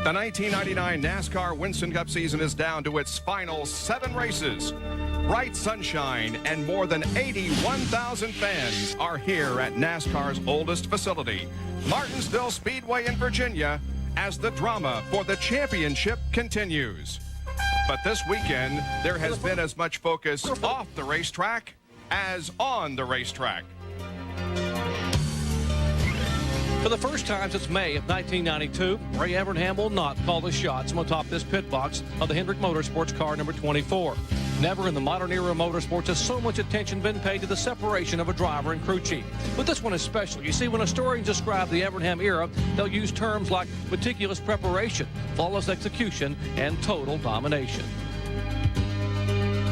The 1999 NASCAR Winston Cup season is down to its final 7 races. Bright sunshine and more than 81,000 fans are here at NASCAR's oldest facility, Martinsville Speedway in Virginia, as the drama for the championship continues. But this weekend, there has been as much focus off the racetrack as on the racetrack. For the first time since May of 1992, Ray Evernham will not call the shots from atop this pit box of the Hendrick Motorsports car number 24. Never in the modern era of motorsports has so much attention been paid to the separation of a driver and crew chief. But this one is special. You see, when historians describe the Evernham era, they'll use terms like meticulous preparation, flawless execution, and total domination.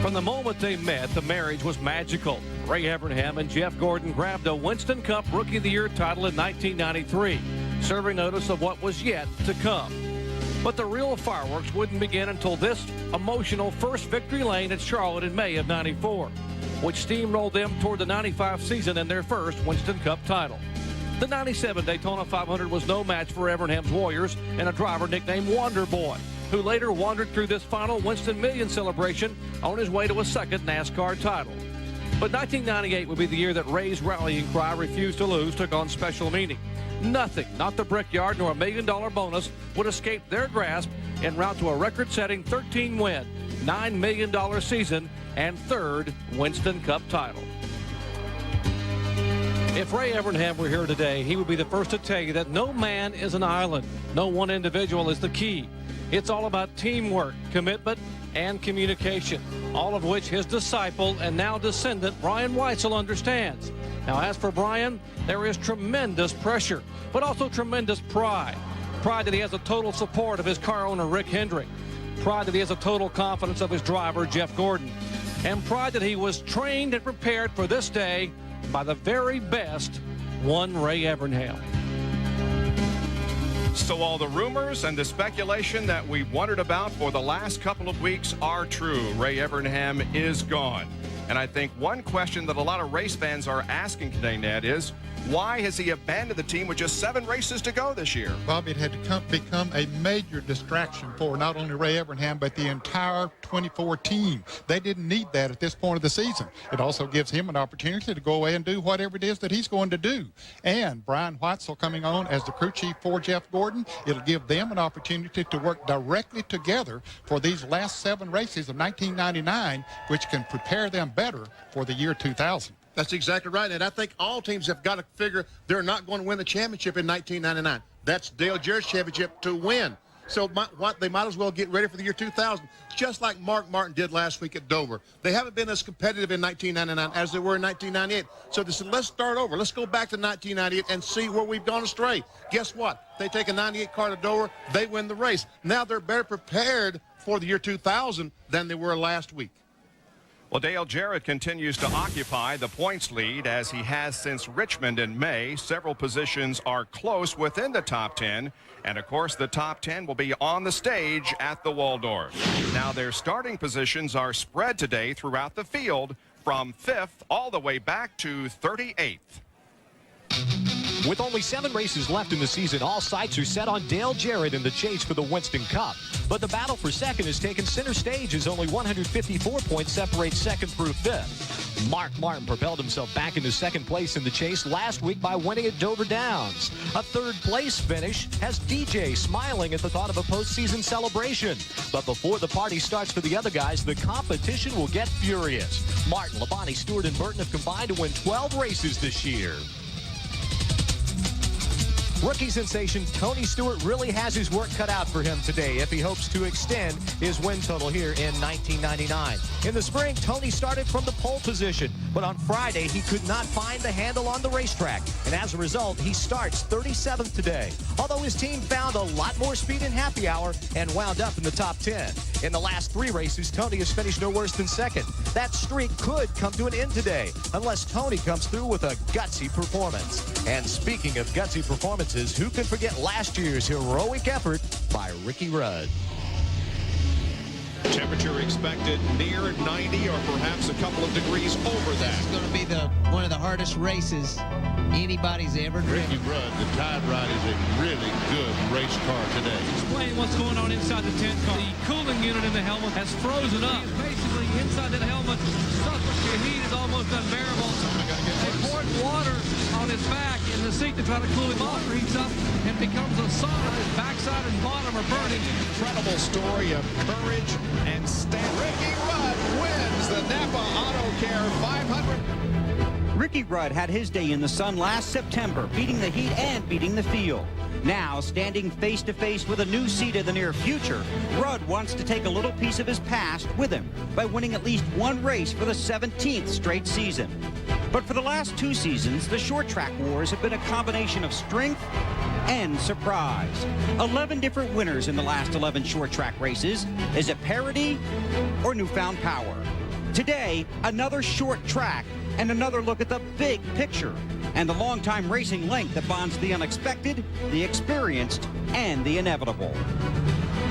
From the moment they met, the marriage was magical. Ray Evernham and Jeff Gordon grabbed a Winston Cup Rookie of the Year title in 1993, serving notice of what was yet to come. But the real fireworks wouldn't begin until this emotional first victory lane at Charlotte in May of '94, which steamrolled them toward the '95 season and their first Winston Cup title. The '97 Daytona 500 was no match for Evernham's Warriors and a driver nicknamed Wonder Boy, who later wandered through this final Winston Million celebration on his way to a second NASCAR title. But 1998 would be the year that Ray's rallying cry, "Refuse to lose," took on special meaning. Nothing, not the Brickyard nor $1 million bonus, would escape their grasp en route to a record-setting 13-win, $9 million season and third Winston Cup title. If Ray Evernham were here today, he would be the first to tell you that no man is an island. No one individual is the key. It's all about teamwork, commitment, and communication, all of which his disciple and now descendant Brian Weitzel understands. Now, as for Brian, there is tremendous pressure, but also tremendous pride. Pride that he has the total support of his car owner, Rick Hendrick. Pride that he has the total confidence of his driver, Jeff Gordon. And pride that he was trained and prepared for this day by the very best, one Ray Evernham. So all the rumors and the speculation that we wondered about for the last couple of weeks are true. Ray Evernham is gone. And I think one question that a lot of race fans are asking today, Ned, is why has he abandoned the team with just 7 races to go this year? Bobby, it had to become a major distraction for not only Ray Evernham, but the entire 24 team. They didn't need that at this point of the season. It also gives him an opportunity to go away and do whatever it is that he's going to do. And Brian Weitzel coming on as the crew chief for Jeff Gordon, it'll give them an opportunity to work directly together for these last 7 races of 1999, which can prepare them better for the year 2000. That's exactly right, and I think all teams have got to figure they're not going to win the championship in 1999. That's Dale Jarrett's championship to win. So they might as well get ready for the year 2000, just like Mark Martin did last week at Dover. They haven't been as competitive in 1999 as they were in 1998. So they said, let's start over. Let's go back to 1998 and see where we've gone astray. Guess what? They take a 98 car to Dover. They win the race. Now they're better prepared for the year 2000 than they were last week. Well, Dale Jarrett continues to occupy the points lead as he has since Richmond in May. Several positions are close within the top 10. And, of course, the top 10 will be on the stage at the Waldorf. Now, their starting positions are spread today throughout the field from 5th all the way back to 38th. With only 7 races left in the season, all sights are set on Dale Jarrett in the chase for the Winston Cup. But the battle for second has taken center stage as only 154 points separate second through 5th. Mark Martin propelled himself back into second place in the chase last week by winning at Dover Downs. A third place finish has DJ smiling at the thought of a postseason celebration. But before the party starts for the other guys, the competition will get furious. Martin, Labonte, Stewart, and Burton have combined to win 12 races this year. Rookie sensation Tony Stewart really has his work cut out for him today if he hopes to extend his win total here in 1999. In the spring, Tony started from the pole position, but on Friday, he could not find the handle on the racetrack, and as a result, he starts 37th today. Although his team found a lot more speed in happy hour and wound up in the top 10. In the last 3 races, Tony has finished no worse than second. That streak could come to an end today, unless Tony comes through with a gutsy performance. And speaking of gutsy performances, who can forget last year's heroic effort by Ricky Rudd? Temperature expected near 90 or perhaps a couple of degrees over that. This is going to be one of the hardest races anybody's ever driven. Ricky Rudd, the Tide Ride, is a really good race car today. Explain what's going on inside the tent car. The cooling unit in the helmet has frozen up. He is basically inside that helmet, suffering. The heat is almost unbearable. They poured water on his back in the seat to try to cool him off. Heats up and becomes a sauna. His backside and bottom are burning. Incredible story of courage and stamina. Ricky Rudd wins the NAPA AutoCare 500. Ricky Rudd had his day in the sun last September, beating the heat and beating the field. Now, standing face-to-face with a new seat in the near future, Rudd wants to take a little piece of his past with him by winning at least one race for the 17th straight season. But for the last 2 seasons, the short track wars have been a combination of strength and surprise. 11 different winners in the last 11 short track races. Is it parity or newfound power? Today, another short track and another look at the big picture and the long-time racing link that bonds the unexpected, the experienced, and the inevitable.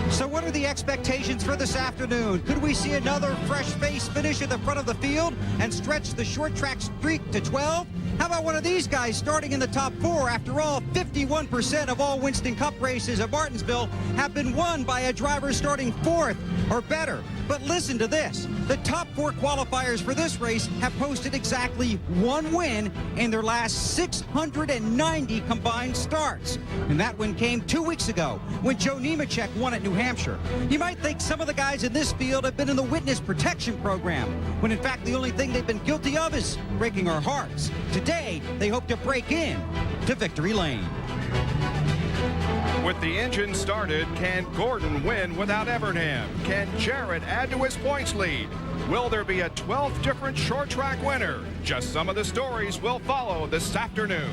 So what are the expectations for this afternoon? Could we see another fresh face finish at the front of the field and stretch the short track streak to 12? How about one of these guys starting in the top 4? After all, 51% of all Winston Cup races at Martinsville have been won by a driver starting 4th or better. But listen to this. The top 4 qualifiers for this race have posted exactly 1 win in their last 690 combined starts. And that win came 2 weeks ago when Joe Nemechek won at New Hampshire. You might think some of the guys in this field have been in the witness protection program, when in fact the only thing they've been guilty of is breaking our hearts. Today, they hope to break in to victory lane. With the engine started, can Gordon win without Evernham? Can Jarrett add to his points lead? Will there be a 12th different short track winner? Just some of the stories will follow this afternoon.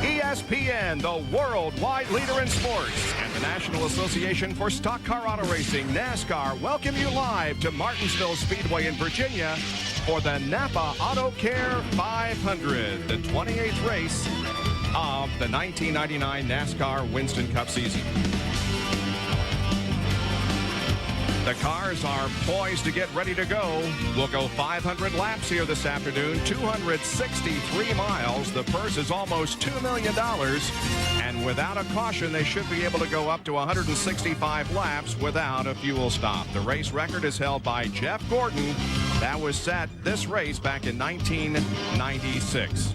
ESPN, the worldwide leader in sports, and the National Association for Stock Car Auto Racing, NASCAR, welcome you live to Martinsville Speedway in Virginia for the NAPA AutoCare 500, the 28th race of the 1999 NASCAR Winston Cup season. The cars are poised to get ready to go. We'll go 500 laps here this afternoon, 263 miles. The purse is almost $2 million. And without a caution, they should be able to go up to 165 laps without a fuel stop. The race record is held by Jeff Gordon. That was set this race back in 1996.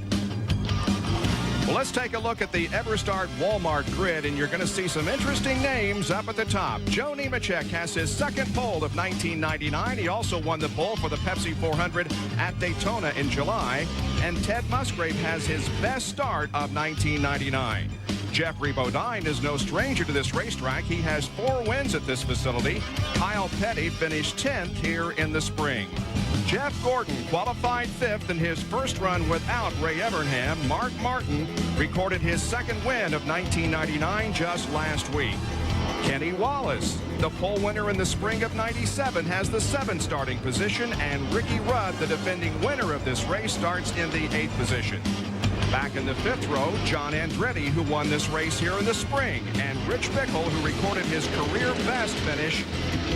Well, let's take a look at the EverStart Walmart grid, and you're going to see some interesting names up at the top. Joe Nemechek has his second pole of 1999. He also won the pole for the Pepsi 400 at Daytona in July. And Ted Musgrave has his best start of 1999. Jeffrey Bodine is no stranger to this racetrack. He has 4 wins at this facility. Kyle Petty finished 10th here in the spring. Jeff Gordon qualified 5th in his first run without Ray Evernham. Mark Martin recorded his second win of 1999 just last week. Kenny Wallace, the pole winner in the spring of 97, has the 7th starting position, and Ricky Rudd, the defending winner of this race, starts in the 8th position. Back in the 5th row, John Andretti, who won this race here in the spring, and Rich Bickle, who recorded his career best finish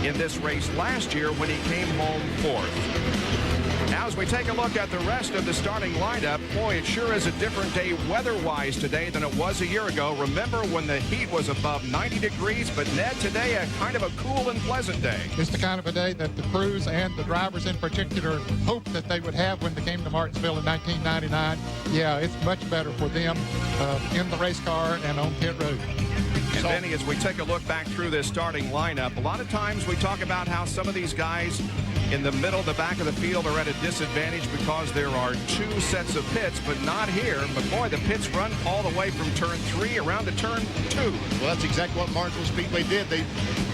in this race last year when he came home 4th. Now, as we take a look at the rest of the starting lineup, boy, it sure is a different day weather-wise today than it was a year ago. Remember when the heat was above 90 degrees, but Ned, today a kind of a cool and pleasant day. It's the kind of a day that the crews and the drivers in particular hoped that they would have when they came to Martinsville in 1999. Yeah, it's much better for them in the race car and on pit road. And Benny, as we take a look back through this starting lineup, a lot of times we talk about how some of these guys in the middle, the back of the field are at a disadvantage because there are 2 sets of pits, but not here. But boy, the pits run all the way from turn 3 around to turn 2. Well, that's exactly what Martinsville Speedway did. They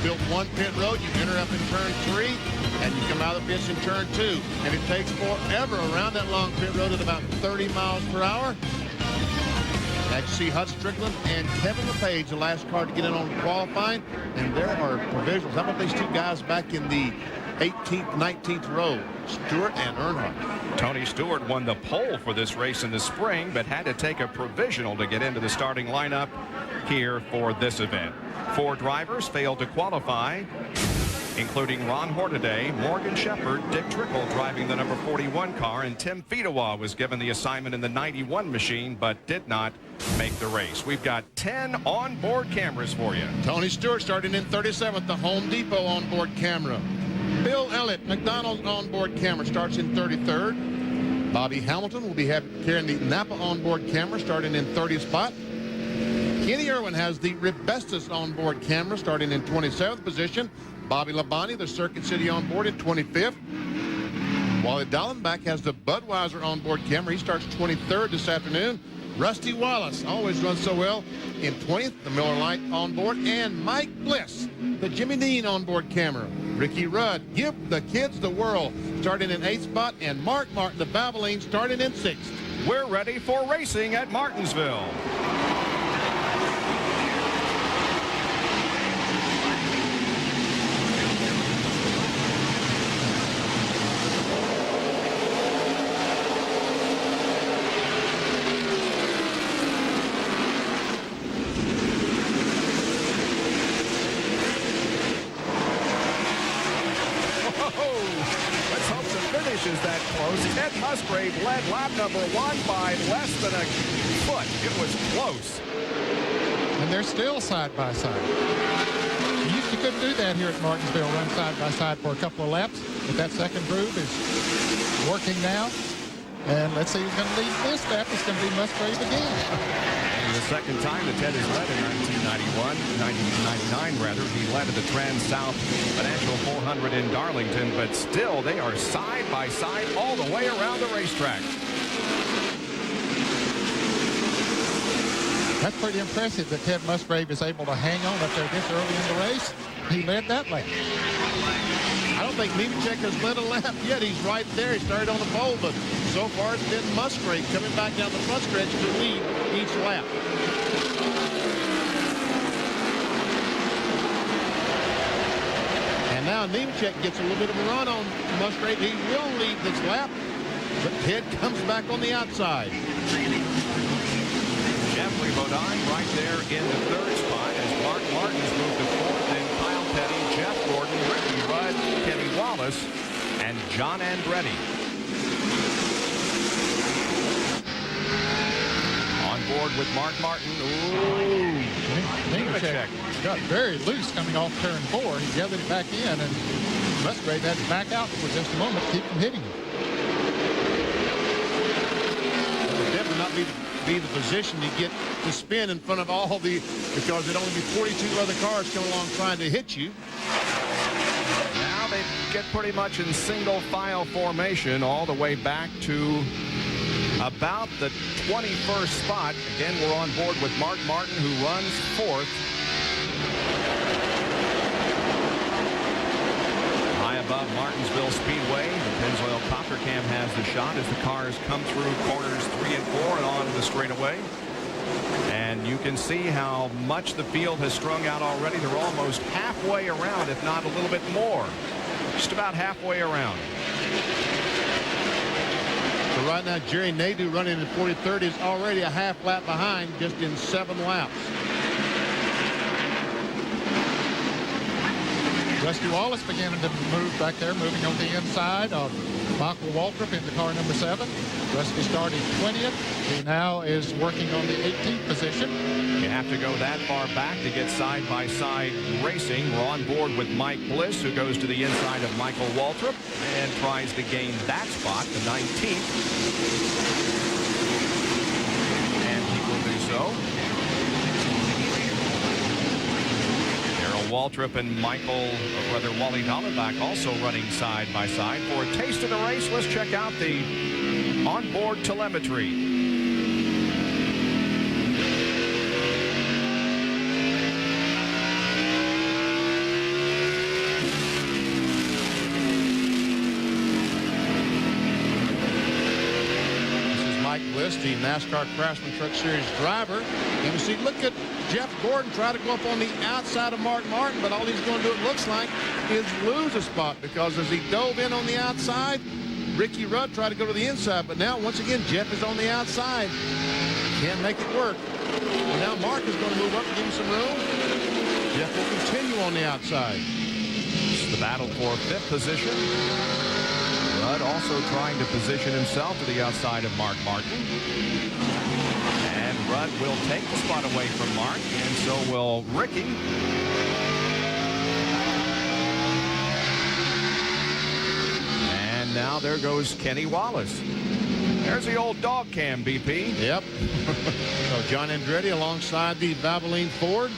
built one pit road. You enter up in turn 3, and you come out of the pits in turn 2. And it takes forever around that long pit road at about 30 miles per hour. As you see, Hud Strickland and Kevin LePage, the last car to get in on qualifying. And there are provisionals. How about these two guys back in the 18th, 19th row, Stewart and Earnhardt? Tony Stewart won the pole for this race in the spring, but had to take a provisional to get into the starting lineup here for this event. 4 drivers failed to qualify, including Ron Hornaday, Morgan Shepherd, Dick Trickle driving the number 41 car, and Tim Fedewa was given the assignment in the 91 machine but did not make the race. We've got 10 onboard cameras for you. Tony Stewart starting in 37th, the Home Depot onboard camera. Bill Elliott, McDonald's onboard camera, starts in 33rd. Bobby Hamilton will be carrying the Napa onboard camera starting in 30th spot. Kenny Irwin has the Ribestas onboard camera starting in 27th position. Bobby Labonte, the Circuit City onboard, in 25th. Wally Dallenbach has the Budweiser onboard camera. He starts 23rd this afternoon. Rusty Wallace always runs so well in 20th, the Miller Lite onboard. And Mike Bliss, the Jimmy Dean onboard camera. Ricky Rudd, give the kids the world, starting in 8th spot. And Mark Martin, the Valvoline, starting in 6th. We're ready for racing at Martinsville. Is that close? Ted Musgrave led lap number 1 by less than a foot. It was close. And they're still side by side. You couldn't do that here at Martinsville, run side by side for a couple of laps. But that second groove is working now. And let's see who's going to lead this lap. It's going to be Musgrave again. And the second time that Ted has led in 1999 rather. He led at the Trans-South Financial 400 in Darlington, but still they are side by side all the way around the racetrack. That's pretty impressive that Ted Musgrave is able to hang on up there this early in the race. He led that lap. I don't think Nemechek has led a lap yet. He's right there. He started on the pole, but so far it's been Musgrave coming back down the front stretch to lead each lap. And now Nemechek gets a little bit of a run on Musgrave. He will lead this lap, but Ted comes back on the outside. Jeffrey Bodine right there in the 3rd spot as Mark Martin's moved to 4th, then Kyle Petty, Jeff Gordon, Ricky Rudd, Kenny Wallace, and John Andretti. On board with Mark Martin. Ooh, Nemechek got very loose coming off turn 4. He gathered it back in, and Musgrave had to back out for just a moment to keep from hitting him. It would definitely not be the position to get to spin in front of all the, because there'd only be 42 other cars coming along trying to hit you. Now they get pretty much in single file formation all the way back to about the 21st spot. Again, we're on board with Mark Martin, who runs 4th. High above Martinsville Speedway, the Pennzoil Copper Cam has the shot as the cars come through corners 3 and 4 and onto the straightaway. And you can see how much the field has strung out already. They're almost halfway around, if not a little bit more. Just about halfway around. So right now, Jerry Nadeau running in 43rd is already a half lap behind just in 7 laps. Rusty Wallace beginning to move back there, moving on the inside of Michael Waltrip into car number 7. Rusty started 20th. He now is working on the 18th position. You have to go that far back to get side-by-side racing. We're on board with Mike Bliss, who goes to the inside of Michael Waltrip and tries to gain that spot, the 19th. And he will do so. Waltrip and Wally Dallenbach also running side by side. For a taste of the race, let's check out the onboard telemetry. This is Mike Bliss Davis, the NASCAR Craftsman Truck Series driver. And you see, look at Jeff Gordon try to go up on the outside of Mark Martin, but all he's going to do, it looks like, is lose a spot, because as he dove in on the outside, Ricky Rudd tried to go to the inside, but now, once again, Jeff is on the outside. Can't make it work. And now Mark is going to move up and give him some room. Jeff will continue on the outside. It's the battle for 5th position. Rudd also trying to position himself to the outside of Mark Martin. And Rudd will take the spot away from Mark, and so will Ricky. And now there goes Kenny Wallace. There's the old dog cam, BP. Yep. So John Andretti alongside the Valvoline Ford.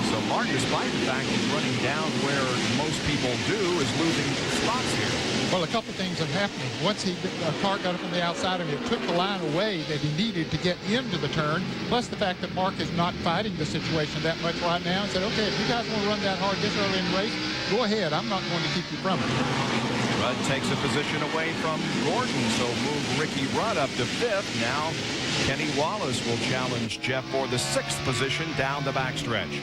So Mark, despite the fact he's running down where most people do, is losing spots here. Well, a couple things have happened. Once a car got up on the outside of him, it took the line away that he needed to get into the turn, plus the fact that Mark is not fighting the situation that much right now, and said, okay, if you guys want to run that hard this early in the race, go ahead. I'm not going to keep you from it. Rudd takes a position away from Gordon, so move Ricky Rudd up to 5th. Now Kenny Wallace will challenge Jeff for the 6th position down the backstretch.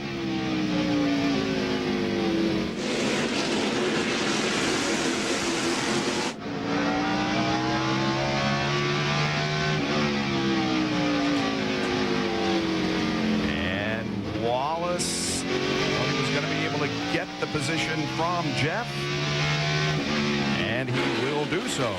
And Wallace, well, he was going to be able to get the position from Jeff. And he will do so.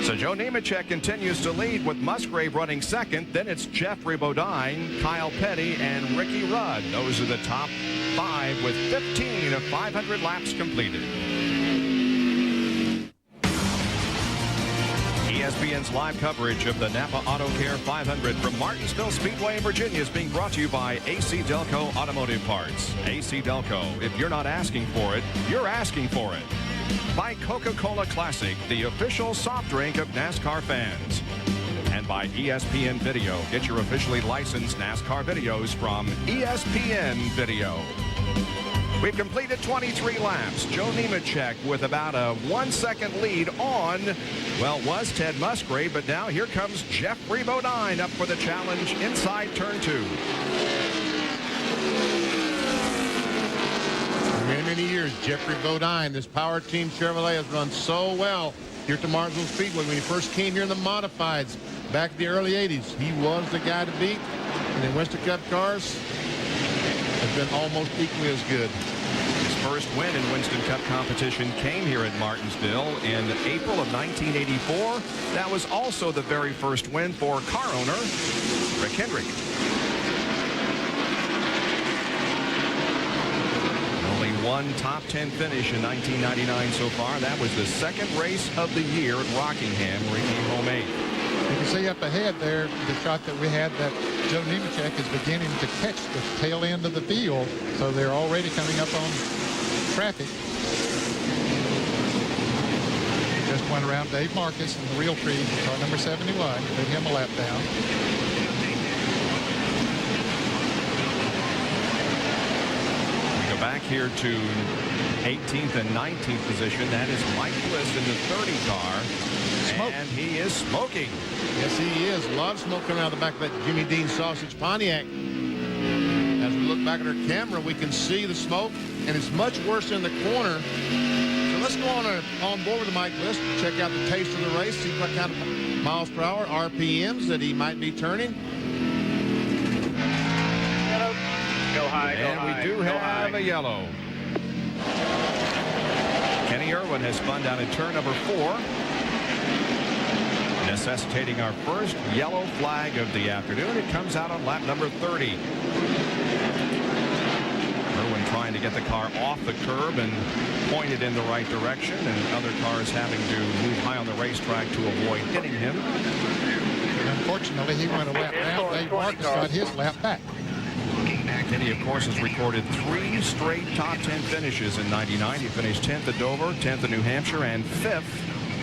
So Joe Nemechek continues to lead with Musgrave running 2nd. Then it's Jeffrey Bodine, Kyle Petty, and Ricky Rudd. Those are the top 5 with 15 of 500 laps completed. ESPN's live coverage of the NAPA AutoCare 500 from Martinsville Speedway in Virginia is being brought to you by AC Delco Automotive Parts. AC Delco, if you're not asking for it, you're asking for it. By Coca-Cola Classic, the official soft drink of NASCAR fans. And by ESPN Video. Get your officially licensed NASCAR videos from ESPN Video. We've completed 23 laps. Joe Nemechek with about a 1-second lead on, well, was Ted Musgrave, but now here comes Jeffrey Bodine up for the challenge inside turn 2. For many, many years, Jeffrey Bodine, this Power Team Chevrolet, has run so well here at the Martinsville Speedway. When he first came here in the modifieds back in the early 80s, he was the guy to beat. And then Winston Cup cars have been almost equally as good. His first win in Winston Cup competition came here at Martinsville in April of 1984. That was also the very first win for car owner Rick Hendrick. Only one top 10 finish in 1999 so far. That was the 2nd race of the year at Rockingham, where he came home 8th. You can see up ahead there, the shot that we had, that Joe Nemechek is beginning to catch the tail end of the field, so they're already coming up on traffic. Just went around Dave Marcus in the real tree, car number 71, put him a lap down. We go back here to 18th and 19th position. That is Mike Bliss in the 30 car. Smoke. And he is smoking. Yes, he is. A lot of smoke coming out of the back of that Jimmy Dean Sausage Pontiac. As we look back at our camera, we can see the smoke, and it's much worse in the corner. So let's go on board with Mike Bliss, check out the taste of the race, see what kind of miles per hour, RPMs that he might be turning. Go high, go And high, we do go have high. a yellow. Kenny Irwin has spun down at turn number 4. Necessitating our first yellow flag of the afternoon. It comes out on lap number 30. Irwin trying to get the car off the curb and point it in the right direction, and other cars having to move high on the racetrack to avoid hitting him. Unfortunately, he went a lap down. Dave Marcus got his lap back. Kenny, of course, has recorded 3 straight top 10 finishes in '99. He finished 10th at Dover, 10th at New Hampshire, and 5th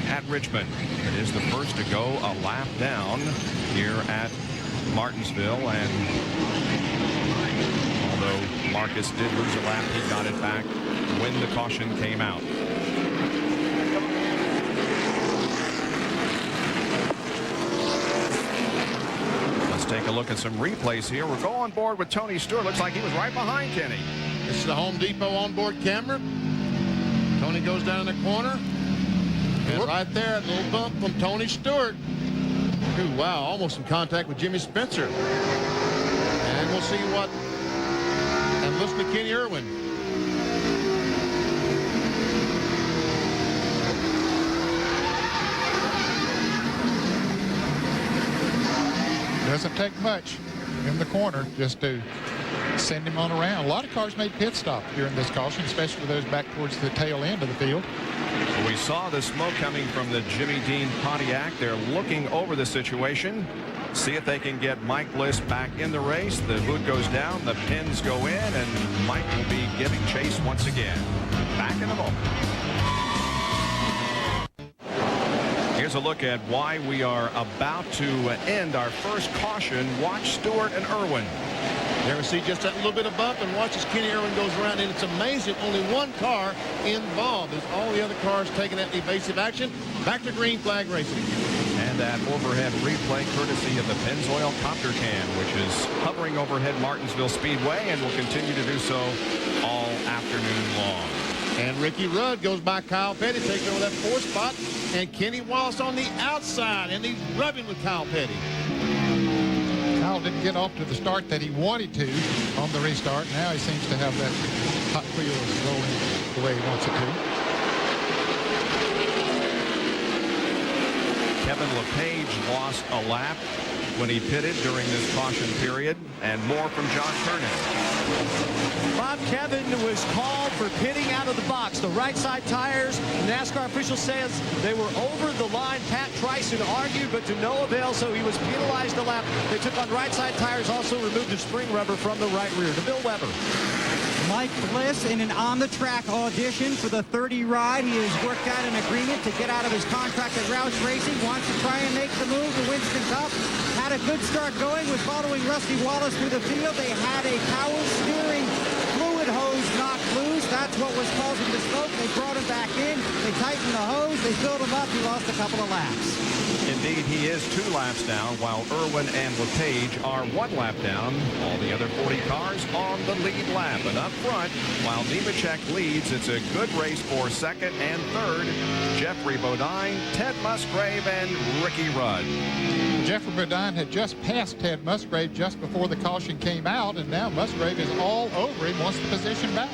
at Richmond. It is the first to go a lap down here at Martinsville, and although Marcus did lose a lap, he got it back when the caution came out. take a look at some replays here. We'll go on board with Tony Stewart. Looks like he was right behind Kenny. This is the Home Depot onboard camera. Tony goes down in the corner. And right there, a little bump from Tony Stewart. Ooh, wow, almost in contact with Jimmy Spencer. And we'll see what. And listen to Kenny Irwin. Doesn't take much in the corner just to send him on around. A lot of cars made pit stop during this caution, especially those back towards the tail end of the field. We saw the smoke coming from the Jimmy Dean Pontiac. They're looking over the situation. See if they can get Mike Bliss back in the race. The boot goes down, the pins go in, and Mike will be giving chase once again. Back in a moment. Here's a look at why we are about to end our first caution. Watch Stewart and Irwin. There we see just that little bit of bump, and watch as Kenny Irwin goes around, and it's amazing. Only one car involved. There's all the other cars taking that evasive action. Back to green flag racing. And that overhead replay courtesy of the Pennzoil Copter Cam, which is hovering overhead Martinsville Speedway and will continue to do so all afternoon long. And Ricky Rudd goes by Kyle Petty, takes over that 4th spot. And Kenny Wallace on the outside, and he's rubbing with Kyle Petty. Kyle didn't get off to the start that he wanted to on the restart. Now he seems to have that hot wheels rolling the way he wants it to. Kevin LePage lost a lap when he pitted during this caution period, and more from John Kernan. Bob Kevin was called for pitting out of the box. The right side tires, NASCAR official says they were over the line. Pat Tryson argued, but to no avail, so he was penalized a lap. They took on right side tires, also removed the spring rubber from the right rear. To Bill Weber. Mike Bliss in an on-the-track audition for the 30 ride. He has worked out an agreement to get out of his contract at Roush Racing. Wants to try and make the move to Winston Cup. Had a good start going, was following Rusty Wallace through the field. They had a power steering fluid hose knocked loose. That's what was causing the smoke. They brought him back in. They tightened the hose. They filled him up. He lost a couple of laps. Indeed, he is 2 laps down, while Irwin and LePage are 1 lap down. All the other 40 cars on the lead lap. And up front, while Nemechek leads, it's a good race for 2nd and 3rd. Jeffrey Bodine, Ted Musgrave, and Ricky Rudd. Jeffrey Bodine had just passed Ted Musgrave just before the caution came out, and now Musgrave is all over him, wants the position back.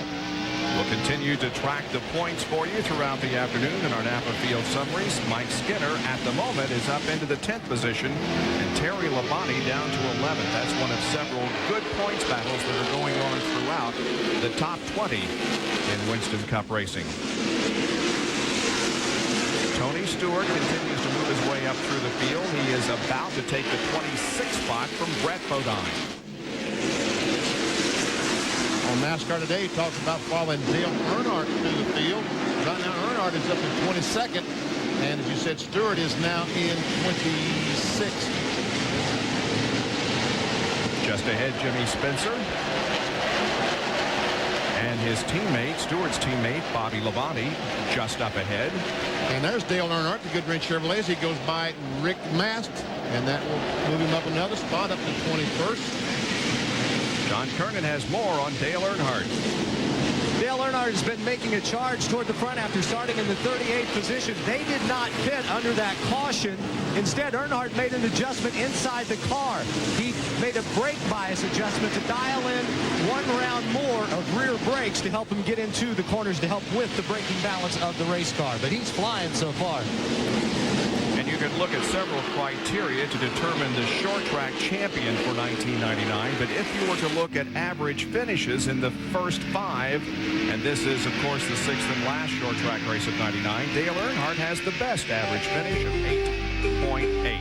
We'll continue to track the points for you throughout the afternoon in our Napa Field summaries. Mike Skinner at the moment is up into the 10th position, and Terry Labonte down to 11th. That's one of several good points battles that are going on throughout the top 20 in Winston Cup racing. Tony Stewart continues to move his way up through the field. He is about to take the 26th spot from Brett Bodine. On NASCAR Today, he talks about following Dale Earnhardt through the field. Right now, Earnhardt is up in 22nd. And as you said, Stewart is now in 26th. Just ahead, Jimmy Spencer. And his teammate, Stewart's teammate, Bobby Labonte, just up ahead. And there's Dale Earnhardt, the Goodrich Chevrolets. He goes by Rick Mast, and that will move him up another spot, up to 21st. John Kernan has more on Dale Earnhardt. Dale Earnhardt has been making a charge toward the front after starting in the 38th position. They did not pit under that caution. Instead, Earnhardt made an adjustment inside the car. He made a brake bias adjustment to dial in 1 round more of rear brakes to help him get into the corners to help with the braking balance of the race car. But he's flying so far. And you can look at several criteria to determine the short track champion for 1999. But if you were to look at average finishes in the first 5, and this is, of course, the 6th and last short track race of 99, Dale Earnhardt has the best average finish of 8.8.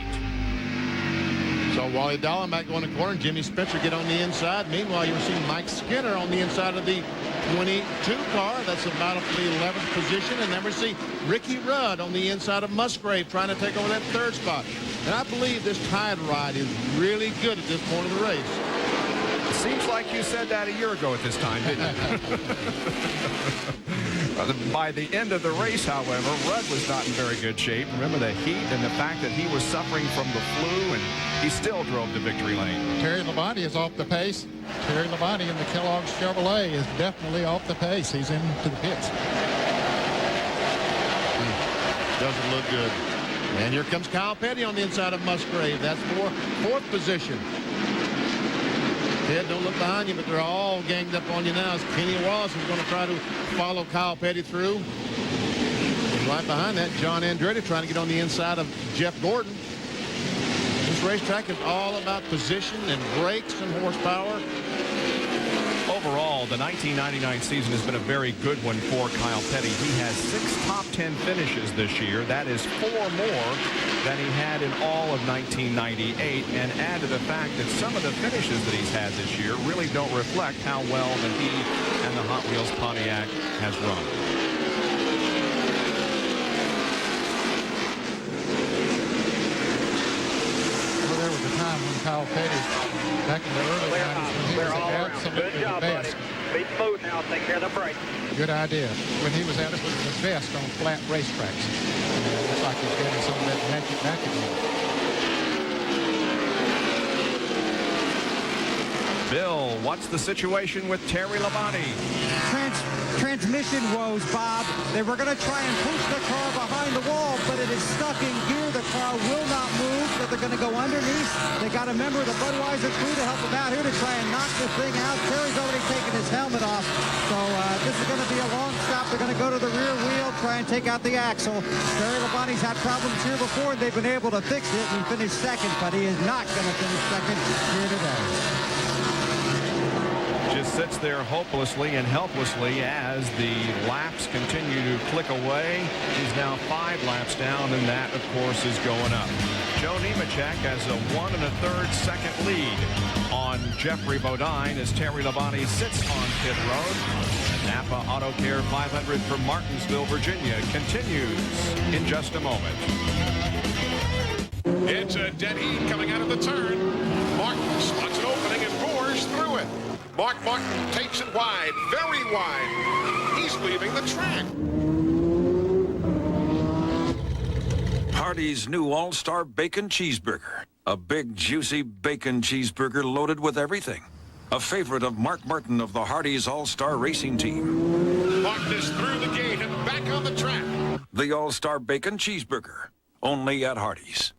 So Wally Dallenbach going to corner, and Jimmy Spencer get on the inside. Meanwhile, you're seeing Mike Skinner on the inside of the 22 car. That's about the 11th position. And then we see Ricky Rudd on the inside of Musgrave trying to take over that 3rd spot. And I believe this tide ride is really good at this point of the race. Seems like you said that a year ago at this time, didn't it? By the end of the race, however, Rudd was not in very good shape. Remember the heat and the fact that he was suffering from the flu, and he still drove to victory lane. Terry Labonte is off the pace. Terry Labonte in the Kellogg's Chevrolet is definitely off the pace. He's into the pits. Doesn't look good. And here comes Kyle Petty on the inside of Musgrave. That's fourth position. Ted, don't look behind you, but they're all ganged up on you now. As Kenny Wallace is going to try to follow Kyle Petty through. And right behind that, John Andretti trying to get on the inside of Jeff Gordon. This racetrack is all about position and brakes and horsepower. Overall, the 1999 season has been a very good one for Kyle Petty. He has 6 top 10 finishes this year. That is 4 more than he had in all of 1998. And add to the fact that some of the finishes that he's had this year really don't reflect how well that he and the Hot Wheels Pontiac has run. Well, there was a time when Kyle Petty, back in the early 90s, when he was absolutely the best. Be smooth now. Take care of the brake. Good idea. When he was absolutely the best on flat racetracks. It looks like he's getting some of that magic back again. Bill, what's the situation with Terry Labonte? Transmission woes, Bob. They were going to try and push the car behind the wall, but it is stuck in gear. The car will not move, so they're going to go underneath. They got a member of the Budweiser crew to help them out here to try and knock this thing out. Terry's already taken his helmet off, so this is going to be a long stop. They're going to go to the rear wheel, try and take out the axle. Terry Labonte's had problems here before, and they've been able to fix it, and he finished second, but he is not going to finish second here today. Just sits there hopelessly and helplessly as the laps continue to click away. He's now 5 laps down, and that, of course, is going up. Joe Nemechek has a 1 1/3 second lead on Jeffrey Bodine as Terry Labonte sits on pit road. The NAPA AutoCare 500 from Martinsville, Virginia continues in just a moment. It's a dead heat coming out of the turn. Martin spots an opening and roars through it. Mark Martin takes it wide, very wide. He's leaving the track. Hardee's new All-Star Bacon Cheeseburger. A big, juicy bacon cheeseburger loaded with everything. A favorite of Mark Martin of the Hardee's All-Star Racing Team. Martin is through the gate and back on the track. The All-Star Bacon Cheeseburger. Only at Hardee's.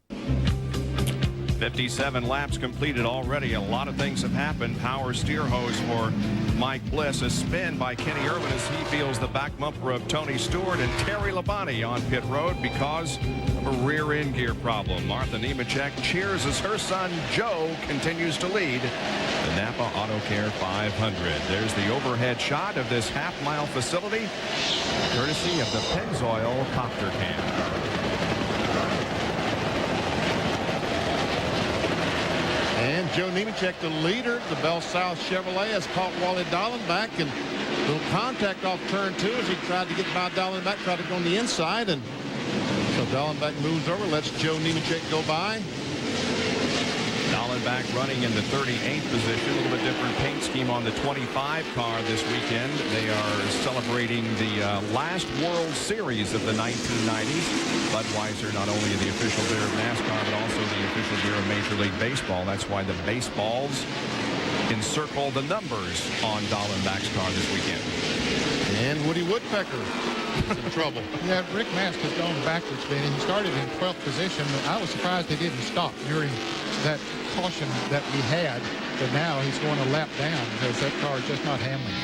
57 laps completed already. A lot of things have happened. Power steer hose for Mike Bliss. A spin by Kenny Irwin as he feels the back bumper of Tony Stewart, and Terry Labonte on pit road because of a rear end gear problem. Martha Nemechek cheers as her son Joe continues to lead the NAPA AutoCare 500. There's the overhead shot of this half-mile facility, courtesy of the Pennzoil copter cam. And Joe Nemechek, the leader, the Bell South Chevrolet, has caught Wally Dallenbach, and a little contact off turn 2 as he tried to get by Dallenbach, tried to go on the inside, and so Dallenbach moves over, lets Joe Nemechek go by. Dallenbach running in the 38th position. A little bit different paint scheme on the 25 car this weekend. They are celebrating the last World Series of the 1990s. Budweiser, not only the official beer of NASCAR, but also the official beer of Major League Baseball. That's why the baseballs encircle the numbers on Dallenbach's car this weekend. And Woody Woodpecker in trouble. Yeah, Rick Mast has gone backwards, Benny. He started in 12th position. I was surprised he didn't stop during that caution that we had, but now he's going a lap down because that car is just not handling.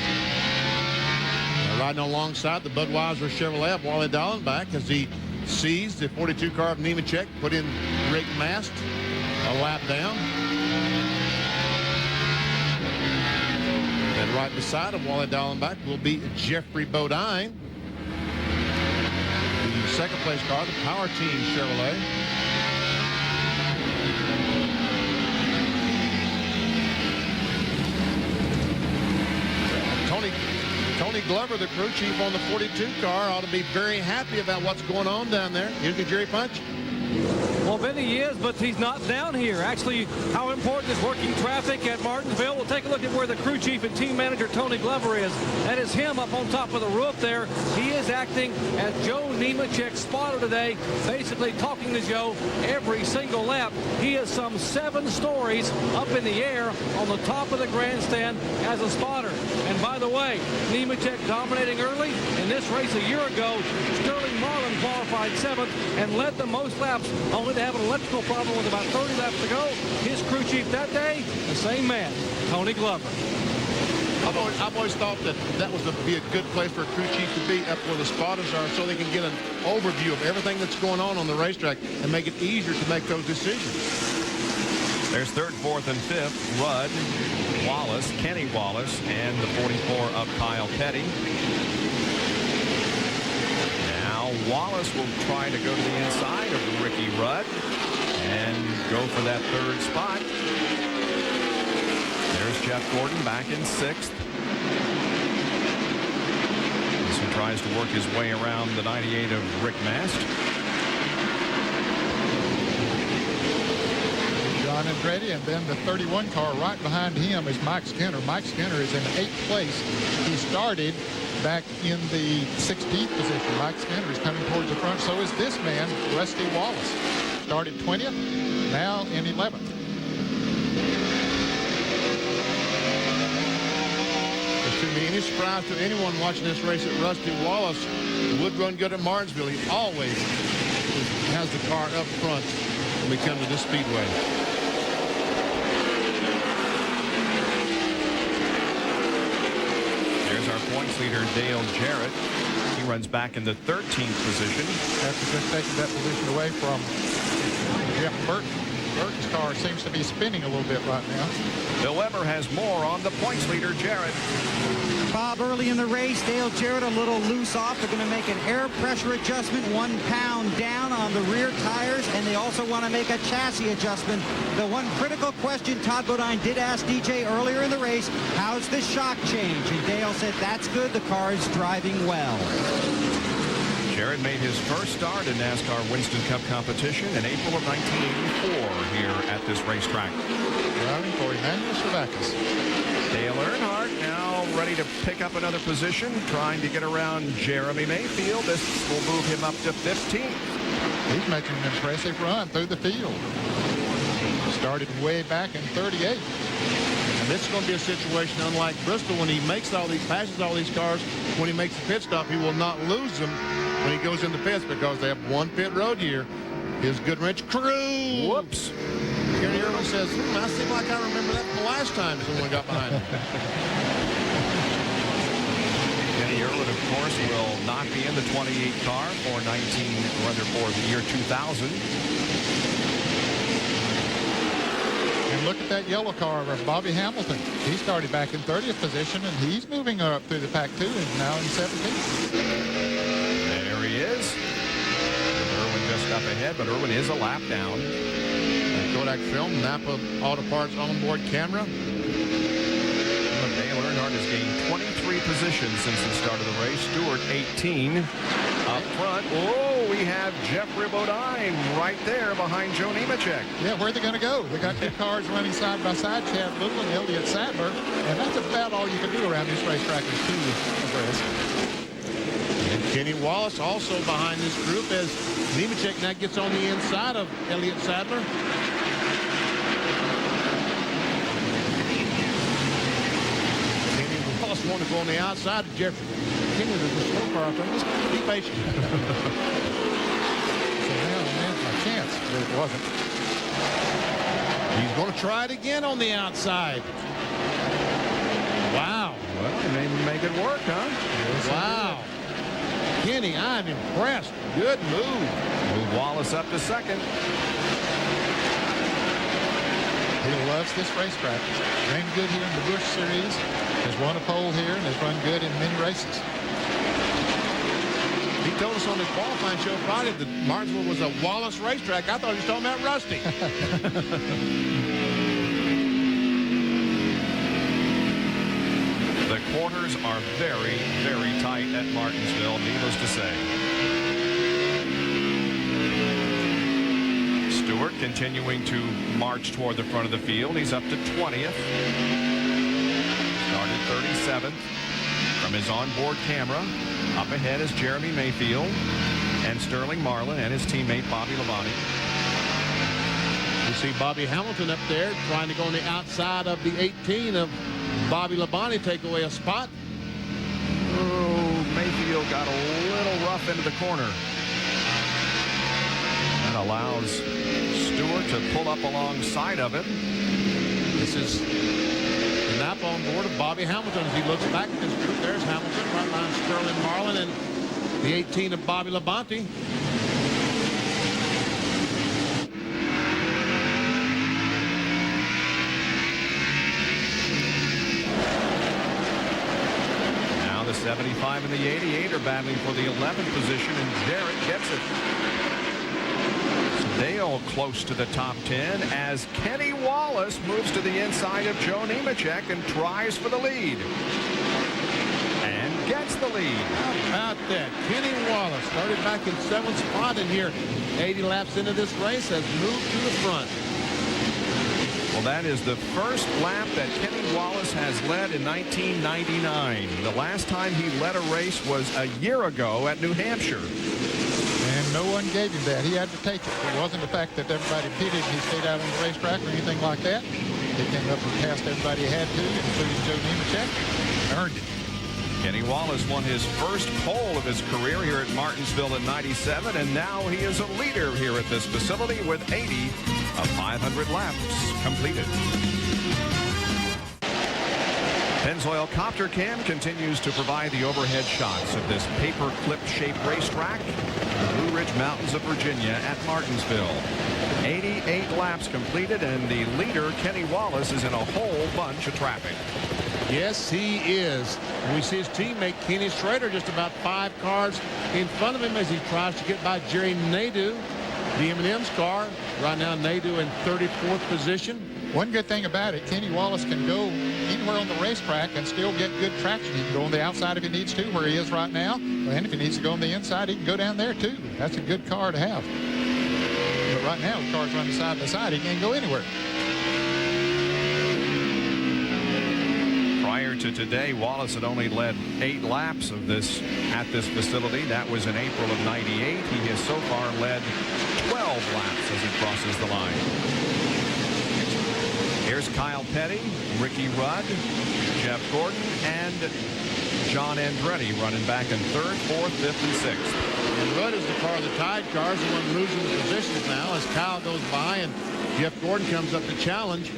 Riding alongside the Budweiser Chevrolet of Wally Dallenbach as he sees the 42 car of Nemechek put in Rick Mast a lap down. And right beside him, Wally Dallenbach, will be Jeffrey Bodine. The second place car, the Power Team Chevrolet. Tony Glover, the crew chief on the 42 car, ought to be very happy about what's going on down there. Here's the Jerry Punch. Well, Benny, he is, but he's not down here. Actually, how important is working traffic at Martinsville? We'll take a look at where the crew chief and team manager Tony Glover is. That is him up on top of the roof there. He is acting as Joe Nemechek's spotter today, basically talking to Joe every single lap. He is some 7 stories up in the air on the top of the grandstand as a spotter. And by the way, Nemechek dominating early in this race a year ago. Sterling Marlin qualified 7th and led the most laps, only to have an electrical problem with about 30 laps to go. His crew chief that day, the same man, Tony Glover. I've always thought that was be a good place for a crew chief to be, up where the spotters are, so they can get an overview of everything that's going on the racetrack and make it easier to make those decisions. There's 3rd, 4th, and 5th. Rudd, Wallace, Kenny Wallace, and the 44 of Kyle Petty. Now Wallace will try to go to the inside of Ricky Rudd and go for that 3rd spot. There's Jeff Gordon back in 6th. As he tries to work his way around the 98 of Rick Mast. John Andretti, and then the 31 car right behind him is Mike Skinner. Mike Skinner is in 8th place. He started back in the 16th position. Mike Skinner is coming towards the front. So is this man, Rusty Wallace. Started 20th, now in 11th. To me, any surprise to anyone watching this race that Rusty Wallace would run good at Martinsville. He always has the car up front when we come to this speedway. There's our points leader, Dale Jarrett. He runs back in the 13th position. After just taking that position away from Jeff Burton. Burton's car seems to be spinning a little bit right now. Bill Weber has more on the points leader, Jarrett. Bob, early in the race, Dale Jarrett a little loose off. They're going to make an air pressure adjustment, 1 pound down on the rear tires, and they also want to make a chassis adjustment. The one critical question Todd Bodine did ask DJ earlier in the race, how's the shock change? And Dale said, that's good, the car is driving well. Jarrett made his first start in NASCAR Winston Cup competition in April of 1984 here at this racetrack. Driving for Emmanuel Servakis. Dale Earnhardt now ready to pick up another position, trying to get around Jeremy Mayfield. This will move him up to 15th. He's making an impressive run through the field. Started way back in 38. And this is going to be a situation unlike Bristol when he makes passes all these cars. When he makes the pit stop, he will not lose them when he goes in the pits because they have one pit road here. His Goodrich crew. Whoops. Gary Irwin says, I seem like I remember that from the last time someone got behind him. Kenny Irwin, of course, will not be in the 28 car for the year 2000. And look at that yellow car of Bobby Hamilton. He started back in 30th position, and he's moving up through the pack too, and now in 17th. There he is. Irwin just up ahead, but Irwin is a lap down. Kodak film, NAPA Auto Parts onboard camera. Dale Earnhardt has gained 23 positions since the start of the race. Stewart 18 up front. Oh, we have Jeffrey Bodine right there behind Joe Nemechek. Yeah, where are they going to go? They got 2 cars running side by side, Chad Little and Elliott Sadler, and that's about all you can do around this racetrack is 2 abreast. And Kenny Wallace also behind this group as Nemechek now gets on the inside of Elliott Sadler. Want to go on the outside of Jeffrey. Kenny was the slow car. Just be patient. So now that's my chance, but it wasn't. He's going to try it again on the outside. Wow. Well, he may make it work, huh? Yes, wow. Kenny, I'm impressed. Good move. Move Wallace up to second. He loves this racetrack. Ran good here in the Busch Series. Has won a pole here and has run good in many races. He told us on the qualifying show Friday that Martinsville was a Wallace racetrack. I thought he was talking about Rusty. The quarters are very, very tight at Martinsville, needless to say. Stewart continuing to march toward the front of the field. He's up to 20th. Started 37th. From his onboard camera, up ahead is Jeremy Mayfield and Sterling Marlin and his teammate Bobby Labonte. You see Bobby Hamilton up there trying to go on the outside of the 18 of Bobby Labonte, take away a spot. Oh, Mayfield got a little rough into the corner. That allows Stewart to pull up alongside of him. This is the NAPA on board of Bobby Hamilton. As he looks back at this group, there's Hamilton right behind Sterling Marlin and the 18 of Bobby Labonte. Now the 75 and the 88 are battling for the 11th position, and Jarrett gets it. Dale close to the top 10 as Kenny Wallace moves to the inside of Joe Nemechek and tries for the lead. And gets the lead. How about that? Kenny Wallace started back in 7th spot in here. 80 laps into this race, has moved to the front. Well, that is the first lap that Kenny Wallace has led in 1999. The last time he led a race was a year ago at New Hampshire. And no one gave him that. He had to take it. It wasn't the fact that everybody pitted and he stayed out on the racetrack or anything like that. He came up and passed everybody he had to, including Joe Nemechek, and earned it. Kenny Wallace won his first pole of his career here at Martinsville in '97, and now he is a leader here at this facility with 80 of 500 laps completed. Pennzoil Copter Cam continues to provide the overhead shots of this paper-clip shaped racetrack, the Blue Ridge Mountains of Virginia at Martinsville. 88 laps completed, and the leader, Kenny Wallace, is in a whole bunch of traffic. Yes, he is. And we see his teammate Kenny Schrader just about 5 cars in front of him as he tries to get by Jerry Nadeau, the M&M's car. Right now, Nadeau in 34th position. One good thing about it, Kenny Wallace can go anywhere on the racetrack and still get good traction. He can go on the outside if he needs to, where he is right now. And if he needs to go on the inside, he can go down there, too. That's a good car to have. But right now, the car's running side by side. He can't go anywhere. Prior to today, Wallace had only led 8 laps of this at this facility. That was in April of '98. He has so far led 12 laps as he crosses the line. Here's Kyle Petty, Ricky Rudd, Jeff Gordon, and John Andretti running back in 3rd, 4th, 5th, and 6th. And Rudd is the car of the Tide cars, the one losing the positions now as Kyle goes by and Jeff Gordon comes up to challenge.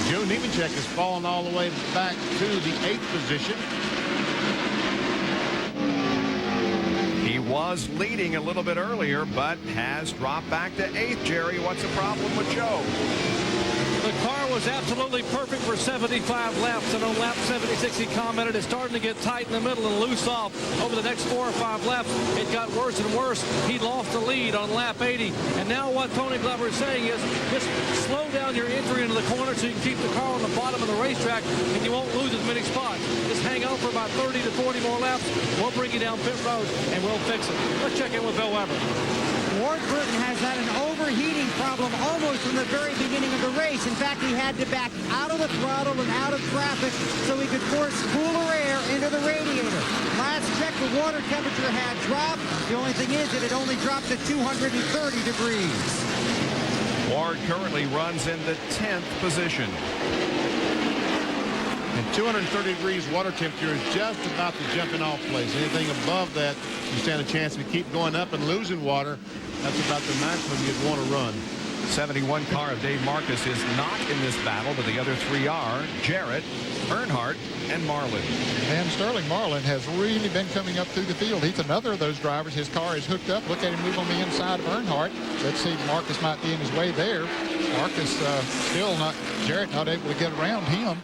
Joe Nemechek has fallen all the way back to the 8th position. He was leading a little bit earlier, but has dropped back to 8th. Jerry, what's the problem with Joe? The car was absolutely perfect for 75 laps, and on lap 76 he commented it's starting to get tight in the middle and loose off. Over the next 4 or 5 laps, it got worse and worse. He lost the lead on lap 80, and now what Tony Glover is saying is just slow down your entry into the corner so you can keep the car on the bottom of the racetrack and you won't lose as many spots. Just hang on for about 30 to 40 more laps. We'll bring you down pit road and we'll fix it. Let's check in with Bill Weber. Ward Burton has had an overheating problem almost from the very beginning of the race. In fact, he had to back out of the throttle and out of traffic so he could force cooler air into the radiator. Last check, the water temperature had dropped. The only thing is that it only dropped to 230 degrees. Ward currently runs in the 10th position. And 230 degrees water temperature is just about the jumping off place. Anything above that, you stand a chance to keep going up and losing water. That's about the maximum you'd want to run. 71 car of Dave Marcus is not in this battle, but the other 3 are Jarrett, Earnhardt, and Marlin. And Sterling Marlin has really been coming up through the field. He's another of those drivers. His car is hooked up. Look at him move on the inside of Earnhardt. Let's see if Marcus might be in his way there. Marcus still not, Jarrett not able to get around him.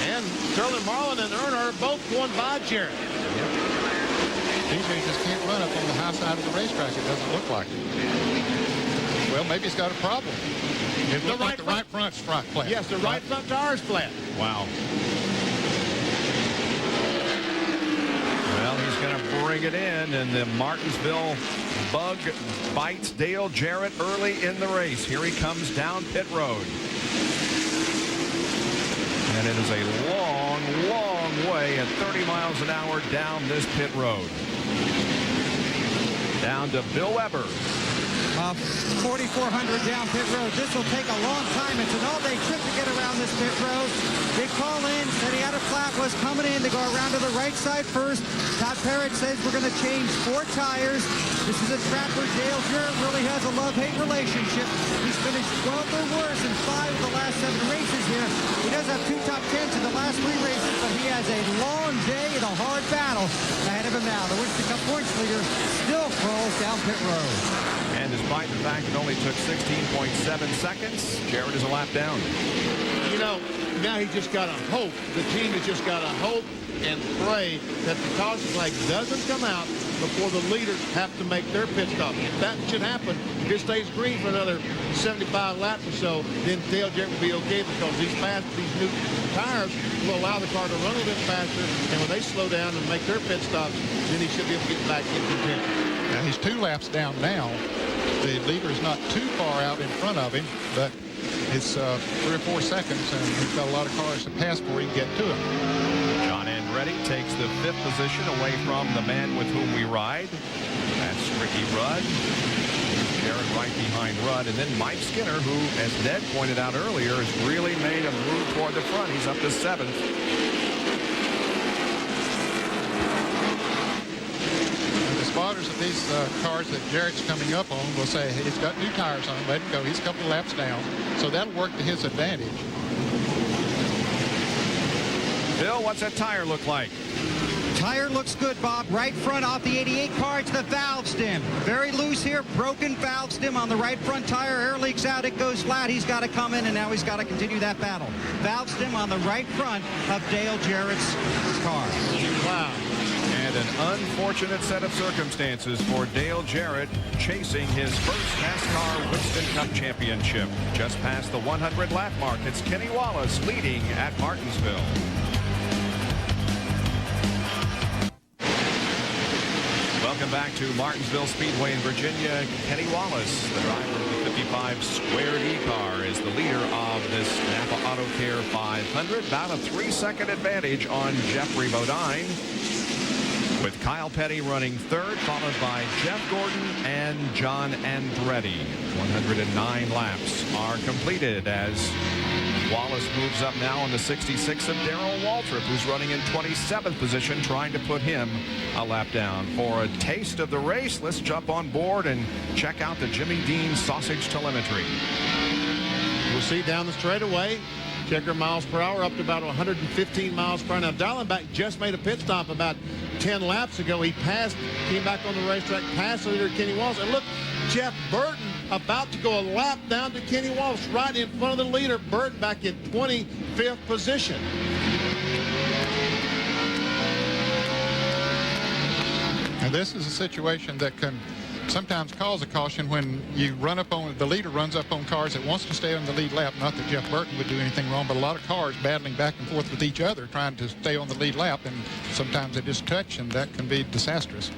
And Sterling Marlin and Earnhardt are both going by Jarrett. Yep. TJ just can't run up on the high side of the racetrack. It doesn't look like it. Well, maybe he's got a problem. It looks like the right front's flat. Yes, the right front tire is flat. Wow. Well, he's going to bring it in, and the Martinsville bug bites Dale Jarrett early in the race. Here he comes down pit road. And it is a long, long way at 30 miles an hour down this pit road. Down to Bill Weber. 4,400 down pit road. This will take a long time. It's an all-day trip to get around this pit road. They call in, said he had a flat, was coming in to go around to the right side first. Todd Parrott says we're going to change 4 tires. This is a track where Dale Jarrett really has a love-hate relationship. He's finished 12th or worse in 5 of the last 7 races here. He does have 2 top 10s in the last 3 races, but he has a long day and a hard battle ahead of him now. The Winston Cup points leader still crawls down pit road. And despite the fact it only took 16.7 seconds, Jarrett is a lap down. You know, now he just got to hope. The team has just got to hope and pray that the caution flag doesn't come out before the leaders have to make their pit stop. If that should happen, if it stays green for another 75 laps or so, then Dale Jarrett will be okay, because these new tires will allow the car to run a little bit faster, and when they slow down and make their pit stops, then he should be able to get back in contention. Now he's 2 laps down now. The leader is not too far out in front of him, but it's 3 or 4 seconds, and he's got a lot of cars to pass before he can get to him. John Andretti takes the 5th position away from the man with whom we ride. That's Ricky Rudd. Jarrett right behind Rudd, and then Mike Skinner, who, as Ned pointed out earlier, has really made a move toward the front. He's up to 7th. Spotters of these cars that Jarrett's coming up on will say, hey, he's got new tires on, let him go. He's a couple of laps down. So that'll work to his advantage. Bill, what's that tire look like? Tire looks good, Bob. Right front off the 88 car, it's the valve stem. Very loose here, broken valve stem on the right front tire. Air leaks out, it goes flat. He's got to come in, and now he's got to continue that battle. Valve stem on the right front of Dale Jarrett's car. Wow. And an unfortunate set of circumstances for Dale Jarrett chasing his first NASCAR Winston Cup championship. Just past the 100 lap mark, it's Kenny Wallace leading at Martinsville. Welcome back to Martinsville Speedway in Virginia. Kenny Wallace, the driver of the 55 Squared E car, is the leader of this NAPA AutoCare 500. About a 3-second advantage on Jeffrey Bodine, with Kyle Petty running 3rd, followed by Jeff Gordon and John Andretti. 109 laps are completed as Wallace moves up now on the 66 of Darrell Waltrip, who's running in 27th position, trying to put him a lap down. For a taste of the race, let's jump on board and check out the Jimmy Dean sausage telemetry. We'll see down the straightaway. Check our miles per hour up to about 115 miles per hour. Now, Dallenbach just made a pit stop about 10 laps ago. He came back on the racetrack, passed the leader Kenny Wallace. And look, Jeff Burton about to go a lap down to Kenny Wallace right in front of the leader. Burton back in 25th position. And this is a situation that can sometimes cause a caution when you run up on, the leader runs up on cars that wants to stay on the lead lap. Not that Jeff Burton would do anything wrong, but a lot of cars battling back and forth with each other trying to stay on the lead lap, and sometimes they just touch, and that can be disastrous.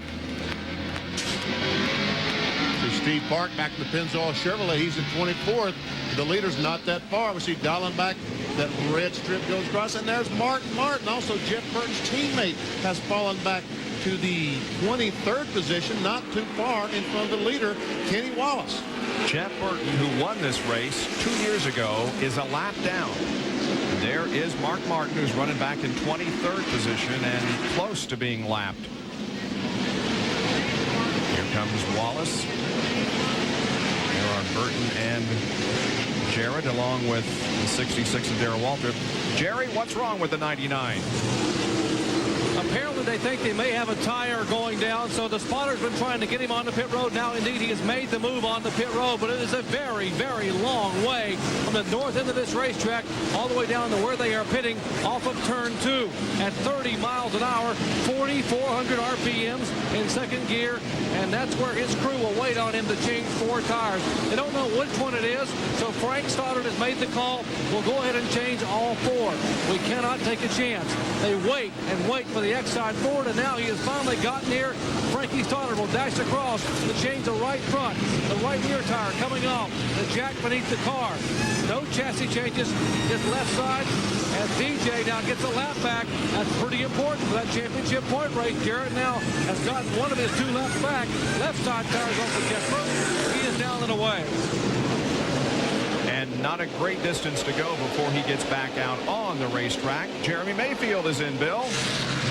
So Steve Park back in the Pennzoil Chevrolet. He's in 24th. The leader's not that far. We see Dallenbach. That red strip goes across, and there's Martin Martin. Also, Jeff Burton's teammate has fallen back to the 23rd position, not too far in front of the leader, Kenny Wallace. Jeff Burton, who won this race 2 years ago, is a lap down. There is Mark Martin, who's running back in 23rd position and close to being lapped. Here comes Wallace. There are Burton and Jarrett, along with the 66 of Darrell Waltrip. Jerry, what's wrong with the 99? Apparently they think they may have a tire going down, so the spotter's been trying to get him on the pit road. Now, indeed, he has made the move on the pit road, but it is a very, very long way from the north end of this racetrack all the way down to where they are pitting off of turn 2 at 30 miles an hour, 4,400 RPMs in second gear, and that's where his crew will wait on him to change 4 tires. They don't know which one it is, so Frank Stoddard has made the call. We'll go ahead and change all 4. We cannot take a chance. They wait and wait for the X-side forward, and now he has finally gotten here. Frankie Stoddard will dash across to change the right front. The right rear tire coming off. The jack beneath the car. No chassis changes, just left side. As DJ now gets a lap back. That's pretty important for that championship point race. Jarrett now has gotten one of his two laps back. Left side tires off the Jeff. He is down and away. And not a great distance to go before he gets back out on the racetrack. Jeremy Mayfield is in, Bill.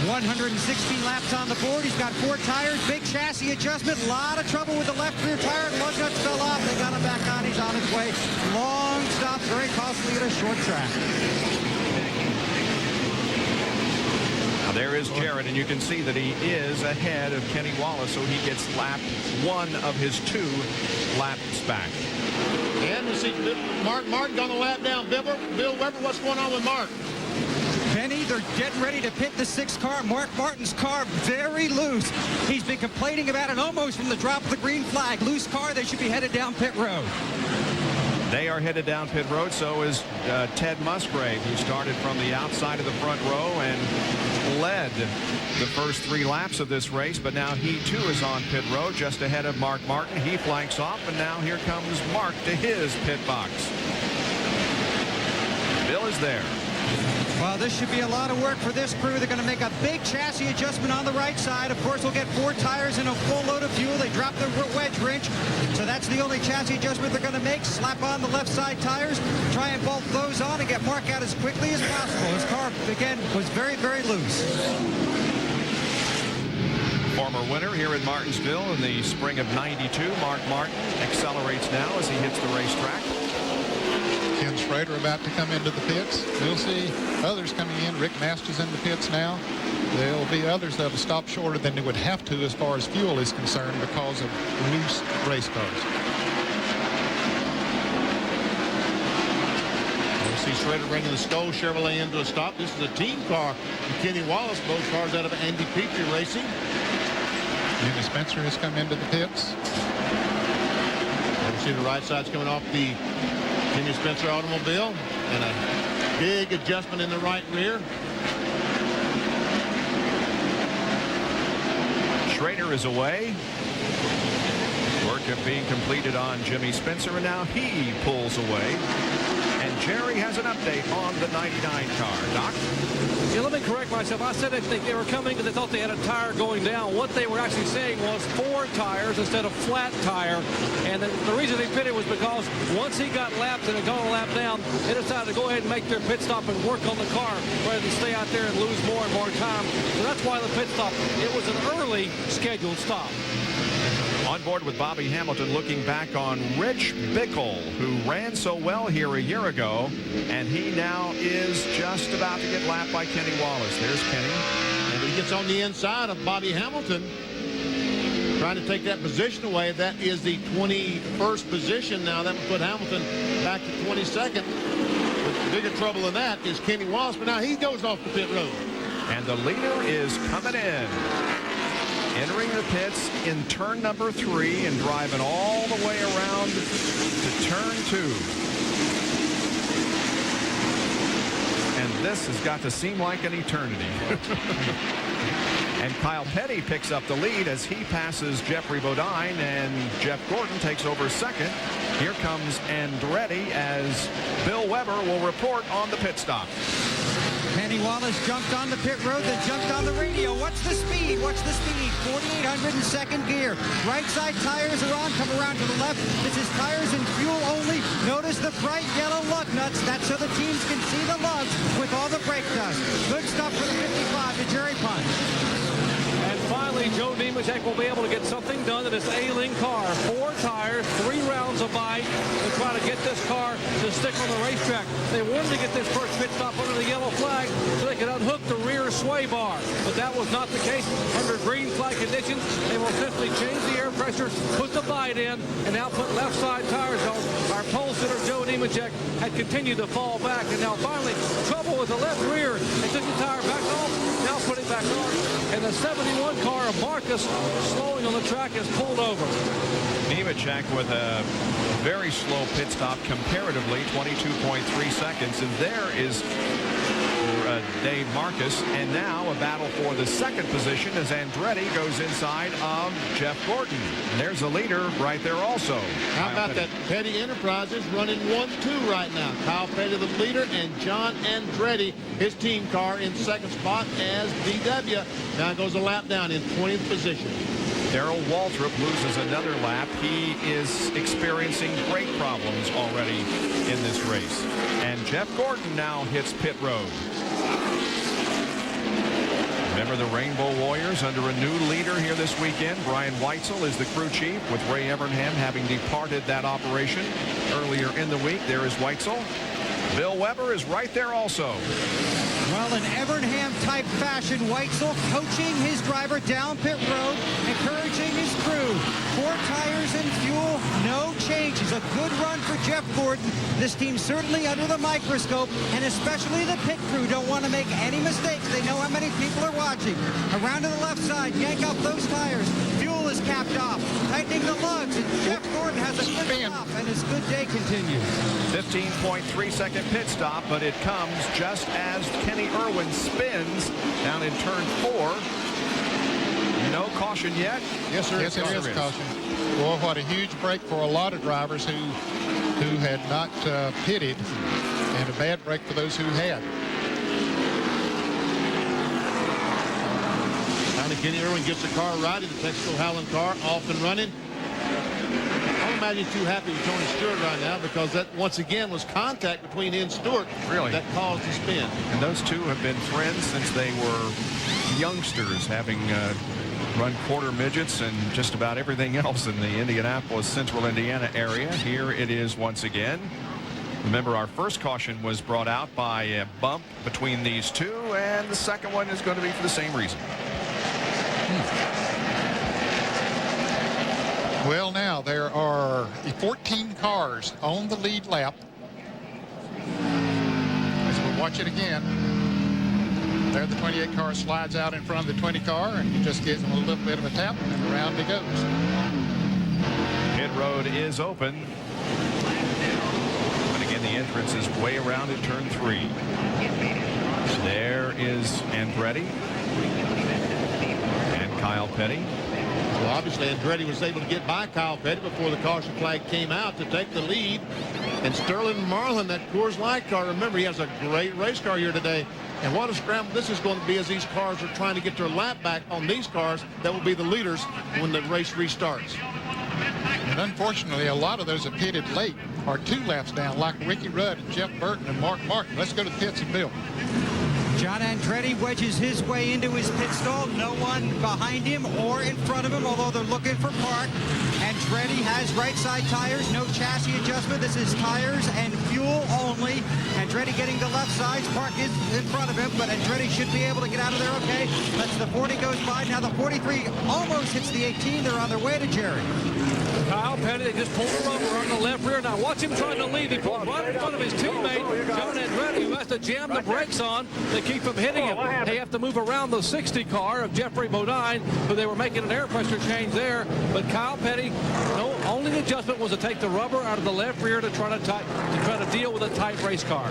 116 laps on the board. He's got 4 tires, big chassis adjustment. A lot of trouble with the left rear tire. Lug nuts fell off. They got him back on. He's on his way. Long stop, very costly at a short track. Now there is Jarrett, and you can see that he is ahead of Kenny Wallace, so he gets lap 1 of his 2 laps back. And we see Mark Martin on the lap down. Bill Weber, what's going on with Mark? Penny, they're getting ready to pit the 6th car. Mark Martin's car very loose. He's been complaining about it almost from the drop of the green flag. Loose car, they should be headed down pit road. They are headed down pit road. So is Ted Musgrave, who started from the outside of the front row and led the first 3 laps of this race. But now he, too, is on pit road just ahead of Mark Martin. He flanks off, and now here comes Mark to his pit box. Bill is there. Well, this should be a lot of work for this crew. They're going to make a big chassis adjustment on the right side. Of course, we'll get 4 tires and a full load of fuel. They drop the wedge wrench, so that's the only chassis adjustment they're going to make. Slap on the left side tires, try and bolt those on and get Mark out as quickly as possible. His car, again, was very, very loose. Former winner here at Martinsville in the spring of '92. Mark Martin accelerates now as he hits the racetrack. Ken Schrader about to come into the pits. We'll see others coming in. Rick Masters in the pits now. There'll be others that'll stop shorter than they would have to as far as fuel is concerned because of loose race cars. We'll see Schrader bringing the Skoll Chevrolet into a stop. This is a team car from Kenny Wallace. Both cars out of Andy Petrie Racing. Jimmy Spencer has come into the pits. You see the right side's coming off the Jimmy Spencer automobile, and a big adjustment in the right rear. Schrader is away. Work of being completed on Jimmy Spencer, and now he pulls away. And Jerry has an update on the 99 car. Doc? Yeah, let me correct myself. I said they were coming because they thought they had a tire going down. What they were actually saying was 4 tires instead of flat tire. And the reason they pitted was because once he got lapped and had gone a lap down, they decided to go ahead and make their pit stop and work on the car rather than stay out there and lose more and more time. So that's why the pit stop. It was an early scheduled stop. On board with Bobby Hamilton, looking back on Rich Bickle, who ran so well here a year ago, and he now is just about to get lapped by Kenny Wallace. There's Kenny. And he gets on the inside of Bobby Hamilton, trying to take that position away. That is the 21st position now. That would put Hamilton back to 22nd. But bigger trouble than that is Kenny Wallace, but now he goes off the pit road. And the leader is coming in. Entering the pits in turn number 3 and driving all the way around to turn 2. And this has got to seem like an eternity. And Kyle Petty picks up the lead as he passes Jeffrey Bodine, and Jeff Gordon takes over second. Here comes Andretti as Bill Weber will report on the pit stop. Kenny Wallace jumped on the pit road, then jumped on the radio. What's the speed? What's the speed? 4,800 in second gear. Right side tires are on. Come around to the left. This is tires and fuel only. Notice the bright yellow lug nuts. That's so the teams can see the lugs with all the brake dust. Good stuff for the 55 to Jerry Punch. And finally, Joe Nemechek will be able to get something done to this A-Ling car. 4 tires, 3 rounds of bite to try to get this car to stick on the racetrack. They wanted to get this first pit stop under the yellow flag so they could unhook the rear sway bar. But that was not the case. Under green flag conditions, they will simply change the air pressure, put the bite in, and now put left side tires on. Our pole sitter, Joe Nemechek, had continued to fall back. And now finally, trouble with the left rear. They took the tire back off, now put it back on. And the 71 car of Marcus slowing on the track is pulled over. Nemechek with a very slow pit stop comparatively, 22.3 seconds. And there is Dave Marcus. And now a battle for the second position as Andretti goes inside of Jeff Gordon. And there's a leader right there also. How about that? Petty Enterprises running 1-2 right now. Kyle Petty the leader, and John Andretti, his team car, in second spot as DW. Now goes a lap down in 20th position. Darrell Waltrip loses another lap. He is experiencing brake problems already in this race. And Jeff Gordon now hits pit road. Remember the Rainbow Warriors under a new leader here this weekend. Brian Weitzel is the crew chief, with Ray Evernham having departed that operation earlier in the week. There is Weitzel. Bill Weber is right there also. Well, in Evernham-type fashion, Weitzel coaching his driver down pit road, encouraging his crew. 4 tires and fuel, no changes. A good run for Jeff Gordon. This team certainly under the microscope, and especially the pit crew don't want to make any mistakes. They know how many people are watching. Around to the left side, yank off those tires. Fuel is capped off, tightening the lugs, and Jeff Gordon has a good stop, and his good day continues. 15.3-second pit stop, but it comes just as Kenny Irwin spins down in turn 4. No caution yet. Yes, sir. Yes, there is caution. Boy, what a huge break for a lot of drivers who had not pitted, and a bad break for those who had. Finally, Kenny Irwin gets the car righted. The Texas O'Halloran car off and running. I don't imagine too happy with Tony Stewart right now, because that once again was contact between he and Stewart that caused the spin. And those two have been friends since they were youngsters, having run quarter midgets and just about everything else in the Indianapolis, Central Indiana area. Here it is once again. Remember, our first caution was brought out by a bump between these two, and the second one is going to be for the same reason. Well, now there are 14 cars on the lead lap. As we'll watch it again, there the 28 car slides out in front of the 20 car, and he just gives him a little bit of a tap, and around he goes. Pit road is open. But again, the entrance is way around in turn 3. There is Andretti and Kyle Petty. Well, obviously, Andretti was able to get by Kyle Petty before the caution flag came out to take the lead. And Sterling Marlin, that Coors Light car, remember, he has a great race car here today. And what a scramble this is going to be as these cars are trying to get their lap back on these cars that will be the leaders when the race restarts. And unfortunately, a lot of those that pitted late are 2 laps down, like Ricky Rudd and Jeff Burton and Mark Martin. Let's go to the pits and Bill. John Andretti wedges his way into his pit stall. No one behind him or in front of him, although they're looking for Park. Andretti has right side tires, no chassis adjustment. This is tires and fuel only. Andretti getting to left sides. Park is in front of him, but Andretti should be able to get out of there okay. That's the 40 goes by. Now the 43 almost hits the 18. They're on their way to Jerry. Kyle Petty, they just pulled him over on the left rear. Now watch him trying to leave. He pulled right in front of his teammate, John Andretti, who has to jam the brakes on to keep from hitting him. They have to move around the 60 car of Jeffrey Bodine, who they were making an air pressure change there. But Kyle Petty, only adjustment was to take the rubber out of the left rear to try to deal with a tight race car.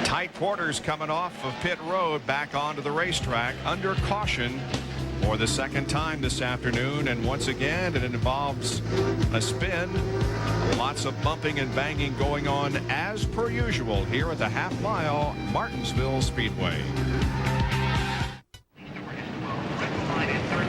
Tight quarters coming off of pit road back onto the racetrack under caution for the second time this afternoon, and once again it involves a spin. Lots of bumping and banging going on as per usual here at the half-mile Martinsville Speedway.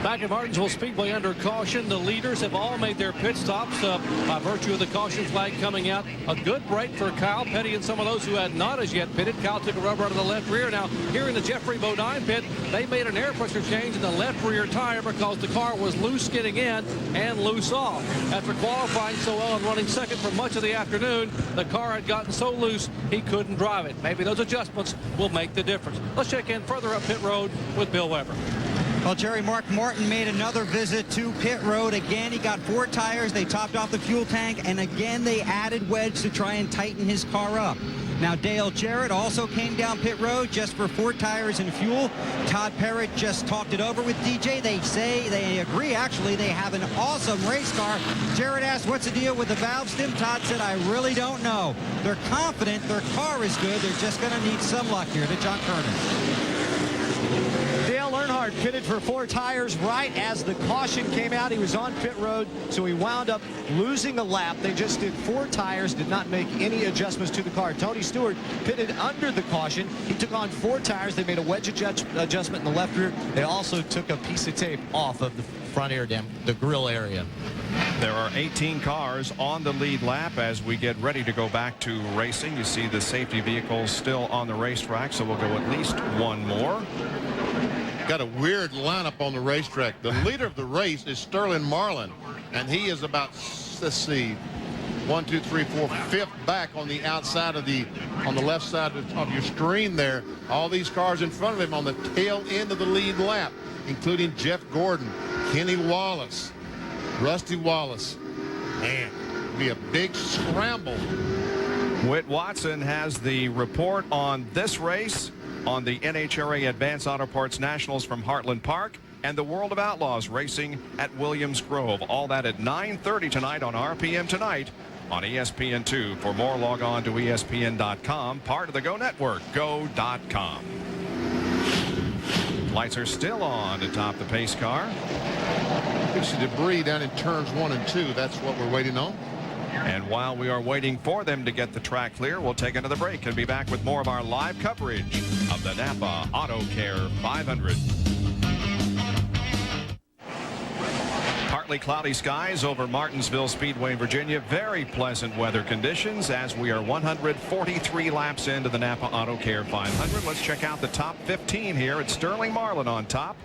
Back at Martinsville Speedway under caution. The leaders have all made their pit stops by virtue of the caution flag coming out. A good break for Kyle Petty and some of those who had not as yet pitted. Kyle took a rubber out of the left rear. Now here in the Jeffrey Bodine pit, they made an air pressure change in the left rear tire because the car was loose getting in and loose off. After qualifying so well and running second for much of the afternoon, the car had gotten so loose he couldn't drive it. Maybe those adjustments will make the difference. Let's check in further up pit road with Bill Weber. Well, Jerry, Mark Martin made another visit to pit road. Again, he got 4 tires. They topped off the fuel tank, and again, they added wedge to try and tighten his car up. Now, Dale Jarrett also came down pit road just for 4 tires and fuel. Todd Parrott just talked it over with DJ. They agree, actually. They have an awesome race car. Jarrett asked, what's the deal with the valve stem? Todd said, I really don't know. They're confident their car is good. They're just going to need some luck here. To John Kernan. Dale Earnhardt pitted for 4 tires right as the caution came out. He was on pit road, so he wound up losing a lap. They just did 4 tires, did not make any adjustments to the car. Tony Stewart pitted under the caution. He took on 4 tires. They made a wedge adjustment in the left rear. They also took a piece of tape off of the front air dam, the grill area. There are 18 cars on the lead lap as we get ready to go back to racing. You see the safety vehicles still on the racetrack, so we'll go at least one more. Got a weird lineup on the racetrack. The leader of the race is Sterling Marlin, and he is about, let's see, 1, 2, 3, 4, 5th back on the outside of on the left side of your screen there. All these cars in front of him on the tail end of the lead lap, including Jeff Gordon, Kenny Wallace, Rusty Wallace. Man, it'll be a big scramble. Whit Watson has the report on this race on the NHRA Advanced Auto Parts Nationals from Heartland Park and the World of Outlaws racing at Williams Grove. All that at 9:30 tonight on RPM Tonight on ESPN2. For more, log on to ESPN.com, part of the Go Network, go.com. Lights are still on to top the pace car. Piece of debris down in turns 1 and 2. That's what we're waiting on. And while we are waiting for them to get the track clear, we'll take another break and be back with more of our live coverage of the NAPA AutoCare 500. Partly cloudy skies over Martinsville Speedway, Virginia. Very pleasant weather conditions as we are 143 laps into the NAPA AutoCare 500. Let's check out the top 15 here. It's Sterling Marlin on top.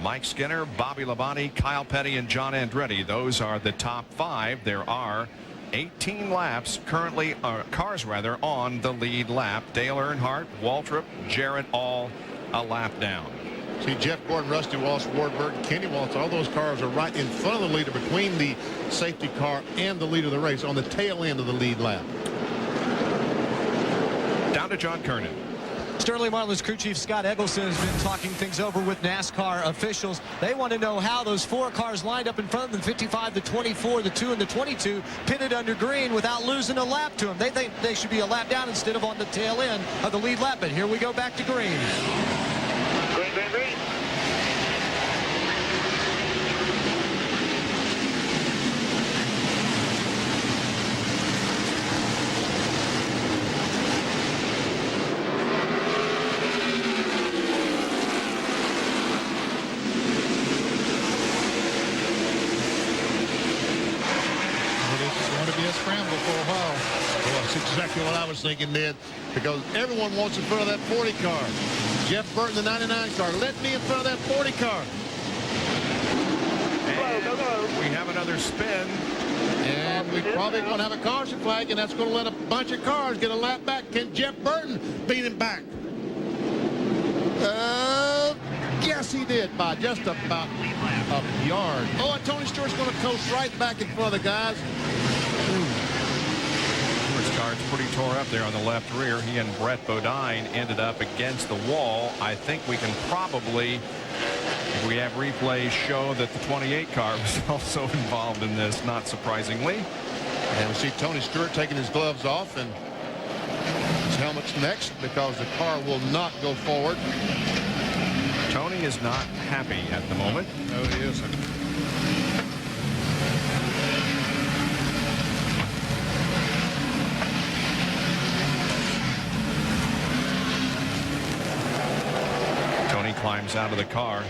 Mike Skinner, Bobby Labonte, Kyle Petty, and John Andretti. Those are the top 5. There are 18 laps currently, cars rather, on the lead lap. Dale Earnhardt, Waltrip, Jarrett, all a lap down. See, Jeff Gordon, Rusty Wallace, Ward Burton, Kenny Wallace, all those cars are right in front of the leader between the safety car and the leader of the race on the tail end of the lead lap. Down to John Kernan. Sterling Marlin's crew chief Scott Eggleston has been talking things over with NASCAR officials. They want to know how those 4 cars lined up in front of them, 55, the 24, the 2, and the 22, pitted under green without losing a lap to them. They think they should be a lap down instead of on the tail end of the lead lap. But here we go back to green. Green, green, green. Scramble for a while. Well, that's exactly what I was thinking, Ned, because everyone wants in front of that 40 car. Jeff Burton, the 99 car. Let me in front of that 40 car. And we have another spin. And we probably going to have a caution flag, and that's going to let a bunch of cars get a lap back. Can Jeff Burton beat him back? Yes, he did, by just about a yard. Oh, and Tony Stewart's going to coast right back in front of the guys. Stewart's car's pretty tore up there on the left rear. He and Brett Bodine ended up against the wall. I think we can probably, if we have replays, show that the 28 car was also involved in this, not surprisingly. And we see Tony Stewart taking his gloves off and his helmet's next because the car will not go forward. Tony is not happy at the moment. No, he isn't. Tony climbs out of the car.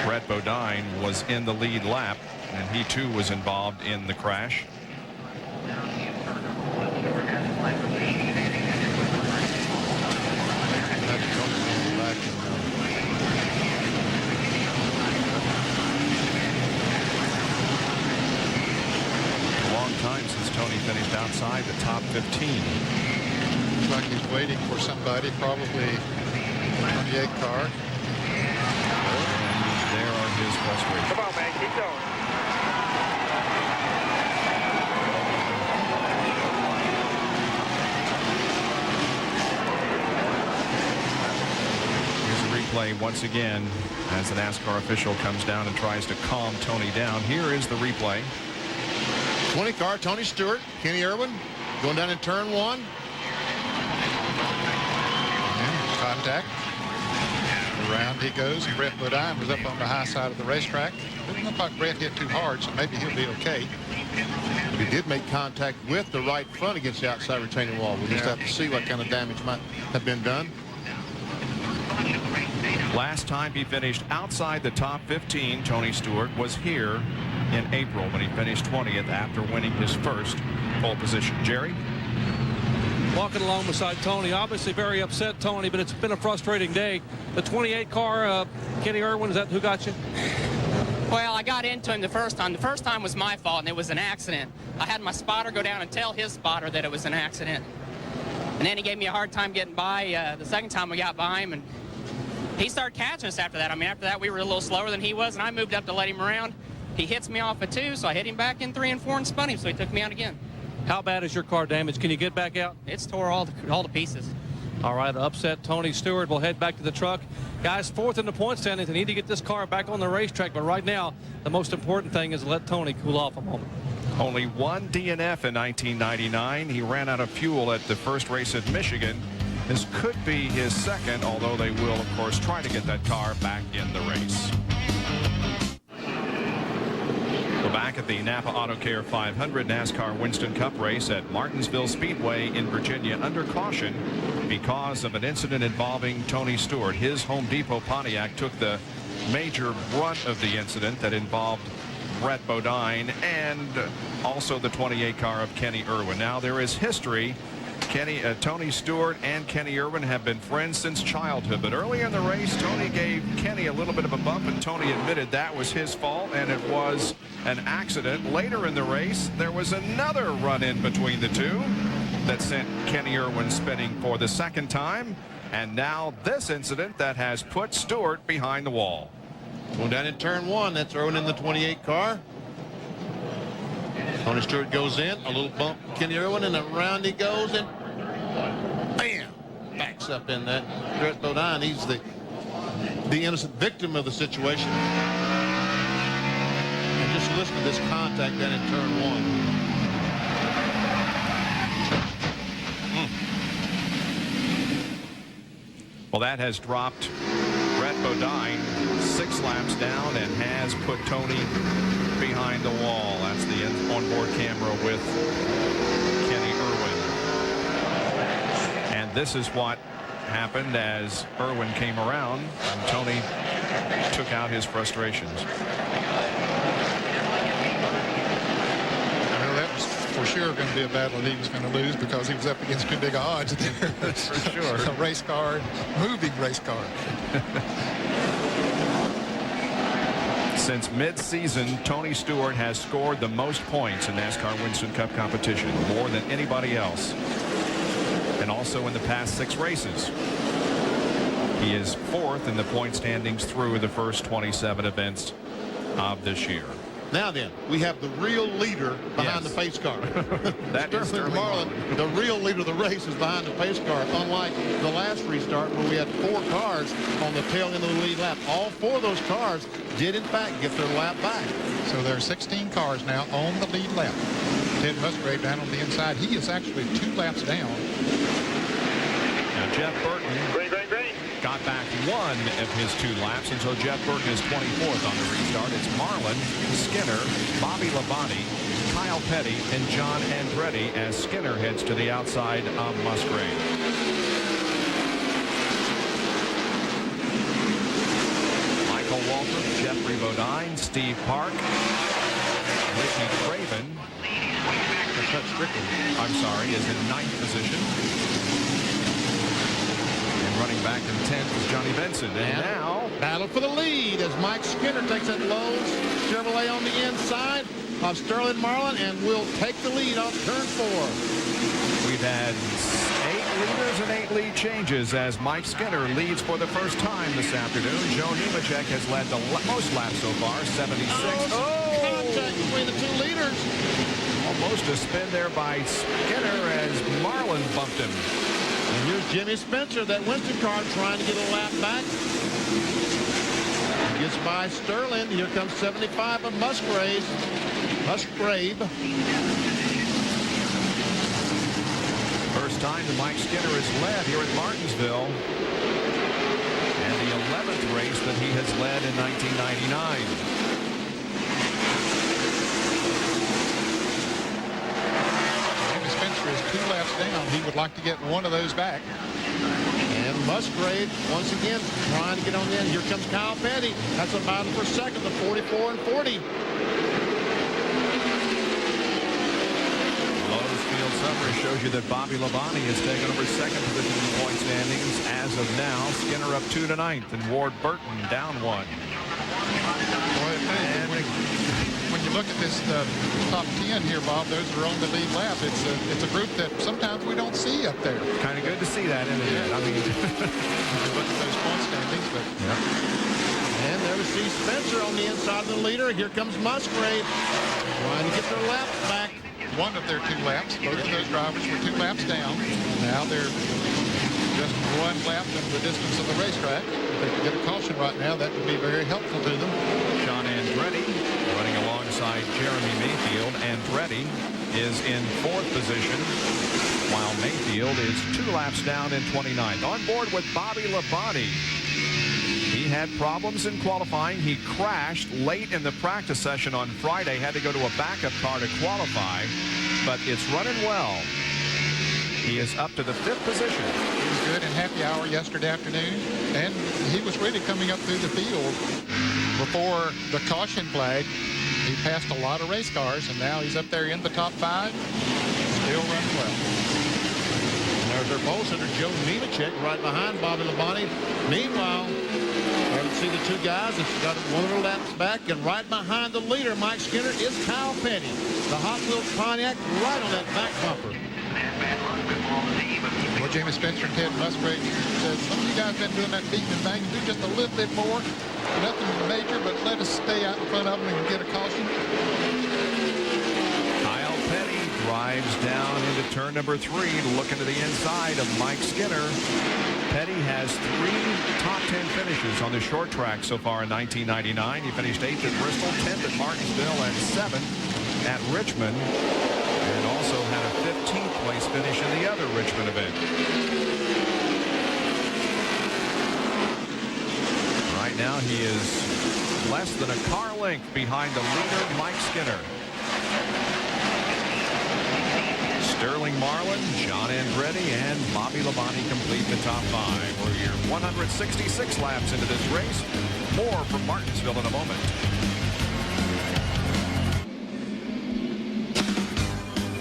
Brett Bodine was in the lead lap, and he too was involved in the crash. Time since Tony finished outside the top 15. Looks like he's waiting for somebody, probably 28 car. And there are his frustrations. Come on, man, keep going. replay once again as the NASCAR official comes down and tries to calm Tony down. Here is the replay. 20 car, Tony Stewart, Kenny Irwin, going down in turn 1. And contact. Around he goes. Brett Bodine was up on the high side of the racetrack. Didn't look like Brett hit too hard, so maybe he'll be okay. But he did make contact with the right front against the outside retaining wall. We'll just have to see what kind of damage might have been done. Last time he finished outside the top 15, Tony Stewart, was here in April when he finished 20th after winning his first pole position. Jerry? Walking along beside Tony, obviously very upset, Tony, but it's been a frustrating day. The 28 car, Kenny Irwin, is that who got you? Well, I got into him the first time. The first time was my fault, and it was an accident. I had my spotter go down and tell his spotter that it was an accident. And then he gave me a hard time getting by. The second time we got by him, and he started catching us after that. I mean, after that, we were a little slower than he was, and I moved up to let him around. He hits me off at 2, so I hit him back in 3 and 4 and spun him, so he took me out again. How bad is your car damaged? Can you get back out? It's tore all to pieces. All right, upset Tony Stewart. We'll head back to the truck. Guys, 4th in the point standings. They need to get this car back on the racetrack, but right now, the most important thing is let Tony cool off a moment. Only one DNF in 1999. He ran out of fuel at the first race at Michigan. This could be his second, although they will, of course, try to get that car back in the race. We're back at the NAPA AutoCare 500 NASCAR Winston Cup race at Martinsville Speedway in Virginia under caution because of an incident involving Tony Stewart. His Home Depot Pontiac took the major brunt of the incident that involved Brett Bodine and also the 28 car of Kenny Irwin. Now there is history. Tony Stewart and Kenny Irwin have been friends since childhood, but earlier in the race, Tony gave Kenny a little bit of a bump, and Tony admitted that was his fault, and it was an accident. Later in the race, there was another run-in between the two that sent Kenny Irwin spinning for the second time, and now this incident that has put Stewart behind the wall. Going down in turn 1, that's Irwin in the 28 car. Tony Stewart goes in, a little bump, Kenny Irwin, and around he goes, and bam, backs up in that. Brett Bodine, he's the innocent victim of the situation. And just listen to this contact down in turn 1. Well, that has dropped Brett Bodine 6 laps down and has put Tony behind the wall. That's the onboard camera with Kenny Irwin. And this is what happened as Irwin came around and Tony took out his frustrations. Well, that was for sure going to be a battle that he was going to lose because he was up against too big odds there. For sure. A race car, moving race car. Since mid-season, Tony Stewart has scored the most points in NASCAR Winston Cup competition, more than anybody else, and also in the past 6 races. He is 4th in the point standings through the first 27 events of this year. Now then, we have the real leader behind the pace car. That is Sterling Marlin, the real leader of the race, is behind the pace car, unlike the last restart where we had 4 cars on the tail end of the lead lap. All 4 of those cars did, in fact, get their lap back. So there are 16 cars now on the lead lap. Ted Musgrave down on the inside. He is actually 2 laps down. Now, Jeff Burton got back 1 of his 2 laps, and so Jeff Burton is 24th on the restart. It's Marlin, Skinner, Bobby Labonte, Kyle Petty, and John Andretti as Skinner heads to the outside of Musgrave. Michael Waltrip, Jeffrey Bodine, Steve Park, Ricky Craven, is in 9th position. Running back in 10th is Johnny Benson. And now, battle for the lead as Mike Skinner takes that Lowe's Chevrolet on the inside of Sterling Marlin and will take the lead on turn 4. We've had 8 leaders and 8 lead changes as Mike Skinner leads for the first time this afternoon. Joe Nemechek has led the most laps so far, 76. Contact between the 2 leaders. Almost a spin there by Skinner as Marlin bumped him. And here's Jimmy Spencer, that Winston car, trying to get a lap back. Gets by Sterling. Here comes 75 of Musgrave. First time that Mike Skinner has led here at Martinsville. And the 11th race that he has led in 1999. Jimmy Spencer is 2 laps down. He would like to get one of those back. And Musgrave, once again, trying to get on the end. Here comes Kyle Petty. That's a battle for second, the 44 and 40. Lowe's Field summary shows you that Bobby Labonte has taken over second position in the point standings as of now. Skinner up 2 to 9th, and Ward Burton down 1. When you look at this top 10 here, Bob, those are on the lead lap. It's a group that sometimes we don't see up there. Kind of good to see that, isn't it? I mean, you look at those point standings, but yeah. And there we see Spencer on the inside of the leader. Here comes Musgrave trying to get their laps back. One of their 2 laps. Both of those drivers were 2 laps down. Now they're just 1 lap into the distance of the racetrack. If they could get a caution right now, that would be very helpful to them. Sean Andretti running alongside Jeremy Mayfield. Andretti is in 4th position, while Mayfield is 2 laps down in 29th. On board with Bobby Labonte. He had problems in qualifying. He crashed late in the practice session on Friday, had to go to a backup car to qualify, but it's running well. He is up to the 5th position. He was good in happy hour yesterday afternoon, and he was really coming up through the field before the caution flag. He passed a lot of race cars, and now he's up there in the top 5, still running well. And there's their pole sitter, Joe Nemechek, right behind Bobby Labonte. Meanwhile, there you see the 2 guys that's got one of their laps back, and right behind the leader, Mike Skinner, is Kyle Petty. The Hot Wheels Pontiac right on that back bumper. Well, Jamie Spencer and Ted Musgrave said, some of you guys been doing that beating and banging. Do just a little bit more. Nothing major, but let us stay out in front of them and get a caution. Kyle Petty drives down into turn number 3, looking to the inside of Mike Skinner. Petty has 3 top 10 finishes on the short track so far in 1999. He finished 8th at Bristol, 10th at Martinsville, and 7th at Richmond, and also had a 15th place finish in the other Richmond event. Right now he is less than a car length behind the leader, Mike Skinner. Sterling Marlin, John Andretti, and Bobby Labonte complete the top 5. We're here 166 laps into this race. More from Martinsville in a moment.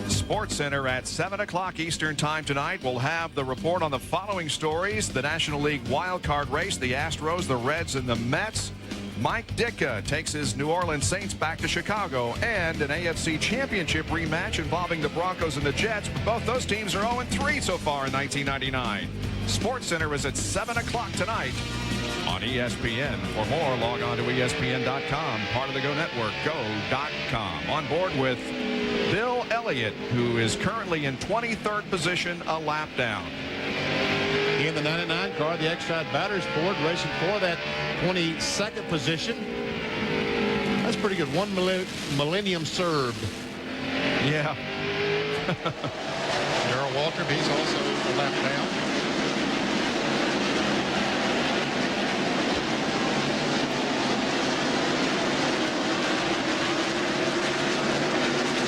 Sports Center at 7 o'clock Eastern Time tonight. We'll have the report on the following stories: the National League wild card race, the Astros, the Reds, and the Mets. Mike Ditka takes his New Orleans Saints back to Chicago, and an AFC Championship rematch involving the Broncos and the Jets. But both those teams are 0-3 so far in 1999. Sports Center is at 7 o'clock tonight on ESPN. For more, log on to ESPN.com, part of the Go Network, go.com. On board with Bill Elliott, who is currently in 23rd position, a lap down. In the 99 car, the Exide Batters Ford racing for that 22nd position. That's pretty good. 1 millennium served. Yeah. Darrell Waltrip, he's also a lap down.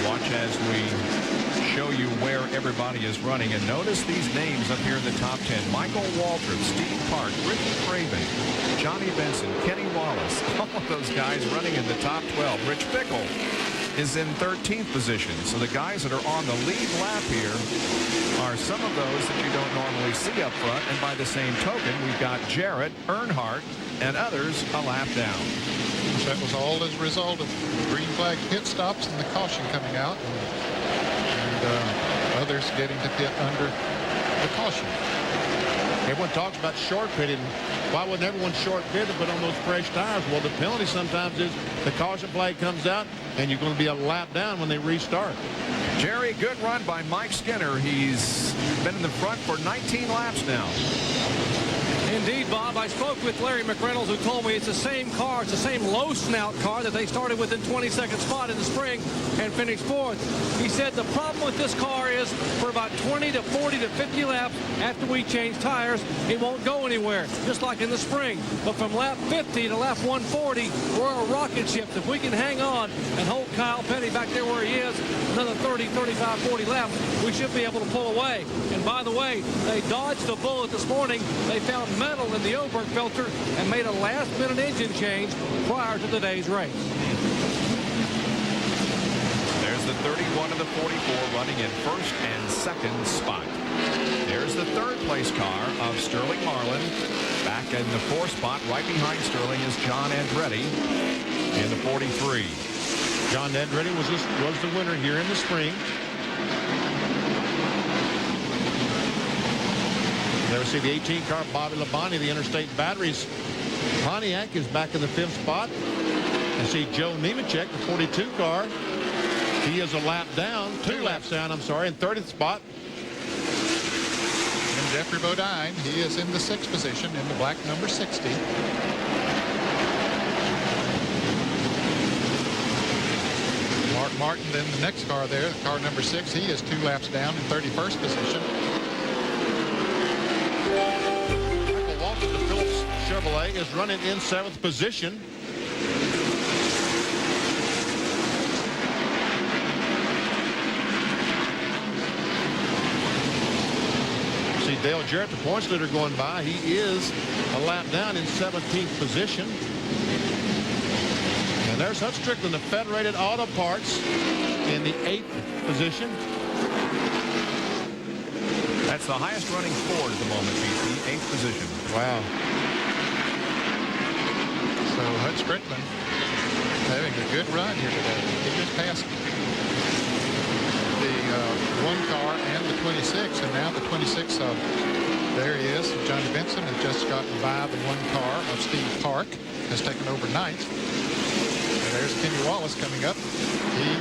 Watch as we show you where everybody is running, and notice these names up here in the top 10. Michael Waltrip, Steve Park, Ricky Craven, Johnny Benson, Kenny Wallace, all of those guys running in the top 12. Rich Bickle is in 13th position. So the guys that are on the lead lap here are some of those that you don't normally see up front, and by the same token, we've got Jarrett, Earnhardt, and others a lap down. That was all as a result of green flag pit stops and the caution coming out, and others getting to pit under the caution. Everyone talks about short pitting. Why wouldn't everyone short pit to put on those fresh tires? Well, the penalty sometimes is the caution flag comes out and you're going to be a lap down when they restart. Jerry, good run by Mike Skinner. He's been in the front for 19 laps now. Indeed, Bob. I spoke with Larry McReynolds, who told me it's the same car. It's the same low snout car that they started with in 22nd spot in the spring and finished 4th. He said the problem with this car is for about 20 to 40 to 50 laps after we change tires, it won't go anywhere, just like in the spring. But from lap 50 to lap 140, we're a rocket ship. If we can hang on and hold Kyle Petty back there where he is, another 30, 35, 40 laps, we should be able to pull away. And by the way, they dodged a bullet this morning. They found metal in the Oberg filter and made a last-minute engine change prior to the day's race. There's the 31 of the 44 running in first and second spot. There's the third place car of Sterling Marlin. Back in the 4th spot, right behind Sterling, is John Andretti in the 43. John Andretti was the winner here in the spring. There we see the 18 car, Bobby Labonte, the Interstate Batteries Pontiac, is back in the 5th spot. You see Joe Nemechek, the 42 car. He is a lap down, 2 laps down, I'm sorry, in 30th spot. And Jeffrey Bodine, he is in the 6th position in the black number 60. Mark Martin, then the next car there, car number 6, he is 2 laps down in 31st position. Michael Walton, the Phillips Chevrolet, is running in 7th position. See Dale Jarrett, the points leader, going by. He is a lap down in 17th position. And there's Hut Strickland, the Federated Auto Parts, in the 8th position. That's the highest running Ford at the moment, BC, 8th position. Wow. So Hut Strickland having a good run here today. He just passed the 1 car and the 26, and now the 26 of, there he is, Johnny Benson has just gotten by the 1 car of Steve Park, has taken over 9th. And there's Kenny Wallace coming up. He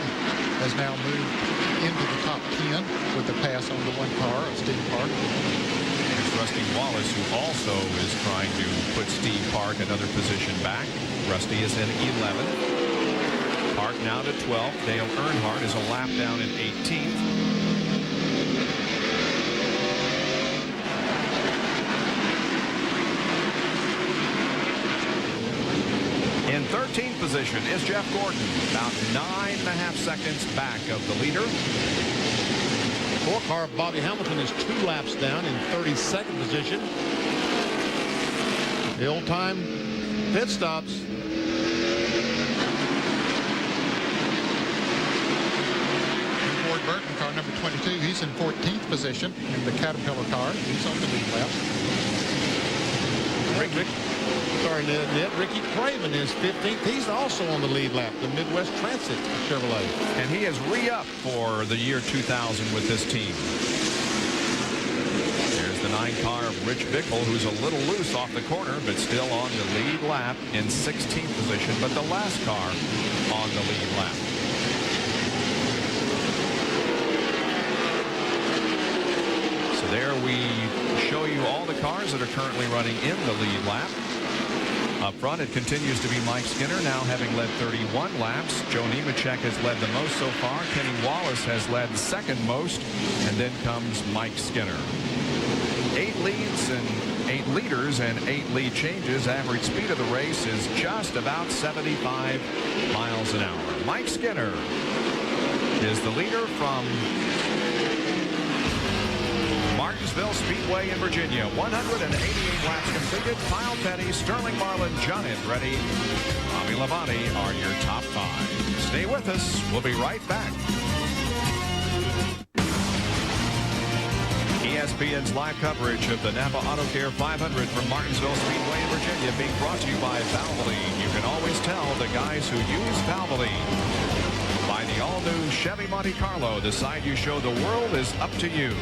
has now moved into the top 10 with the pass on the 1 car of Steve Park. There's Rusty Wallace, who also is trying to put Steve Park another position back. Rusty is in 11th. Park now to 12th. Dale Earnhardt is a lap down in 18th. In 13th position is Jeff Gordon, about 9.5 seconds back of the leader. 4 car of Bobby Hamilton is 2 laps down in 32nd position. The old-time pit stops. Ford Burton, car number 22, he's in 14th position in the Caterpillar car. He's on the lead lap. Ricky Craven is 15th. He's also on the lead lap, the Midwest Transit Chevrolet. And he is re-up for the year 2000 with this team. There's the 9 car of Rich Bickle, who's a little loose off the corner, but still on the lead lap in 16th position, but the last car on the lead lap. So there we show you all the cars that are currently running in the lead lap. Up front, it continues to be Mike Skinner, now having led 31 laps. Joe Nemechek has led the most so far. Kenny Wallace has led second most. And then comes Mike Skinner. 8 leads and 8 leaders and 8 lead changes. Average speed of the race is just about 75 miles an hour. Mike Skinner is the leader from Martinsville Speedway in Virginia. 188 laps completed. Kyle Petty, Sterling Marlin, John Andretti, Bobby Labonte are your top 5. Stay with us. We'll be right back. ESPN's live coverage of the NAPA AutoCare 500 from Martinsville Speedway in Virginia being brought to you by Valvoline. You can always tell the guys who use Valvoline. By the all-new Chevy Monte Carlo, the side you show the world is up to you.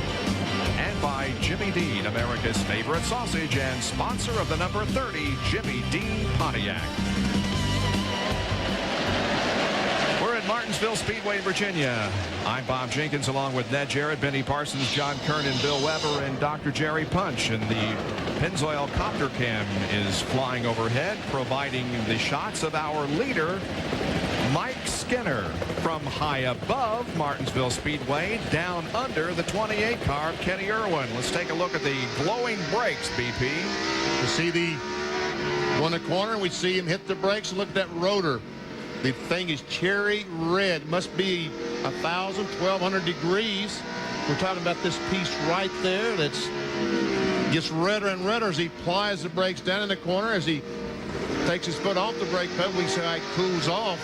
And by Jimmy Dean, America's favorite sausage and sponsor of the number 30 Jimmy Dean Pontiac. We're in Martinsville. Martinsville Speedway, Virginia. I'm Bob Jenkins, along with Ned Jarrett, Benny Parsons, John Kernan, Bill Weber, and Dr. Jerry Punch. And the Pennzoil Copter Cam is flying overhead, providing the shots of our leader, Mike Skinner, from high above Martinsville Speedway, down under the 28 car of Kenny Irwin. Let's take a look at the glowing brakes, BP. You see the one in the corner, we see him hit the brakes. Look at that rotor. The thing is cherry red. It must be 1,000, 1,200 degrees. We're talking about this piece right there that's gets redder and redder as he plies the brakes down in the corner. As he takes his foot off the brake pedal, we see how it cools off,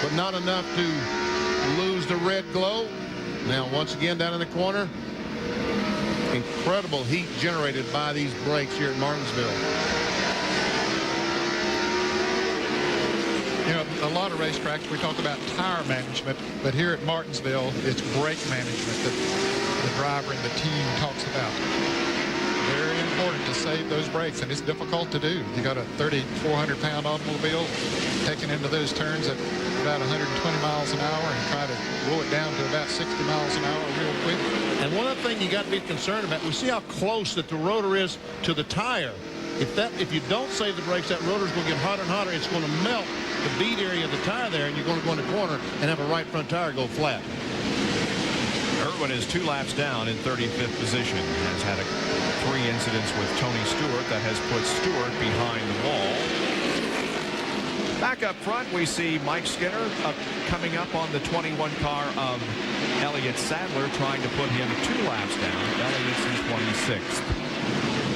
but not enough to lose the red glow. Now, once again, down in the corner, incredible heat generated by these brakes here at Martinsville. You know, a lot of racetracks, we talk about tire management, but here at Martinsville, it's brake management that the driver and the team talks about. Very important to save those brakes, and it's difficult to do. You got a 3,400-pound automobile taking into those turns at about 120 miles an hour and try to blow it down to about 60 miles an hour real quick. And one other thing you got to be concerned about, we see how close that the rotor is to the tire. If you don't save the brakes, that rotor's going to get hotter and hotter. It's going to melt the bead area of the tire there, and you're going to go in the corner and have a right front tire go flat. Irwin is 2 laps down in 35th position. Has had 3 incidents with Tony Stewart that has put Stewart behind the wall. Back up front, we see Mike Skinner coming up on the 21 car of Elliott Sadler, trying to put him 2 laps down. Elliott's in 26th.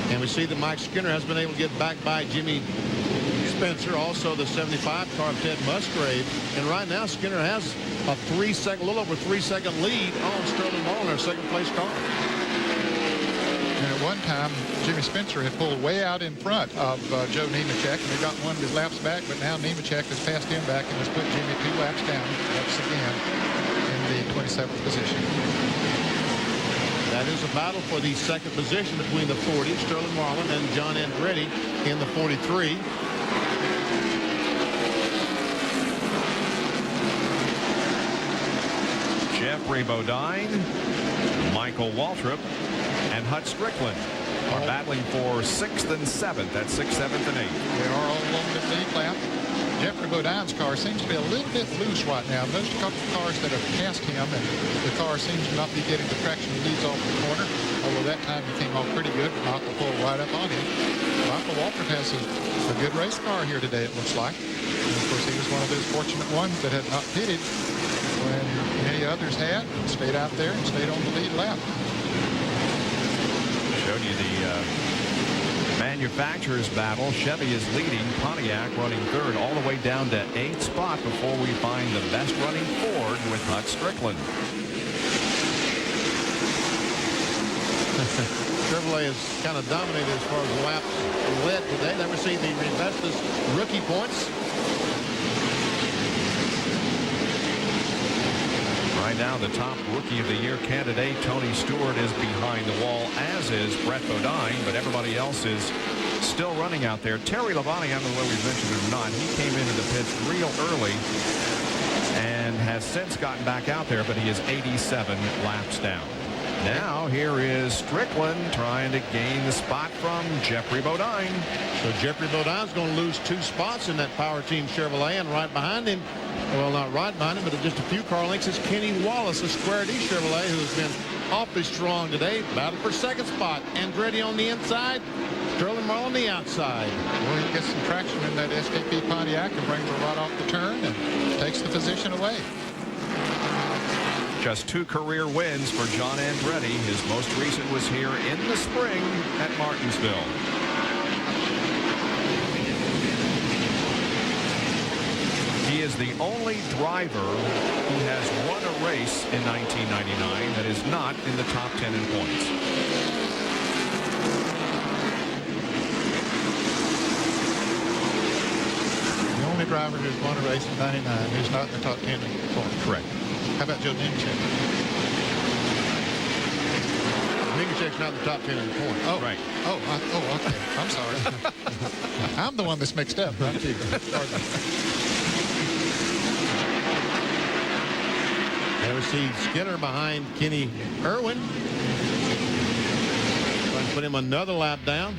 And we see that Mike Skinner has been able to get back by Jimmy Spencer, also the 75 car of Ted Musgrave. And right now, Skinner has a little over 3-second lead on Sterling Marlin, our second-place car. And at one time, Jimmy Spencer had pulled way out in front of Joe Nemechek, and he got one of his laps back, but now Nemechek has passed him back and has put Jimmy 2 laps down once again in the 27th position. That is a battle for the second position between the 40, Sterling Marlin, and John Andretti in the 43. Jeffrey Bodine, Michael Waltrip, and Hut Strickland are battling for 6th and 7th. That's 6th, 7th, and 8th. They are all along the lead lap. Jeffrey Bodine's car seems to be a little bit loose right now. There's a couple of cars that have passed him, and the car seems to not be getting the traction he needs off the corner. Although that time he came off pretty good. Michael pulled right up on him. Michael Waltrip has a good race car here today, it looks like. And of course, he was one of those fortunate ones that had not pitted when many others had, and stayed out there and stayed on the lead lap. Showed you the manufacturer's battle. Chevy is leading, Pontiac running 3rd all the way down to 8th spot before we find the best running Ford with Hut Strickland. Chevrolet has kind of dominated as far as laps led today. They received the Rebestas rookie points. Right now, the top Rookie of the Year candidate, Tony Stewart, is behind the wall, as is Brett Bodine, but everybody else is still running out there. Terry Labonte, I don't know whether we've mentioned it or not, he came into the pits real early and has since gotten back out there, but he is 87 laps down. Now, here is Strickland trying to gain the spot from Jeffrey Bodine. So Jeffrey Bodine's going to lose 2 spots in that Power Team Chevrolet, and right behind him, well, not right behind him, but just a few car lengths, is Kenny Wallace, a Square D Chevrolet, who has been awfully strong today. Battle for 2nd spot. Andretti on the inside, Sterling Marlin on the outside. Well, he gets some traction in that SKP Pontiac and brings her right off the turn and takes the position away. Just 2 career wins for John Andretti. His most recent was here in the spring at Martinsville. He is the only driver who has won a race in 1999 that is not in the top 10 in points. The only driver who's won a race in 99 who's not in the top 10 in points. Correct. How about Joe Nemechek? Nemechek's not in the top 10 in points. Oh, right. Okay. I'm sorry. I'm the one that's mixed up. There we see Skinner behind Kenny Irwin. Trying to put him another lap down.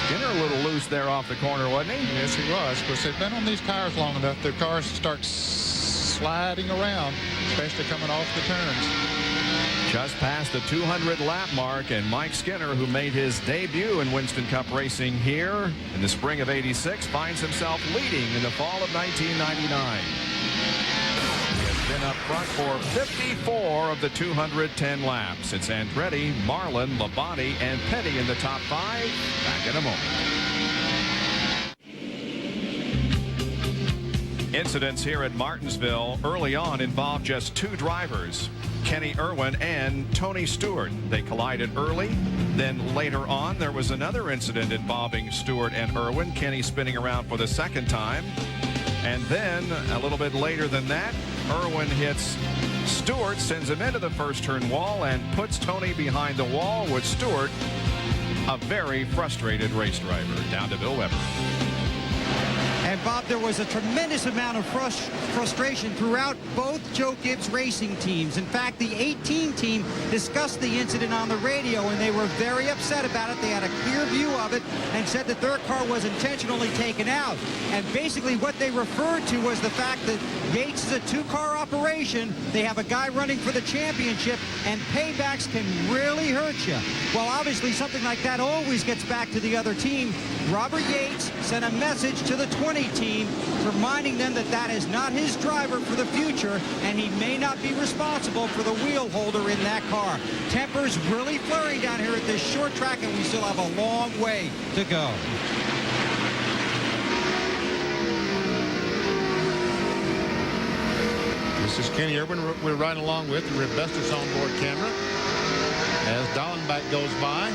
Skinner a little loose there off the corner, wasn't he? Yes, he was. Because they've been on these tires long enough, the cars start sliding around, especially coming off the turns. Just past the 200 lap mark, and Mike Skinner, who made his debut in Winston Cup racing here in the spring of '86, finds himself leading in the fall of 1999. He has been up front for 54 of the 210 laps. It's Andretti, Marlin, Labonte, and Petty in the top 5. Back in a moment. Incidents here at Martinsville early on involved just 2 drivers, Kenny Irwin and Tony Stewart. They collided early. Then later on, there was another incident involving Stewart and Irwin, Kenny spinning around for the second time. And then a little bit later than that, Irwin hits Stewart, sends him into the first turn wall, and puts Tony behind the wall, with Stewart a very frustrated race driver. Down to Bill Weber. And Bob, there was a tremendous amount of frustration throughout both Joe Gibbs racing teams. In fact, the 18 team discussed the incident on the radio, and they were very upset about it. They had a clear view of it and said that their car was intentionally taken out. And basically what they referred to was the fact that Yates is a 2-car operation. They have a guy running for the championship, and paybacks can really hurt you. Well, obviously something like that always gets back to the other team. Robert Yates sent a message to the 20 team reminding them that that is not his driver for the future, and he may not be responsible for the wheel holder in that car. Tempers really flaring down here at this short track, and we still have a long way to go. This is Kenny Irwin we're riding along with the Rebestos onboard camera as Dallenbach goes by.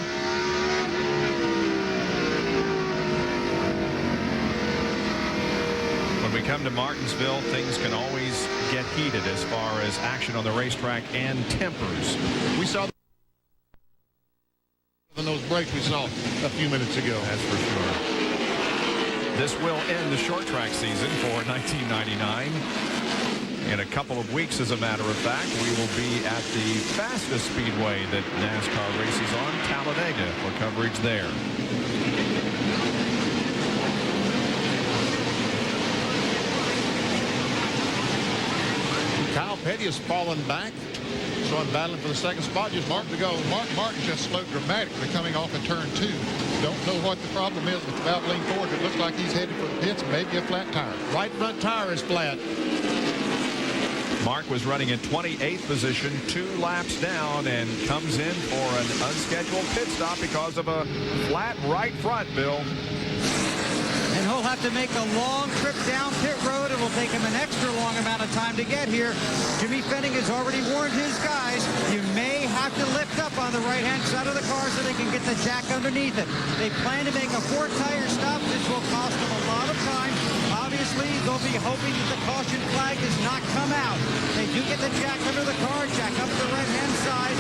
When we come to Martinsville, things can always get heated as far as action on the racetrack and tempers. We saw those breaks we saw a few minutes ago. That's for sure. This will end the short track season for 1999. In a couple of weeks, as a matter of fact, we will be at the fastest speedway that NASCAR races on, Talladega, for coverage there. Kyle Petty has fallen back, so I'm battling for the second spot. Just Martin to go. Mark Martin just slowed dramatically coming off of turn 2. Don't know what the problem is with the valve lean forward. It looks like he's headed for the pits, maybe a flat tire. Right front tire is flat. Mark was running in 28th position, 2 laps down, and comes in for an unscheduled pit stop because of a flat right front, Bill. And he'll have to make a long trip down pit road. It will take him an extra long amount of time to get here. Jimmy Fenning has already warned his guys, you may have to lift up on the right-hand side of the car so they can get the jack underneath it. They plan to make a 4-tire stop. This will cost them a lot of time. Obviously, they'll be hoping that the caution flag does not come out. They do get the jack under the car, jack up the right-hand side.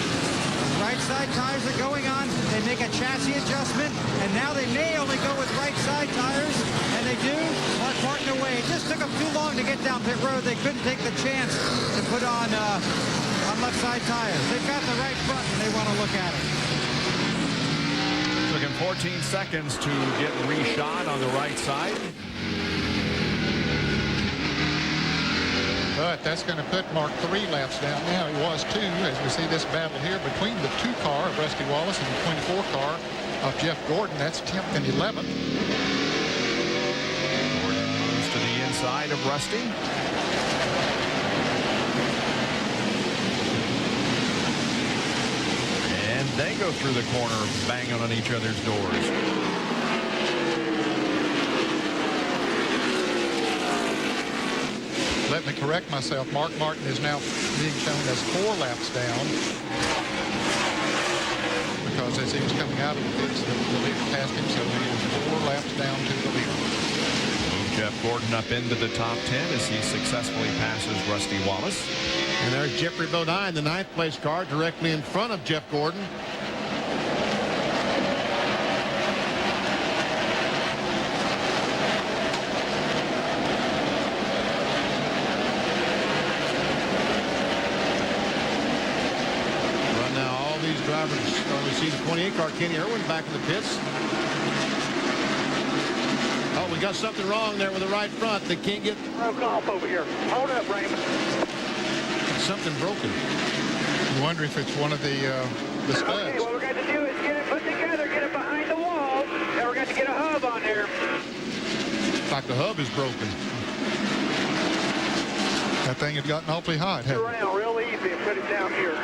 Right side tires are going on. They make a chassis adjustment, and now they may only go with right side tires, and they do. Mark Martin away. It just took them too long to get down pit road. They couldn't take the chance to put on left side tires. They've got the right front, and they want to look at it. Took him 14 seconds to get reshot on the right side. But that's going to put Mark 3 laps down now. He was 2, as we see this battle here between the 2 car of Rusty Wallace and the 24 car of Jeff Gordon. That's 10th and 11th. Gordon moves to the inside of Rusty. And they go through the corner, banging on each other's doors. Let me correct myself. Mark Martin is now being shown as 4 laps down, because as he was coming out of the pits, the leader passed him, so he is 4 laps down to the leader. Move Jeff Gordon up into the top 10 as he successfully passes Rusty Wallace. And there's Jeffrey Bodine, the 9th place car, directly in front of Jeff Gordon. drivers we see the 28 car, Kenny Irwin, back in the pits. Oh, we got something wrong there with the right front. They can't get... Broke off over here. Hold up, Raymond. Something broken. You wonder if it's one of the studs. Okay, what we're going to do is get it put together, get it behind the wall, and we're going to get a hub on there. Like the hub is broken. That thing had gotten awfully hot. Around real easy and put it down here.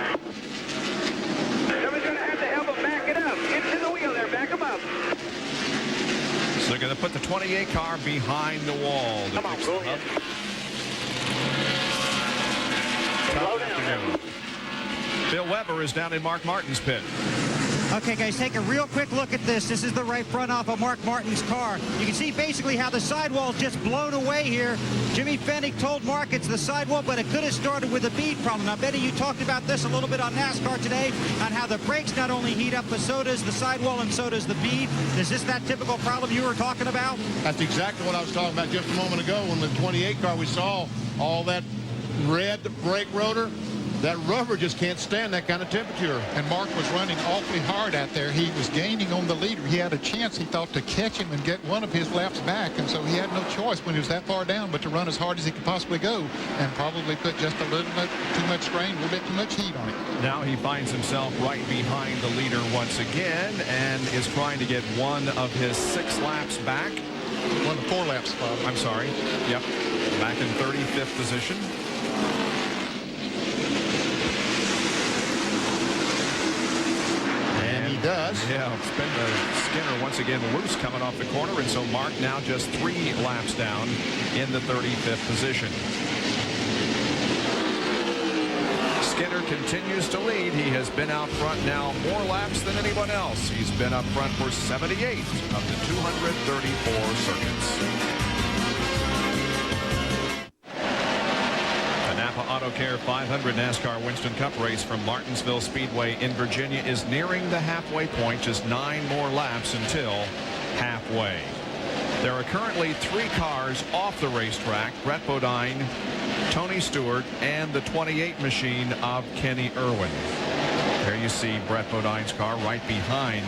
Somebody's going to have to help them back it up. Get to the wheel there, back them up. So they're going to put the 28 car behind the wall. Come on, go ahead. Slow down. Bill Weber is down in Mark Martin's pit. Okay, guys, take a real quick look at this. This is the right front off of Mark Martin's car. You can see basically how the sidewall's just blown away here. Jimmy Fennig told Mark it's the sidewall, but it could have started with a bead problem. Now, Benny, you talked about this a little bit on NASCAR today, on how the brakes not only heat up, but so does the sidewall and so does the bead. Is this that typical problem you were talking about? That's exactly what I was talking about just a moment ago. When the 28 car, we saw all that red brake rotor. That rubber just can't stand that kind of temperature. And Mark was running awfully hard out there. He was gaining on the leader. He had a chance, he thought, to catch him and get one of his laps back. And so he had no choice when he was that far down but to run as hard as he could possibly go and probably put just a little bit too much strain, a little bit too much heat on it. Now he finds himself right behind the leader once again and is trying to get one of his 6 laps back. One of the 4 laps, Bob. I'm sorry. Yep. Back in 35th position. Does. Yeah, Skinner once again loose coming off the corner, and so Mark now just 3 laps down in the 35th position. Skinner continues to lead. He has been out front now more laps than anyone else. He's been up front for 78 of the 234 circuits. NAPA AutoCare 500 NASCAR Winston Cup race from Martinsville Speedway in Virginia is nearing the halfway point. Just 9 more laps until halfway. There are currently 3 cars off the racetrack: Brett Bodine, Tony Stewart, and the 28 machine of Kenny Irwin. There you see Brett Bodine's car right behind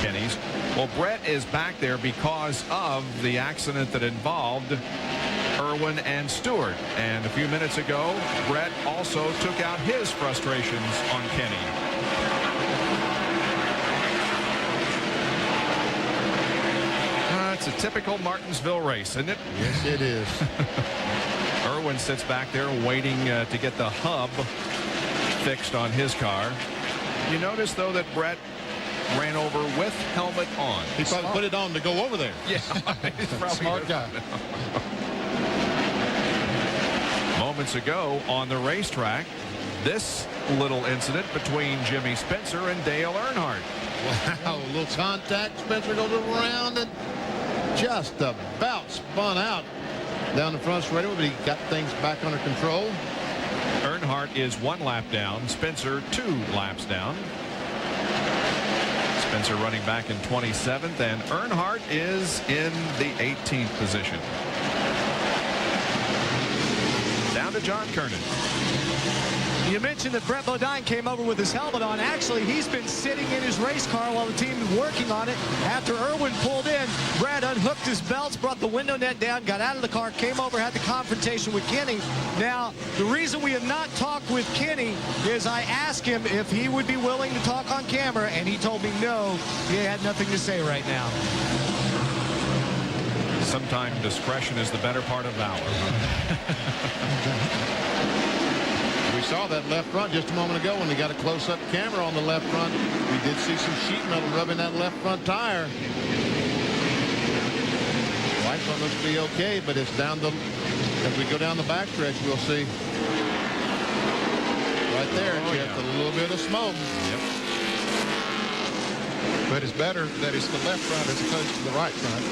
Kenny's. Well, Brett is back there because of the accident that involved Irwin and Stewart. And a few minutes ago, Brett also took out his frustrations on Kenny. It's a typical Martinsville race, isn't it? Yes, it is. Irwin sits back there waiting to get the hub fixed on his car. You notice, though, that Brett ran over with helmet on. He probably put it on to go over there. Yeah, he's probably smart guy. Moments ago on the racetrack, this little incident between Jimmy Spencer and Dale Earnhardt. Wow, a little contact. Spencer goes around and just about spun out down the front straightaway, but he got things back under control. Earnhardt is 1 lap down. Spencer 2 laps down. Spencer running back in 27th, and Earnhardt is in the 18th position. Down to John Kernan. You mentioned that Brett Bodine came over with his helmet on. Actually, he's been sitting in his race car while the team is working on it. After Irwin pulled in, Brett unhooked his belts, brought the window net down, got out of the car, came over, had the confrontation with Kenny. Now, the reason we have not talked with Kenny is I asked him if he would be willing to talk on camera, and he told me no, he had nothing to say right now. Sometimes discretion is the better part of valor. We saw that left front just a moment ago when we got a close-up camera on the left front. We did see some sheet metal rubbing that left front tire. Right front looks to be okay, but it's down the, as we go down the backstretch, we'll see. Right there, just a little bit of smoke. Yep. But it's better that it's the left front as opposed to the right front.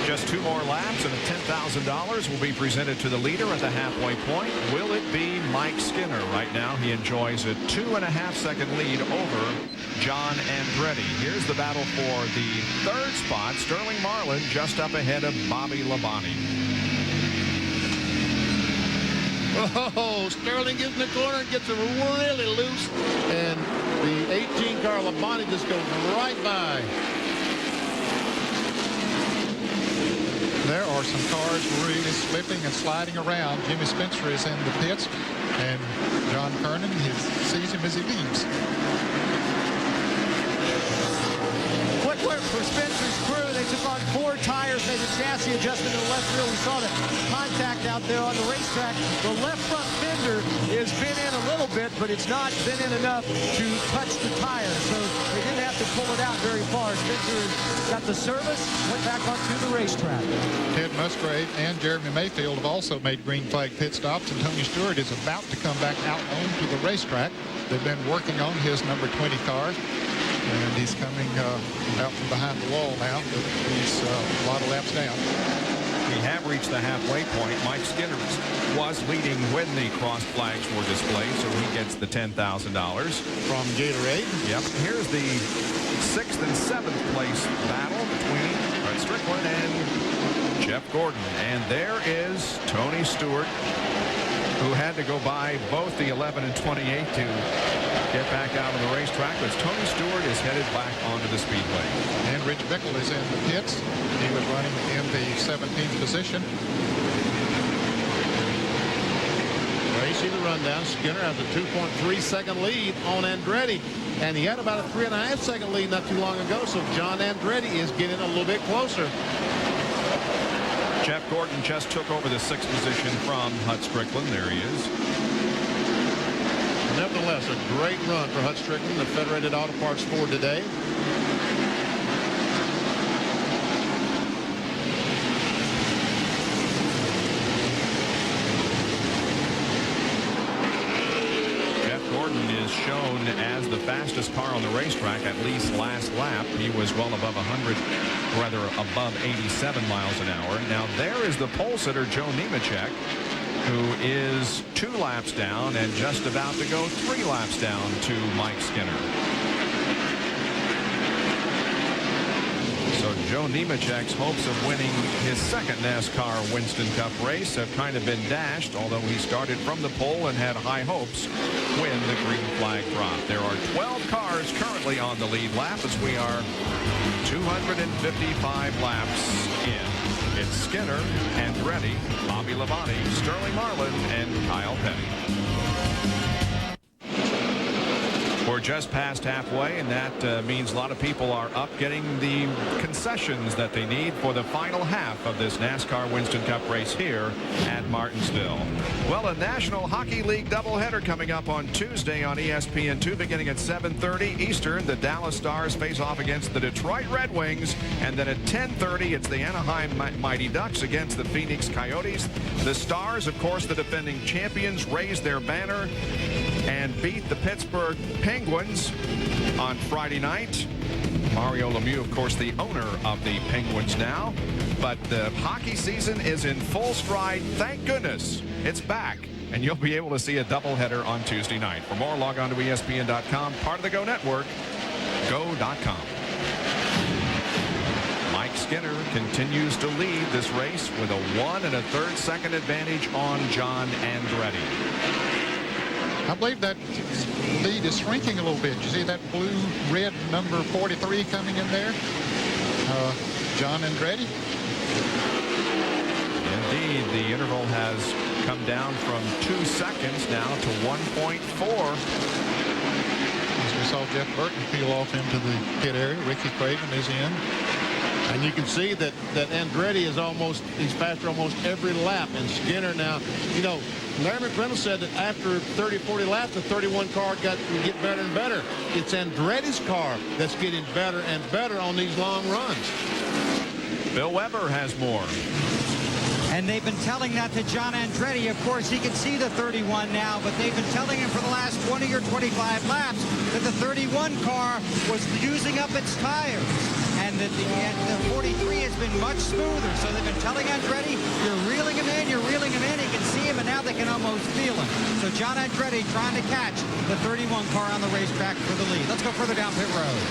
Just 2 more laps and $10,000 will be presented to the leader at the halfway point. Will it be Mike Skinner? Right now he enjoys a 2.5-second lead over John Andretti. Here's the battle for the 3rd spot. Sterling Marlin just up ahead of Bobby Labonte. Oh, Sterling gets in the corner and gets him really loose. And the 18 car Labonte just goes right by. There are some cars really slipping and sliding around. Jimmy Spencer is in the pits, and John Kernan sees him as he leaves. Quick work for Spencer's crew. They took on 4 tires, made the chassis adjustment to the left rear. We saw the contact out there on the racetrack. The left front fender is bent in a little bit, but it's not bent in enough to touch the tire. So they didn't have to pull it out very far. Spencer got the service, went back onto the racetrack. Ted Musgrave and Jeremy Mayfield have also made green flag pit stops, and Tony Stewart is about to come back out onto the racetrack. They've been working on his number 20 car, and he's coming out from behind the wall now. He's a lot of laps down. We have reached the halfway point. Mike Skinner was leading when the cross flags were displayed, so he gets the $10,000 from Gatorade. Yep. Here's the 6th and 7th place battle between Fred Strickland and Jeff Gordon. And there is Tony Stewart, who had to go by both the 11 and 28 to get back out on the racetrack. But Tony Stewart is headed back onto the speedway. And Rich Bickle is in the pits. He was running in the 17th position. Well, you see the rundown. Skinner has a 2.3 second lead on Andretti. And he had about a 3.5 second lead not too long ago. So John Andretti is getting a little bit closer. Jeff Gordon just took over the 6th position from Hut Strickland. There he is. Nevertheless, a great run for Hut Strickland, the Federated Auto Parts Ford today. Jeff Gordon is shown as the fastest car on the racetrack, at least last lap. He was well above 100, rather above 87 miles an hour. Now there is the pole sitter, Joe Nemechek, who is 2 laps down and just about to go 3 laps down to Mike Skinner. So Joe Nemechek's hopes of winning his 2nd NASCAR Winston Cup race have kind of been dashed, although he started from the pole and had high hopes when the green flag dropped. There are 12 cars currently on the lead lap as we are 255 laps in. It's Skinner, Andretti, Bobby Labonte, Sterling Marlin, and Kyle Petty. We're just past halfway, and that means a lot of people are up getting the concessions that they need for the final half of this NASCAR Winston Cup race here at Martinsville. Well, a National Hockey League doubleheader coming up on Tuesday on ESPN2 beginning at 7:30 Eastern. The Dallas Stars face off against the Detroit Red Wings, and then at 10:30 it's the Anaheim Mighty Ducks against the Phoenix Coyotes. The Stars, of course, the defending champions, raised their banner and beat the Pittsburgh Penguins on Friday night. Mario Lemieux, of course, the owner of the Penguins now. But the hockey season is in full stride. Thank goodness it's back. And you'll be able to see a doubleheader on Tuesday night. For more, log on to ESPN.com, part of the Go Network, go.com. Mike Skinner continues to lead this race with a 1 1/3 second advantage on John Andretti. I believe that lead is shrinking a little bit. You see that blue-red number 43 coming in there? John Andretti. Indeed, the interval has come down from 2 seconds now to 1.4. As we saw Jeff Burton peel off into the pit area, Ricky Craven is in. And you can see that Andretti is he's faster almost every lap. And Skinner now, you know, Larry McReynolds said that after 30, 40 laps, the 31 car would get better and better. It's Andretti's car that's getting better and better on these long runs. Bill Weber has more. And they've been telling that to John Andretti. Of course, he can see the 31 now, but they've been telling him for the last 20 or 25 laps that the 31 car was using up its tires. And that the 43 has been much smoother. So they've been telling Andretti, you're reeling him in, you're reeling him in. He can see him, and now they can almost feel him. So John Andretti trying to catch the 31 car on the racetrack for the lead. Let's go further down pit road.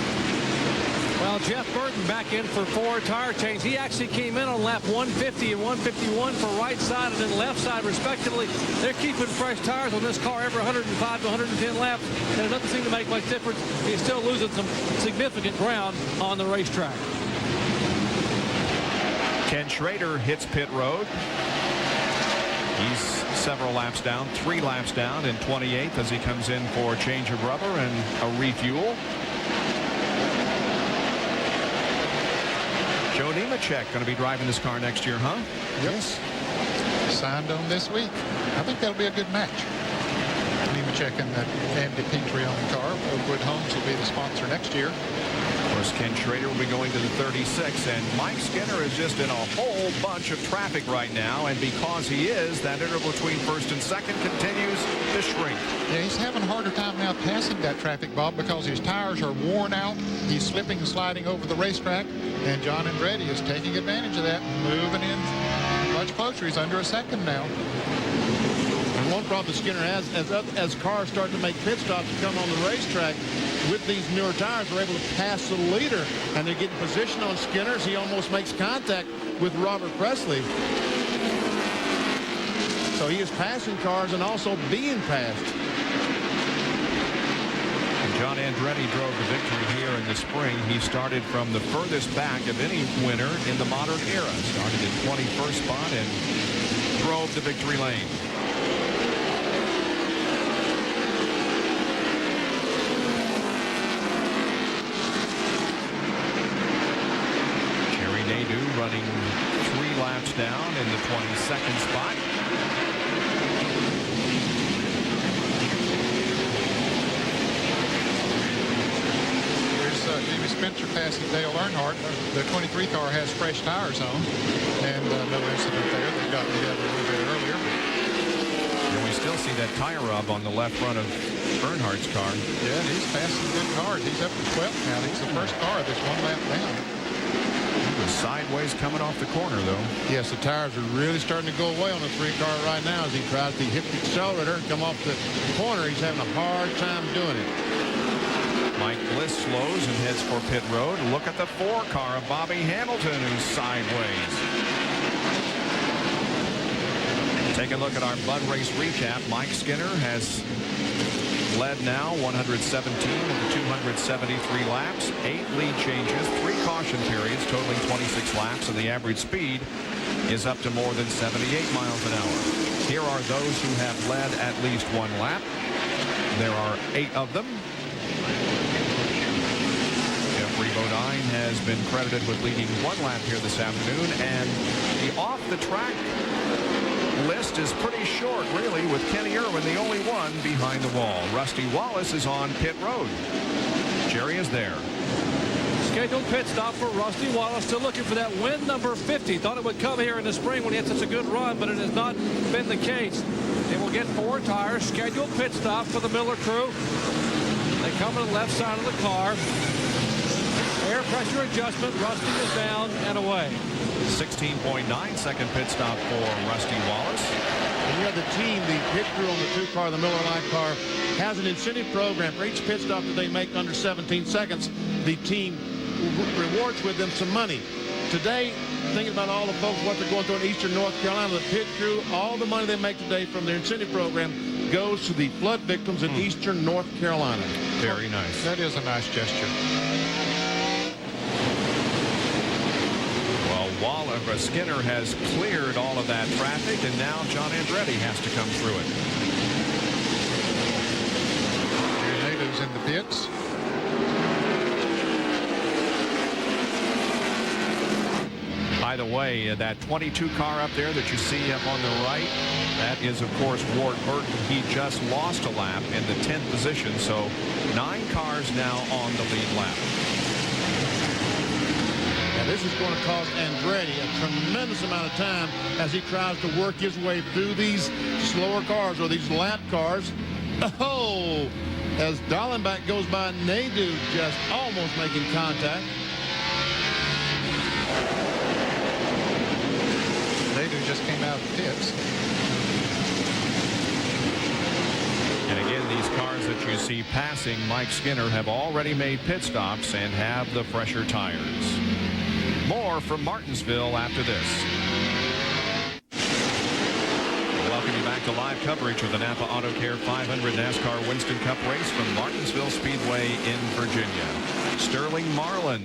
Well, Jeff Burton back in for 4 tire changes. He actually came in on lap 150 and 151 for right side and then left side, respectively. They're keeping fresh tires on this car every 105 to 110 laps, and it doesn't seem to make much difference. He's still losing some significant ground on the racetrack. Ken Schrader hits pit road. He's several laps down, 3 laps down in 28th as he comes in for a change of rubber and a refuel. Joe Nemechek going to be driving this car next year, huh? Yes. Signed on this week. I think that'll be a good match. Nemechek and Andy Petrie on the car. Oakwood Homes will be the sponsor next year. Of course, Ken Schrader will be going to the 36, and Mike Skinner is just in a whole bunch of traffic right now, and because he is, that interval between first and second continues to shrink. Yeah, he's having a harder time now passing that traffic, Bob, because his tires are worn out. He's slipping and sliding over the racetrack, and John Andretti is taking advantage of that, moving in much closer. He's under a second now. And one problem Skinner has, as cars start to make pit stops to come on the racetrack, with these newer tires, they're able to pass the leader, and they're getting position on Skinner as he almost makes contact with Robert Presley. So he is passing cars and also being passed. John Andretti drove the victory here in the spring. He started from the furthest back of any winner in the modern era. Started in 21st spot and drove the victory lane. Running 3 laps down in the 22nd spot. Here's Jimmy Spencer passing Dale Earnhardt. The 23 car has fresh tires on, and no incident there. They got together a little bit earlier. And we still see that tire rub on the left front of Earnhardt's car. Yeah, he's passing good cars. He's up to 12th now. He's the first car that's 1 lap down. Sideways coming off the corner, though. Yes, the tires are really starting to go away on the 3 car right now as he tries to hit the accelerator and come off the corner. He's having a hard time doing it. Mike Bliss slows and heads for pit road. Look at the 4 car of Bobby Hamilton, who's sideways. Take a look at our Bud Race recap. Mike Skinner has led now 117 of the 273 laps, 8 lead changes, 3 caution periods totaling 26 laps, and the average speed is up to more than 78 miles an hour. Here are those who have led at least 1 lap. There are 8 of them. Jeffrey Bodine has been credited with leading 1 lap here this afternoon, and the off-the-track list is pretty short, really, with Kenny Irwin the only one behind the wall. Rusty Wallace is on pit road. Jerry is there. Scheduled pit stop for Rusty Wallace, still looking for that win number 50. Thought it would come here in the spring when he had such a good run, but it has not been the case. They will get 4 tires. Scheduled pit stop for the Miller crew. They come to the left side of the car. Air pressure adjustment. Rusty is down and away. 16.9 second pit stop for Rusty Wallace. And you have the team, the pit crew on the 2 car, the Miller Lite car, has an incentive program. For each pit stop that they make under 17 seconds, the team rewards with them some money. Today, thinking about all the folks, what they're going through in eastern North Carolina, the pit crew, all the money they make today from their incentive program goes to the flood victims in eastern North Carolina. Very nice. That is a nice gesture. Skinner has cleared all of that traffic, and now John Andretti has to come through it. Natives in the pits. By the way, that 22 car up there that you see up on the right, that is, of course, Ward Burton. He just lost a lap in the 10th position, so 9 cars now on the lead lap. This is going to cost Andretti a tremendous amount of time as he tries to work his way through these slower cars or these lap cars. Oh, as Dallenbach goes by, Nadu just almost making contact. Nadu just came out of the pits. And again, these These cars that you see passing Mike Skinner have already made pit stops and have the fresher tires. More from Martinsville after this. Welcome you back to live coverage of the NAPA AutoCare 500 NASCAR Winston Cup race from Martinsville Speedway in Virginia. Sterling Marlin,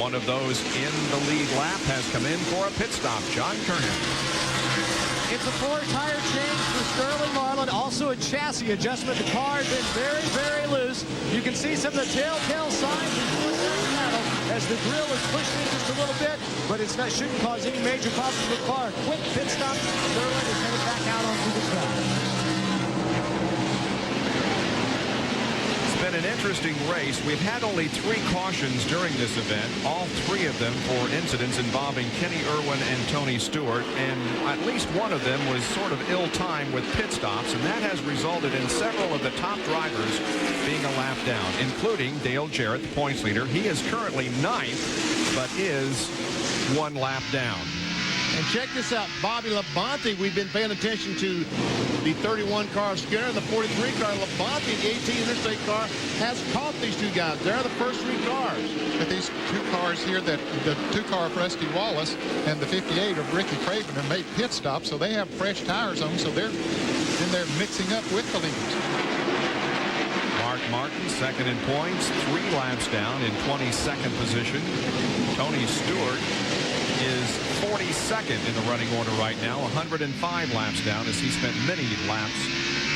one of those in the lead lap, has come in for a pit stop. John Kernan. It's a 4-tire change for Sterling Marlin. Also a chassis adjustment. The car has been very, very loose. You can see some of the telltale signs before the metal as the grill is pushed in just a little bit, but shouldn't cause any major problems with the car. Quick pit stop. Sterling is headed back out onto the track. It's been an interesting race. We've had only 3 cautions during this event, all 3 of them for incidents involving Kenny Irwin and Tony Stewart, and at least one of them was sort of ill-timed with pit stops, and that has resulted in several of the top drivers being a lap down, including Dale Jarrett, the points leader. He is currently 9th, but is 1 lap down. And check this out, Bobby Labonte. We've been paying attention to the 31 car Skinner and the 43 car Labonte. The 18 Interstate car has caught these 2 guys. They're the first 3 cars. But these 2 cars here, that the 2 car of Rusty Wallace and the 58 of Ricky Craven, have made pit stops, so they have fresh tires on, so they're in there mixing up with the leaders. Mark Martin, second in points, 3 laps down in 22nd position. Tony Stewart is 42nd in the running order right now, 105 laps down, as he spent many laps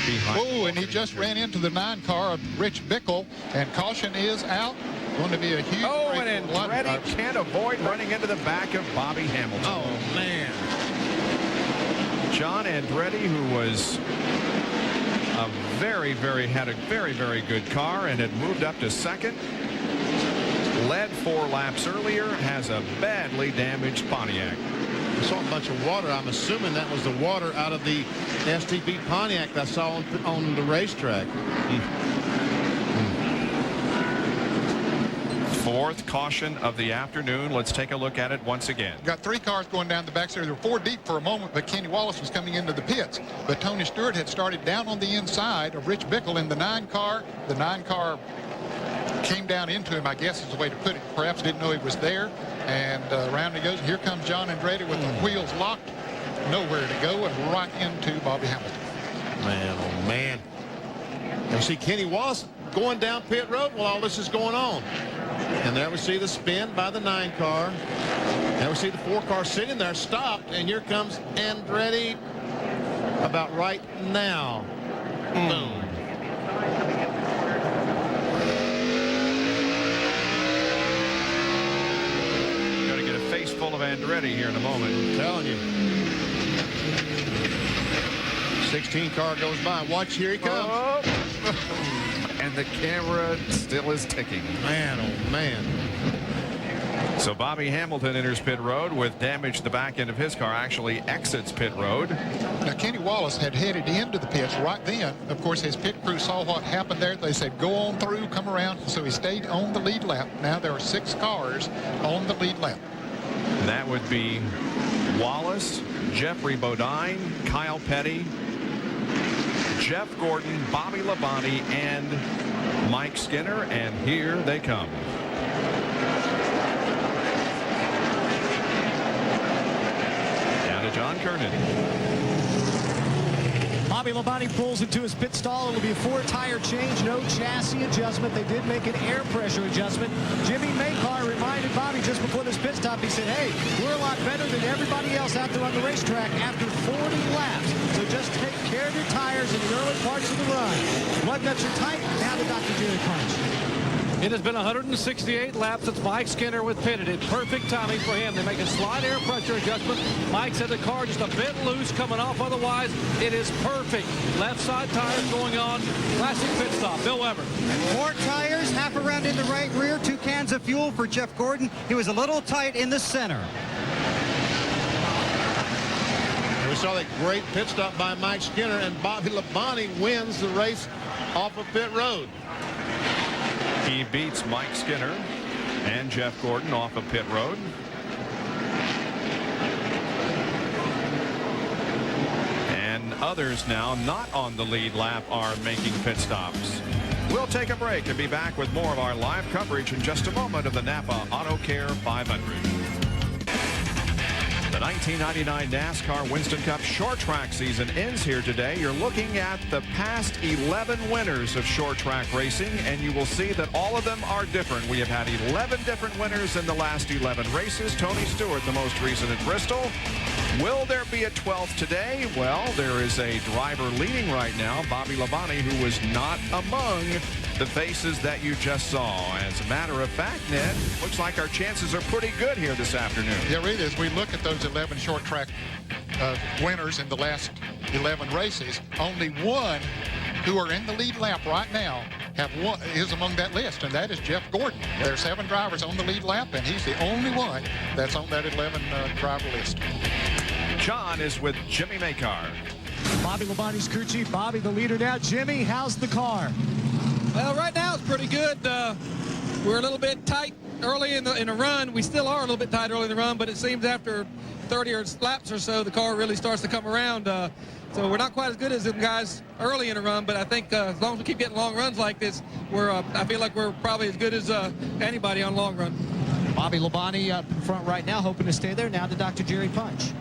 behind. Oh, and he just ran into the 9 car of Rich Bickle, and caution is out. Going to be a huge. Oh, and Andretti can't avoid running into the back of Bobby Hamilton. Oh, man. John Andretti, who was had a very good car and had moved up to second, led 4 laps earlier, has a badly damaged Pontiac. I saw a bunch of water. I'm assuming that was the water out of the STP Pontiac that I saw on the racetrack. 4th caution of the afternoon. Let's take a look at it once again. Got 3 cars going down the back. There were 4 deep for a moment, but Kenny Wallace was coming into the pits. But Tony Stewart had started down on the inside of Rich Bickle in the 9 car. The 9 car came down into him, I guess is the way to put it. Perhaps didn't know he was there. And around he goes. Here comes John Andretti with the wheels locked. Nowhere to go, and right into Bobby Hamilton. Man, oh man. And see Kenny Wallace going down pit road while all this is going on. And there we see the spin by the 9 car. There we see the 4 car sitting there stopped, and here comes Andretti about right now. Boom. Going to get a face full of Andretti here in a moment. I'm telling you. 16 car goes by. Watch, here he comes. Oh. And the camera still is ticking. Man, oh man. So Bobby Hamilton enters pit road with damage. The back end of his car actually exits pit road. Now, Kenny Wallace had headed into the pits right then. Of course, his pit crew saw what happened there. They said, go on through, come around. So he stayed on the lead lap. Now there are 6 cars on the lead lap. That would be Wallace, Jeffrey Bodine, Kyle Petty, Jeff Gordon, Bobby Labonte, and Mike Skinner, and here they come. Down to John Kernan. Bobby Labonte pulls into his pit stall. It'll be a 4-tire change, no chassis adjustment. They did make an air pressure adjustment. Jimmy Maycar reminded Bobby just before this pit stop, he said, hey, we're a lot better than everybody else out there on the racetrack after 40 laps. So just take care of your tires in the early parts of the run. Blood nuts are tight. Now the Dr. Jerry punch. It has been 168 laps since Mike Skinner was pitted. It's perfect timing for him. They make a slight air pressure adjustment. Mike said the car just a bit loose coming off. Otherwise, it is perfect. Left side tires going on. Classic pit stop. Bill Weber. 4 tires, half a round in the right rear, 2 cans of fuel for Jeff Gordon. He was a little tight in the center. We saw that great pit stop by Mike Skinner, and Bobby Labonte wins the race off of pit road. He beats Mike Skinner and Jeff Gordon off of pit road. And others now not on the lead lap are making pit stops. We'll take a break and be back with more of our live coverage in just a moment of the NAPA AutoCare 500. The 1999 NASCAR Winston Cup short track season ends here today. You're looking at the past 11 winners of short track racing, and you will see that all of them are different. We have had 11 different winners in the last 11 races. Tony Stewart, the most recent at Bristol. Will there be a 12th today? Well, there is a driver leading right now, Bobby Labonte, who was not among the faces that you just saw. As a matter of fact, Ned, looks like our chances are pretty good here this afternoon. Yeah, really, as we look at those 11 short track winners in the last 11 races, only one who are in the lead lap right now is among that list, and that is Jeff Gordon. There are 7 drivers on the lead lap, and he's the only one that's on that 11 driver list. John is with Jimmy Makar. Bobby Labonte's crew chief. Bobby, the leader now. Jimmy, how's the car? Well, right now it's pretty good. We're a little bit tight early in the run. We still are a little bit tight early in the run, but it seems after 30 laps or so, the car really starts to come around. So we're not quite as good as them guys early in the run, but I think as long as we keep getting long runs like this, I feel like we're probably as good as anybody on long run. Bobby Labonte up in front right now, hoping to stay there. Now to Dr. Jerry Punch.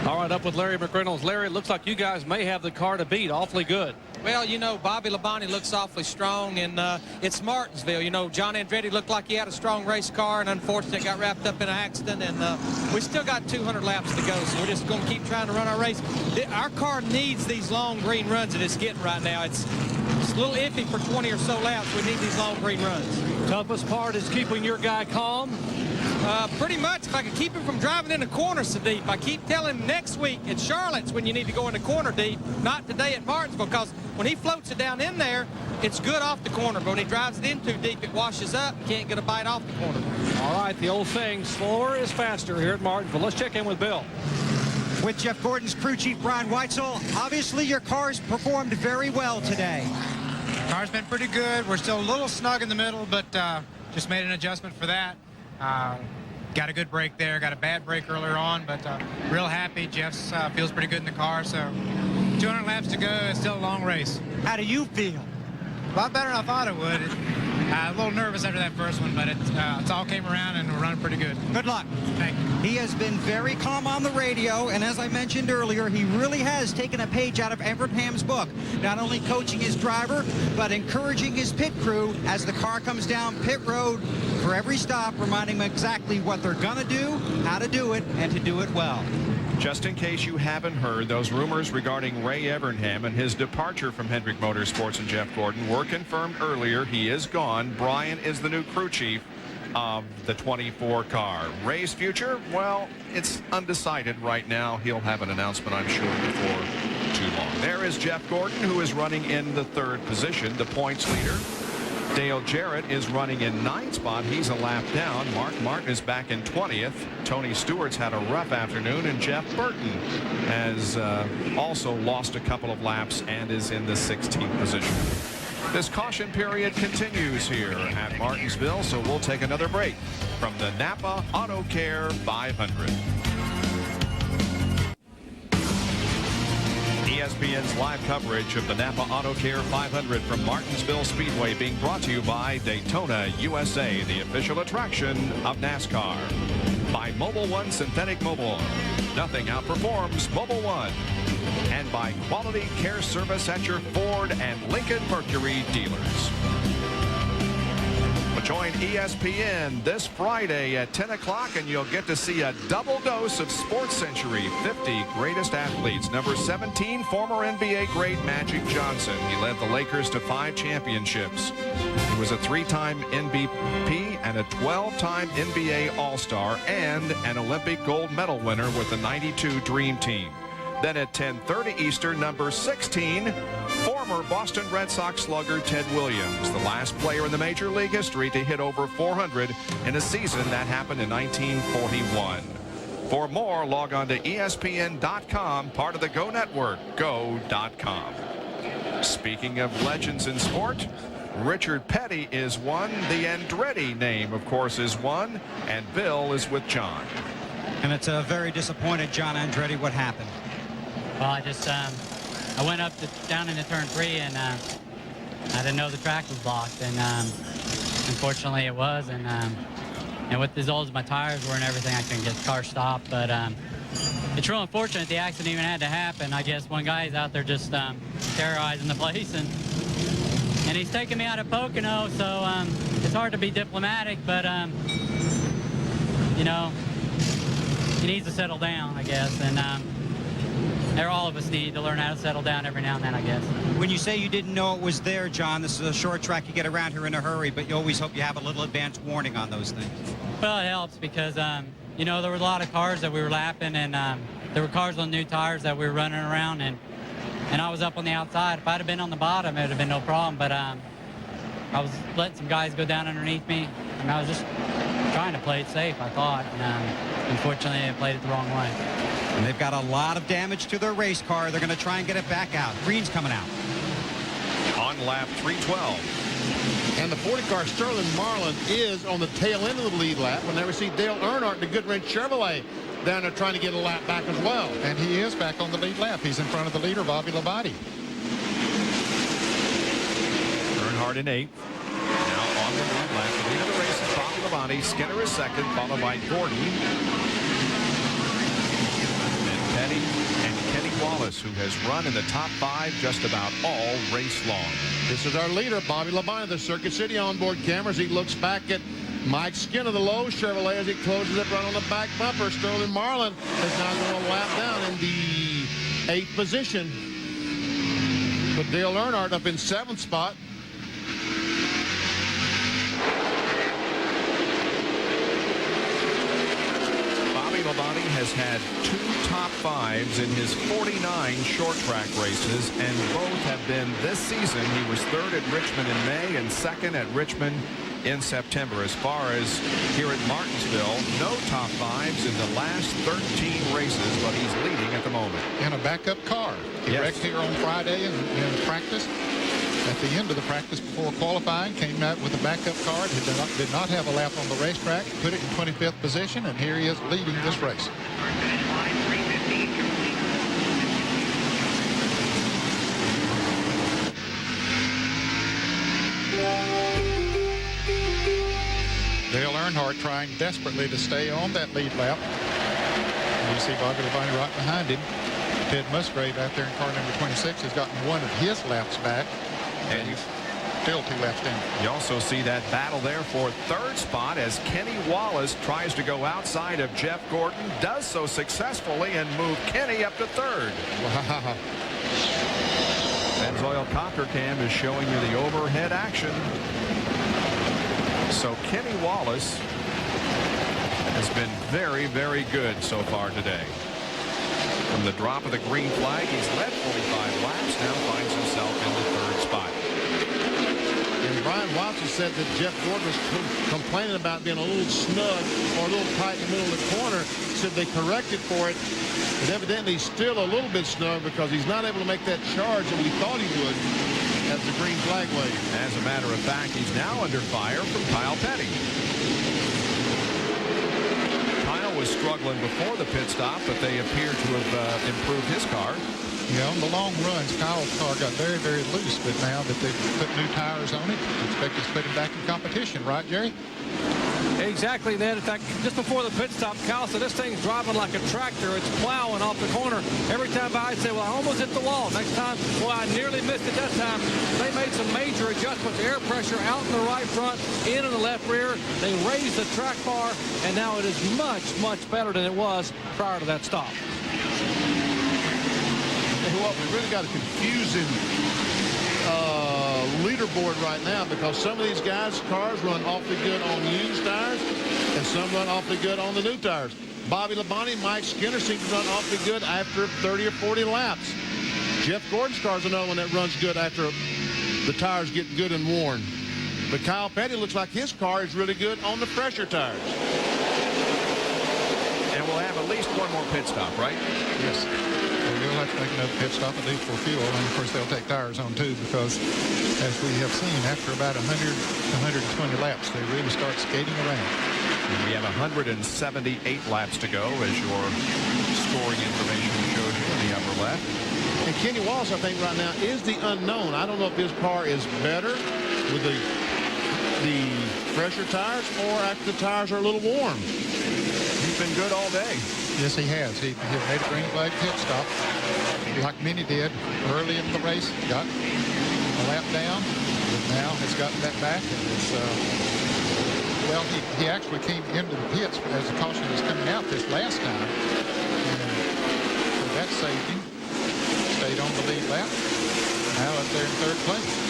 All right, up with Larry McReynolds. Larry, it looks like you guys may have the car to beat. Awfully good. Well, you know, Bobby Labonte looks awfully strong, and it's Martinsville. You know, John Andretti looked like he had a strong race car, and unfortunately got wrapped up in an accident, and we still got 200 laps to go, so we're just going to keep trying to run our race. Our car needs these long green runs that it's getting right now. It's a little iffy for 20 or so laps. We need these long green runs. Toughest part is keeping your guy calm. Pretty much, if I could keep him from driving in the corner so deep. I keep telling him next week at Charlotte's when you need to go in the corner deep, not today at Martinsville, because when he floats it down in there, it's good off the corner, but when he drives it in too deep, it washes up. Can't get a bite off the corner. All right, the old saying, slower is faster here at Martinsville. Let's check in with Bill. With Jeff Gordon's crew chief, Brian Weitzel, obviously your car's performed very well today. Car's been pretty good. We're still a little snug in the middle, but just made an adjustment for that. Got a good brake there, got a bad brake earlier on, but real happy. Jeff's feels pretty good in the car, so 200 laps to go. It's still a long race. How do you feel? A lot better than I thought it would. A little nervous after that first one, but it all came around and we're running pretty good. Good luck. Thank you. He has been very calm on the radio, and as I mentioned earlier, he really has taken a page out of Everett Ham's book, not only coaching his driver, but encouraging his pit crew as the car comes down pit road for every stop, reminding them exactly what they're going to do, how to do it, and to do it well. Just in case you haven't heard, those rumors regarding Ray Evernham and his departure from Hendrick Motorsports and Jeff Gordon were confirmed earlier. He is gone. Brian is the new crew chief of the 24 car. Ray's future, well, it's undecided right now. He'll have an announcement, I'm sure, before too long. There is Jeff Gordon, who is running in the 3rd position, the points leader. Dale Jarrett is running in 9th spot. He's a lap down. Mark Martin is back in 20th. Tony Stewart's had a rough afternoon, and Jeff Burton has also lost a couple of laps and is in the 16th position. This caution period continues here at Martinsville, so we'll take another break from the NAPA AutoCare 500. ESPN's live coverage of the NAPA AutoCare 500 from Martinsville Speedway being brought to you by Daytona USA, the official attraction of NASCAR. By Mobil 1 Synthetic Mobile Oil. Nothing outperforms Mobil 1. And by Quality Care Service at your Ford and Lincoln Mercury dealers. Join ESPN this Friday at 10 o'clock and you'll get to see a double dose of Sports Century 50 Greatest Athletes. Number 17, former NBA great Magic Johnson. He led the Lakers to 5 championships. He was a 3-time MVP and a 12-time NBA All-Star and an Olympic gold medal winner with the 92 Dream Team. Then at 10:30 Eastern, number 16, former Boston Red Sox slugger Ted Williams, the last player in the Major League history to hit over 400 in a season that happened in 1941. For more, log on to ESPN.com, part of the Go Network, go.com. Speaking of legends in sport, Richard Petty is one. The Andretti name, of course, is one. And Bill is with John. And it's a very disappointed John Andretti. What happened? Well, I just I went up down into turn 3, and I didn't know the track was blocked, and unfortunately it was. And with as old as my tires were and everything, I couldn't get the car stopped. But it's real unfortunate the accident even had to happen. I guess one guy's out there just terrorizing the place, and he's taking me out of Pocono, so it's hard to be diplomatic, but you know, he needs to settle down, I guess, and all of us need to learn how to settle down every now and then, I guess. When you say you didn't know it was there, John, this is a short track. You get around here in a hurry, but you always hope you have a little advance warning on those things. Well, it helps because, you know, there were a lot of cars that we were lapping, and there were cars on new tires that we were running around, and I was up on the outside. If I'd have been on the bottom, it would have been no problem, but I was letting some guys go down underneath me, and I was just trying to play it safe, I thought, and unfortunately, I played it the wrong way. And they've got a lot of damage to their race car. They're going to try and get it back out. Green's coming out. On lap 312. And the 40 car Sterling Marlin is on the tail end of the lead lap. Whenever we see Dale Earnhardt, the Goodwrench Chevrolet, down there trying to get a lap back as well. And he is back on the lead lap. He's in front of the leader, Bobby Labonte. Earnhardt in 8th. Now on the lead lap. The lead of the race is Bobby Labonte. Skinner is 2nd, followed by Gordon. Petty and Kenny Wallace, who has run in the top 5 just about all race long. This is our leader, Bobby Labonte, the Circuit City onboard cameras. He looks back at Mike Skinner, the Lowe's Chevrolet, as he closes up, run on the back bumper. Sterling Marlin is now going to lap down in the 8th position. But Dale Earnhardt up in 7th spot. Labonte has had 2 top 5s in his 49 short track races, and both have been this season. He was 3rd at Richmond in May and 2nd at Richmond in September. As far as here at Martinsville, no top 5s in the last 13 races, but he's leading at the moment. In a backup car. He wrecked here on Friday in practice. At the end of the practice before qualifying, came out with a backup car. He did not have a lap on the racetrack, put it in 25th position, and here he is leading this race. Dale Earnhardt trying desperately to stay on that lead lap. And you see Bobby Labonte right behind him. Ted Musgrave out there in car number 26 has gotten one of his laps back. And he's still 2 laps down. You also see that battle there for 3rd spot as Kenny Wallace tries to go outside of Jeff Gordon, does so successfully and move Kenny up to 3rd. Wow. Pennzoil Copter Cam is showing you the overhead action. So Kenny Wallace has been very, very good so far today. From the drop of the green flag, he's led 45 laps, now finds himself in the 3rd spot. And Brian Watson said that Jeff Gordon was complaining about being a little snug or a little tight in the middle of the corner. Said they corrected for it, but evidently he's still a little bit snug because he's not able to make that charge that we thought he would as the green flag waves. As a matter of fact, he's now under fire from Kyle Petty. Kyle was struggling before the pit stop, but they appear to have improved his car. Yeah, on the long runs, Kyle's car got very, very loose, but now that they've put new tires on it, I expect us to put him back in competition, right, Jerry? Exactly, Ned. In fact, just before the pit stop, Kyle said this thing's driving like a tractor. It's plowing off the corner. Every time I say, well, I almost hit the wall. Next time, well, I nearly missed it that time. They made some major adjustments. Air pressure out in the right front, in the left rear. They raised the track bar, and now it is much, much better than it was prior to that stop. What we really got a confusing leaderboard right now because some of these guys' cars run awfully good on used tires and some run awfully good on the new tires. Bobby Labonte, Mike Skinner seem to run awfully good after 30 or 40 laps. Jeff Gordon's car is another one that runs good after the tires get good and worn. But Kyle Petty looks like his car is really good on the fresher tires. And we'll have at least one more pit stop, right? Yes. We'll have to make another pit stop at least for fuel, and of course they'll take tires on too because, as we have seen, after about 100 to 120 laps, they really start skating around. And we have 178 laps to go, as your scoring information shows you in the upper left. And Kenny Wallace, I think right now is the unknown. I don't know if his car is better with the fresher tires or after the tires are a little warm. He's been good all day. Yes, he has. He made a green flag pit stop like many did early in the race. Got a lap down, but now has gotten that back. And it's, well, he actually came into the pits as the caution was coming out this last time. And so that saved him. Stayed on the lead lap. Now up there in third place.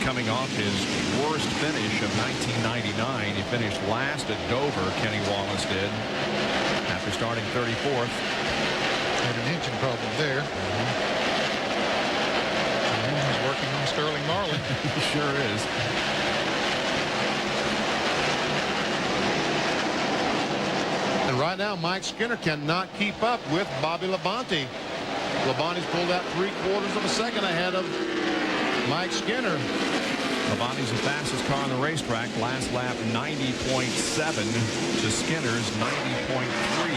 Coming off his worst finish of 1999. He finished last at Dover, Kenny Wallace did, after starting 34th. Had an engine problem there. He's working on Sterling Marlin. He sure is. And right now, Mike Skinner cannot keep up with Bobby Labonte. Labonte's pulled out 3/4 of a second ahead of Mike Skinner. Labonte's the fastest car on the racetrack. Last lap 90.7 to Skinner's 90.3.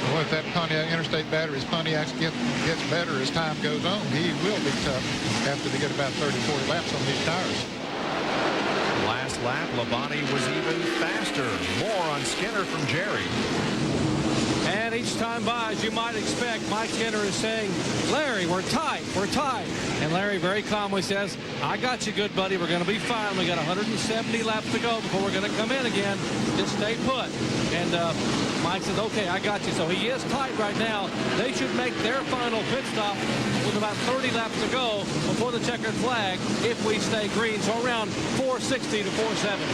Well, if that Pontiac Interstate Batteries Pontiac gets better as time goes on, he will be tough after they get about 30-40 laps on these tires. Last lap, Labonte was even faster. More on Skinner from Jerry. And each time by, as you might expect, Mike Skinner is saying, Larry, we're tight. We're tight. And Larry very calmly says, I got you, good buddy. We're going to be fine. We got 170 laps to go before we're going to come in again. Just stay put. And Mike says, okay, I got you. So he is tight right now. They should make their final pit stop with about 30 laps to go before the checkered flag if we stay green. So around 460 to 470.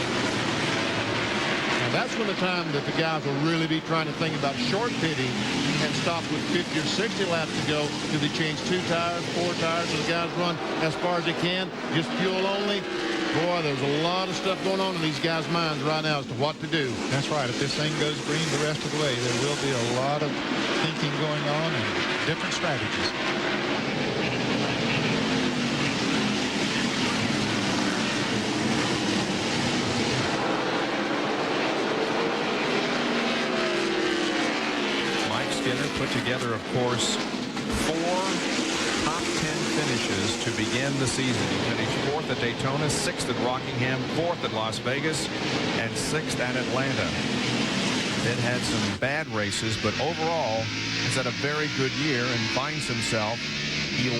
Now that's when the time that the guys will really be trying to think about short pitting and stop with 50 or 60 laps to go. Do they change 2 tires, 4 tires, so the guys run as far as they can, just fuel only? Boy, there's a lot of stuff going on in these guys' minds right now as to what to do. That's right. If this thing goes green the rest of the way, there will be a lot of thinking going on and different strategies. Skinner put together, of course, 4 top 10 finishes to begin the season. He finished 4th at Daytona, 6th at Rockingham, 4th at Las Vegas, and 6th at Atlanta. Then had some bad races, but overall has had a very good year and finds himself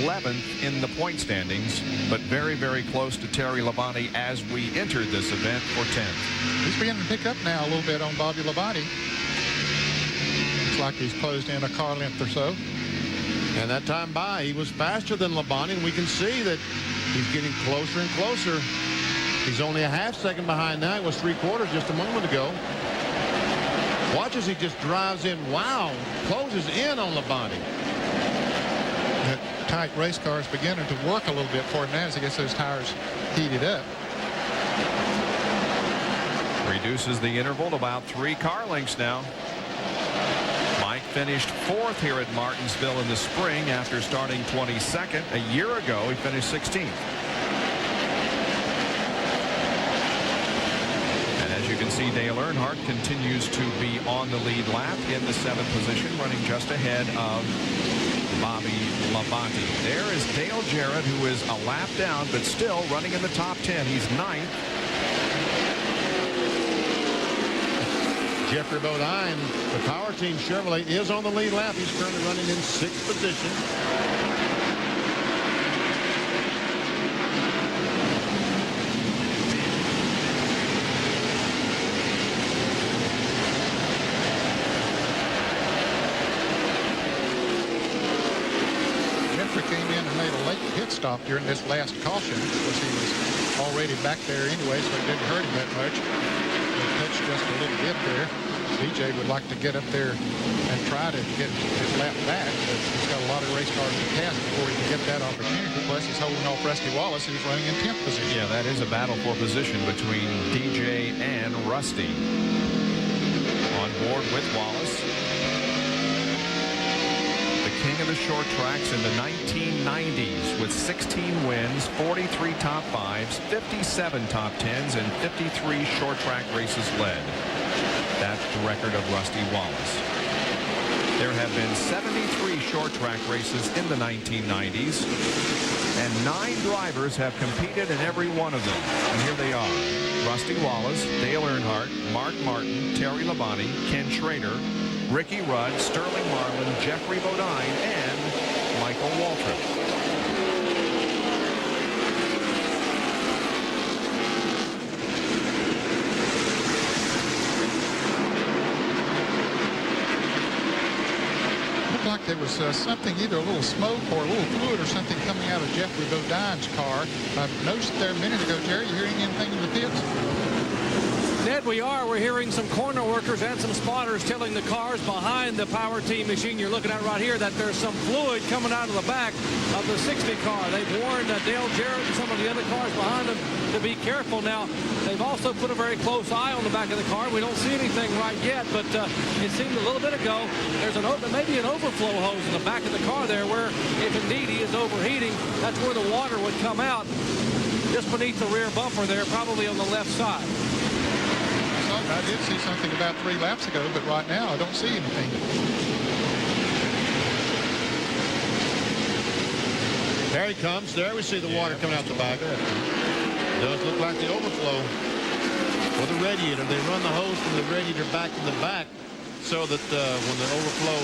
11th in the point standings, but very, very close to Terry Labonte as we entered this event for 10th. He's beginning to pick up now a little bit on Bobby Labonte. Like he's closed in a car length or so. And that time by, he was faster than Labonte, and we can see that he's getting closer and closer. He's only a half second behind now. He was 3/4 just a moment ago. Watch as he just drives in. Wow, closes in on Labonte. That tight race car is beginning to work a little bit for him now as he gets those tires heated up. Reduces the interval to about 3 car lengths now. Mike finished 4th here at Martinsville in the spring after starting 22nd. A year ago, he finished 16th. And as you can see, Dale Earnhardt continues to be on the lead lap in the 7th position, running just ahead of Bobby Labonte. There is Dale Jarrett, who is a lap down, but still running in the top 10. He's 9th. Jeffrey Bodine, the Power Team Chevrolet, is on the lead lap. He's currently running in 6th position. Jeffrey came in and made a late pit stop during this last caution because he was already back there anyway, so it didn't hurt him that much. Just a little bit there. DJ would like to get up there and try to get his lap back, but he's got a lot of race cars to pass before he can get that opportunity. Plus, he's holding off Rusty Wallace, who's running in 10th position. Yeah, that is a battle for position between DJ and Rusty. On board with Wallace. The king of the short tracks in the 1990s with 16 wins, 43 top 5s, 57 top 10s, and 53 short track races led. That record of Rusty Wallace. There have been 73 short track races in the 1990s, and 9 drivers have competed in every one of them. And here they are: Rusty Wallace, Dale Earnhardt, Mark Martin, Terry Labonte, Ken Schrader, Ricky Rudd, Sterling Marlin, Jeffrey Bodine, and Michael Waltrip. Like there was something, either a little smoke or a little fluid or something coming out of Jeffrey Bodine's car. I noticed there a minute ago. Jerry, you hearing anything in the pits? Ned, we're hearing some corner workers and some spotters telling the cars behind the power team machine you're looking at right here that there's some fluid coming out of the back of the 60 car. They've warned Dale Jarrett and some of the other cars behind them to be careful. Now, they've also put a very close eye on the back of the car. We don't see anything right yet, but it seemed a little bit ago there's maybe an overflow hose in the back of the car there where, if indeed he is overheating, that's where the water would come out just beneath the rear bumper there, probably on the left side. I did see something about 3 laps ago, but right now I don't see anything. There he comes. There we see the water coming out the back. Does look like the overflow for the radiator. They run the hose from the radiator back in the back so that when the overflow,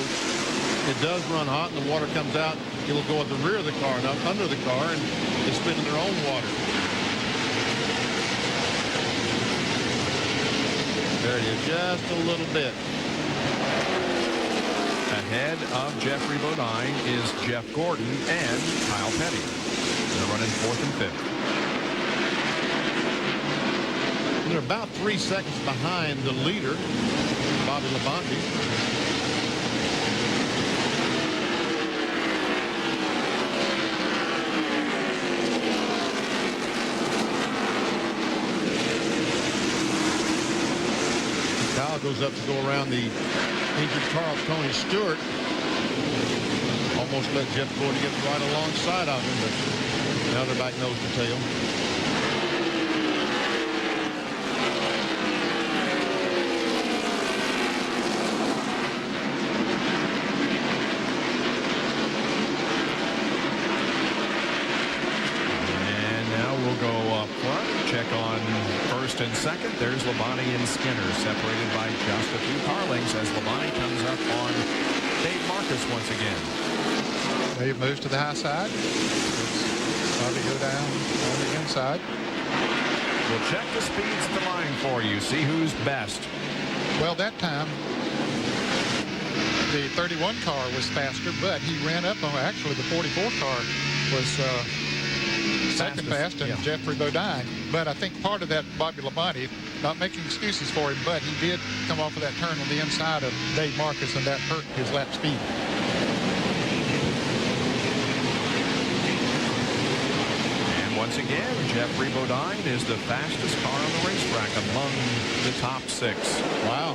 it does run hot and the water comes out, it'll go at the rear of the car, not under the car, and they spit in their own water. There it is, just a little bit. Ahead of Jeffrey Bodine is Jeff Gordon and Kyle Petty. They're running 4th and 5th. They're about 3 seconds behind the leader, Bobby Labonte. Goes up to go around the injured car of Tony Stewart. Almost let Jeff Gordon get right alongside of him, but now they're back nose to tail. And now we'll go up front, check on 1st and 2nd. There's Labonte and Skinner separated by just a few car lengths as Labonte comes up on Dave Marcus once again. Dave moves to the high side. Probably go down on the inside. We'll check the speeds at the line for you. See who's best. Well, that time the 31 car was faster, but he ran up on, actually the 44 car was second fast, and Jeffrey Bodine. But I think part of that, Bobby Labonte, not making excuses for him, but he did come off of that turn on the inside of Dave Marcus, and that hurt his lap speed. And once again, Jeffrey Bodine is the fastest car on the racetrack among the top 6. Wow.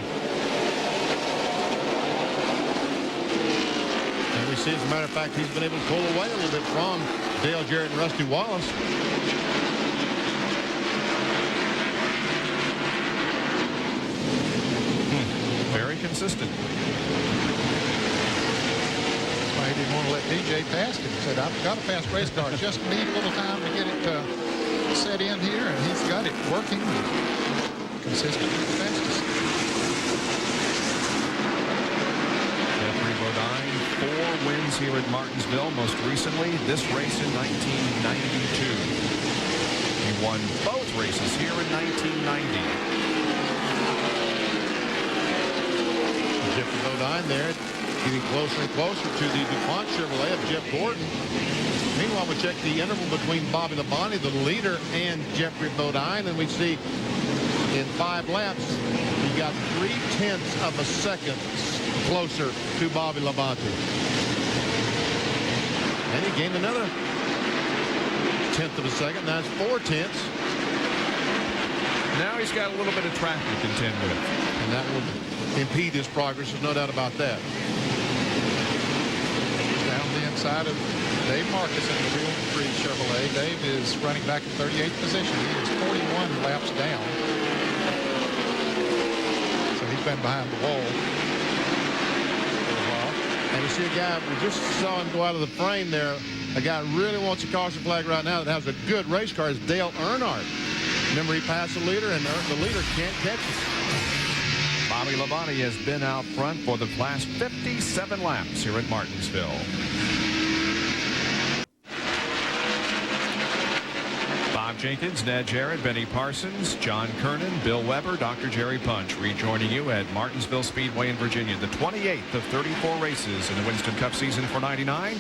And we see, as a matter of fact, he's been able to pull away a little bit from Dale Jarrett and Rusty Wallace. Very consistent. That's why he didn't want to let DJ pass him. He said, I've got a fast race car. Just need a little time to get it set in here, and he's got it working. Consistent with the fastest. Jeffrey Bodine, 4 wins here at Martinsville. Most recently, this race in 1992. He won both races here in 1990. Jeffrey Bodine there, getting closer and closer to the DuPont Chevrolet of Jeff Gordon. Meanwhile, we check the interval between Bobby Labonte, the leader, and Jeffrey Bodine, and we see in 5 laps, he got 0.3 of a second closer to Bobby Labonte. And he gained another 1/10 of a second. Now it's 4/10. Now he's got a little bit of track to contend with. And that will impede his progress. There's no doubt about that. Down the inside of Dave Marcus in the Real 3 Chevrolet. Dave is running back in 38th position. He is 41 laps down. So he's been behind the wall for a while. And you see a guy, we just saw him go out of the frame there. A guy really wants a caution flag right now that has a good race car is Dale Earnhardt. Remember, he passed the leader, and the leader can't catch it. Bobby Labonte has been out front for the last 57 laps here at Martinsville. Bob Jenkins, Ned Jarrett, Benny Parsons, John Kernan, Bill Weber, Dr. Jerry Punch rejoining you at Martinsville Speedway in Virginia. The 28th of 34 races in the Winston Cup season for 99.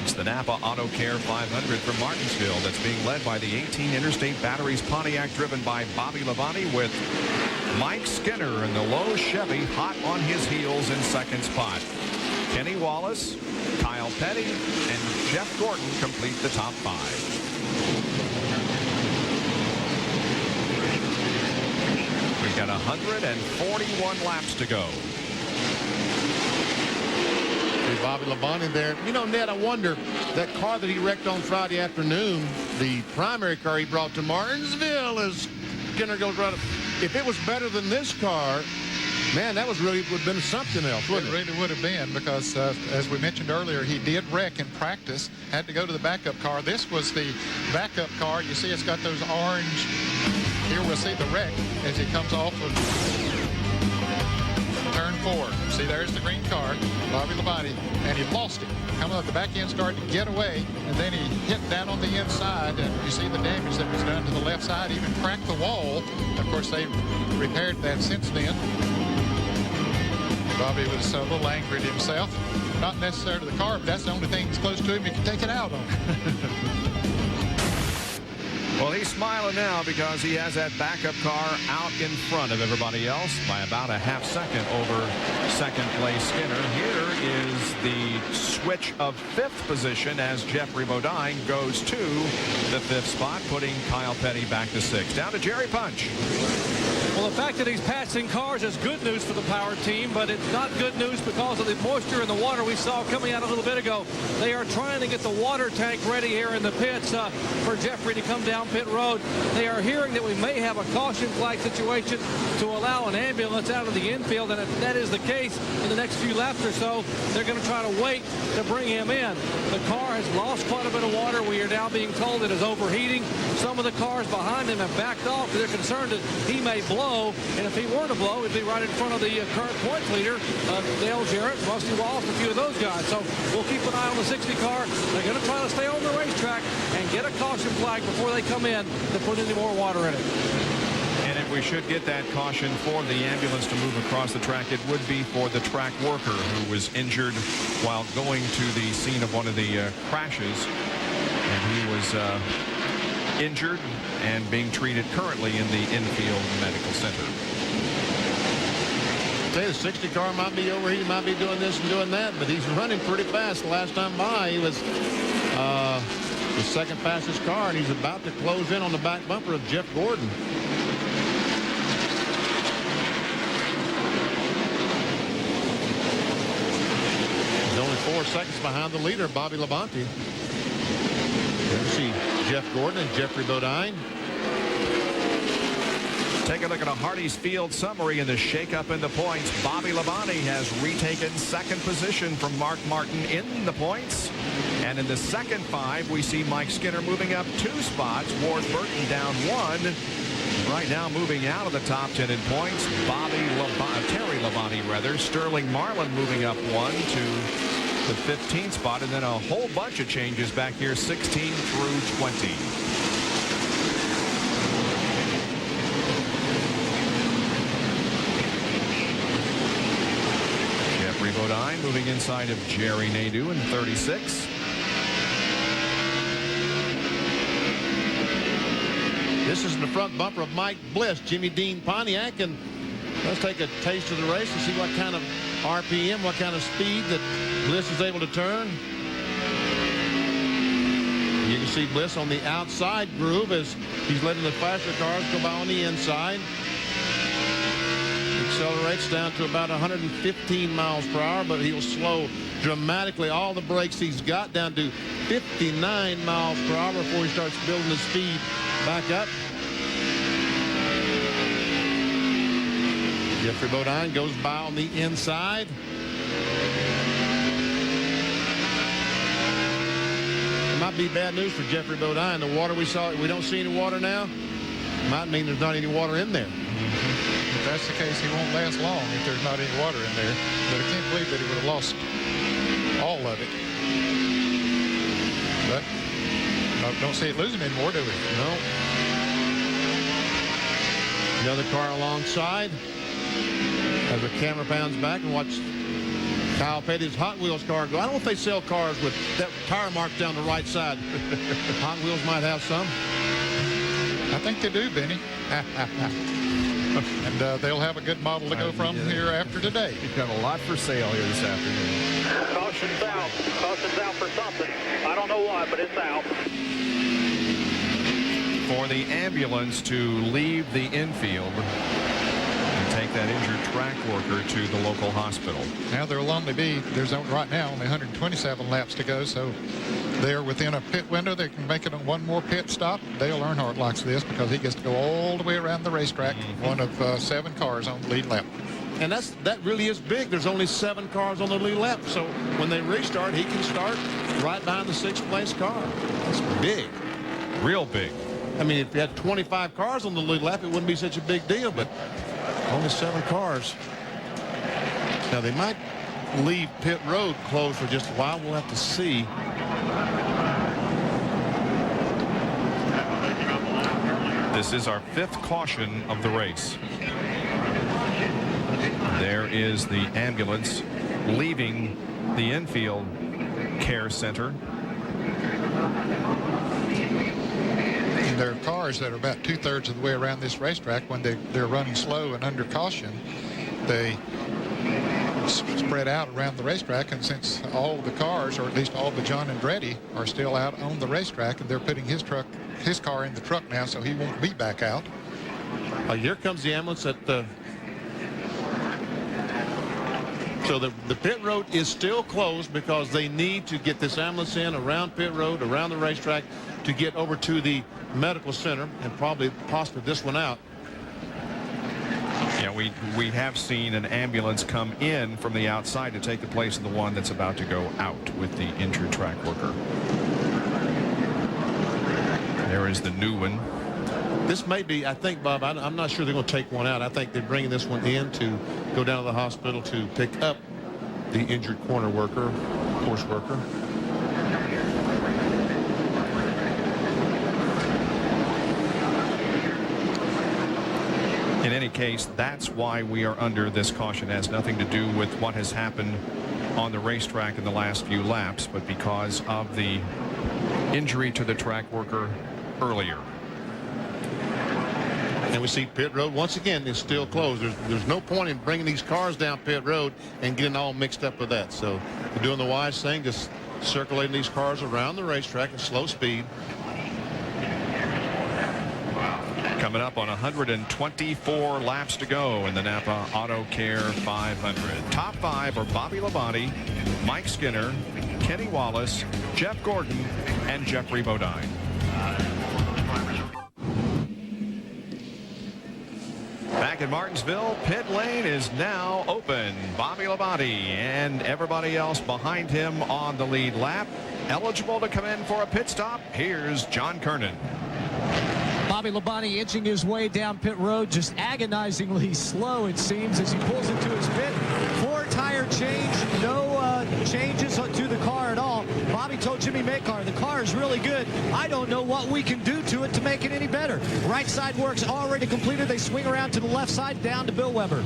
It's the NAPA AutoCare 500 from Martinsville that's being led by the 18 Interstate Batteries Pontiac, driven by Bobby Labonte, with Mike Skinner in the low Chevy hot on his heels in second spot. Kenny Wallace, Kyle Petty, and Jeff Gordon complete the top five. We've got 141 laps to go. Bobby Labonte there. You know, Ned, I wonder, that car that he wrecked on Friday afternoon, the primary car he brought to Martinsville, as Skinner goes right up. If it was better than this car, man, that would have been something else, wouldn't it? It really would have been, because as we mentioned earlier, he did wreck in practice, had to go to the backup car. This was the backup car. You see it's got those orange. Here we'll see the wreck as he comes off of turn 4. See, there's the green car, Bobby Labonte, and he lost it. Coming up, the back end started to get away, and then he hit down on the inside, and you see the damage that was done to the left side, even cracked the wall. Of course, they repaired that since then. Bobby was a little angry at himself. Not necessarily the car, but that's the only thing that's close to him he can take it out on. Well, he's smiling now because he has that backup car out in front of everybody else by about a half second over second place Skinner. Here is the switch of fifth position as Jeffrey Bodine goes to the fifth spot, putting Kyle Petty back to sixth. Down to Jerry Punch. Well, the fact that he's passing cars is good news for the power team, but it's not good news because of the moisture in the water we saw coming out a little bit ago. They are trying to get the water tank ready here in the pits for Jeffrey to come down pit road. They are hearing that we may have a caution flag situation to allow an ambulance out of the infield, and if that is the case in the next few laps or so, they're going to try to wait to bring him in. The car has lost quite a bit of water. We are now being told it is overheating. Some of the cars behind him have backed off. They're concerned that he may blow, and if he were to blow, he'd be right in front of the current points leader, Dale Jarrett, Rusty Wallace, a few of those guys. So we'll keep an eye on the 60 car. They're going to try to stay on the racetrack and get a caution flag before they come in to put any more water in it. And if we should get that caution for the ambulance to move across the track, it would be for the track worker who was injured while going to the scene of one of the crashes. And he was injured and being treated currently in the infield medical center. Say the 60 car might be overheated, might be doing this and doing that, but he's running pretty fast. The last time by, he was the second fastest car, and he's about to close in on the back bumper of Jeff Gordon. He's only 4 seconds behind the leader, Bobby Labonte. There we see Jeff Gordon and Jeffrey Bodine. Take a look at a Hardee's Field summary in the shakeup in the points. Bobby Labonte has retaken second position from Mark Martin in the points. And in the second 5, we see Mike Skinner moving up 2 spots. Ward Burton down 1. Right now moving out of the top 10 in points. Terry Labonte rather. Sterling Marlin moving up 1 to the 15th spot. And then a whole bunch of changes back here, 16 through 20. Bodine moving inside of Jerry Nadeau in 36. This is in the front bumper of Mike Bliss, Jimmy Dean Pontiac, and let's take a taste of the race and see what kind of RPM, what kind of speed that Bliss is able to turn. You can see Bliss on the outside groove as he's letting the faster cars go by on the inside. Accelerates down to about 115 miles per hour, but he'll slow dramatically all the brakes he's got down to 59 miles per hour before he starts building the speed back up. Jeffrey Bodine goes by on the inside. It might be bad news for Jeffrey Bodine. The water we saw, we don't see any water now. Might mean there's not any water in there. If that's the case, he won't last long if there's not any water in there. But I can't believe that he would have lost all of it. But no, don't see it losing anymore, do we? No. Another car alongside. As the camera pans back and watch Kyle Petty's Hot Wheels car go. I don't know if they sell cars with that tire mark down the right side. Hot Wheels might have some. I think they do, Benny. And they'll have a good model to go from here after today. You've got a lot for sale here this afternoon. Caution's out. Caution's out for something. I don't know what, but it's out. For the ambulance to leave the infield and take that injured track worker to the local hospital. Now there'll only be, there's right now only 127 laps to go, so they're within a pit window. They can make it on one more pit stop. Dale Earnhardt likes this because he gets to go all the way around the racetrack, one of 7 cars on the lead lap. And that really is big. There's only 7 cars on the lead lap, so when they restart, he can start right behind the 6th place car. That's big. Real big. I mean, if you had 25 cars on the lead lap, it wouldn't be such a big deal, but only 7 cars. Now, they might leave pit road closed for just a while. We'll have to see. This is our 5th caution of the race. There is the ambulance leaving the infield care center. There are cars that are about 2/3 of the way around this racetrack. When they're running slow and under caution, they spread out around the racetrack, and since all the cars, or at least all but John Andretti, are still out on the racetrack, and they're putting his car in the truck now, so he won't be back out. Here comes the ambulance at the... So the pit road is still closed because they need to get this ambulance in around pit road, around the racetrack, to get over to the medical center and possibly this one out. Yeah, we have seen an ambulance come in from the outside to take the place of the one that's about to go out with the injured track worker. There is the new one. This may be, I think, Bob, I'm not sure they're going to take one out. I think they're bringing this one in to go down to the hospital to pick up the injured corner worker, course worker. In any case, that's why we are under this caution. It has nothing to do with what has happened on the racetrack in the last few laps, but because of the injury to the track worker earlier. And we see pit road once again is still closed. There's no point in bringing these cars down pit road and getting all mixed up with that. So we're doing the wise thing, just circulating these cars around the racetrack at slow speed. Coming up on 124 laps to go in the NAPA AutoCare 500. Top 5 are Bobby Labonte, Mike Skinner, Kenny Wallace, Jeff Gordon, and Jeffrey Bodine. Back in Martinsville, pit lane is now open. Bobby Labonte and everybody else behind him on the lead lap. Eligible to come in for a pit stop. Here's John Kernan. Bobby Labonte inching his way down pit road, just agonizingly slow, it seems, as he pulls into his pit. 4-tire change, no changes to the car at all. Bobby told Jimmy Makar, the car is really good. I don't know what we can do to it to make it any better. Right side work's already completed. They swing around to the left side, down to Bill Weber.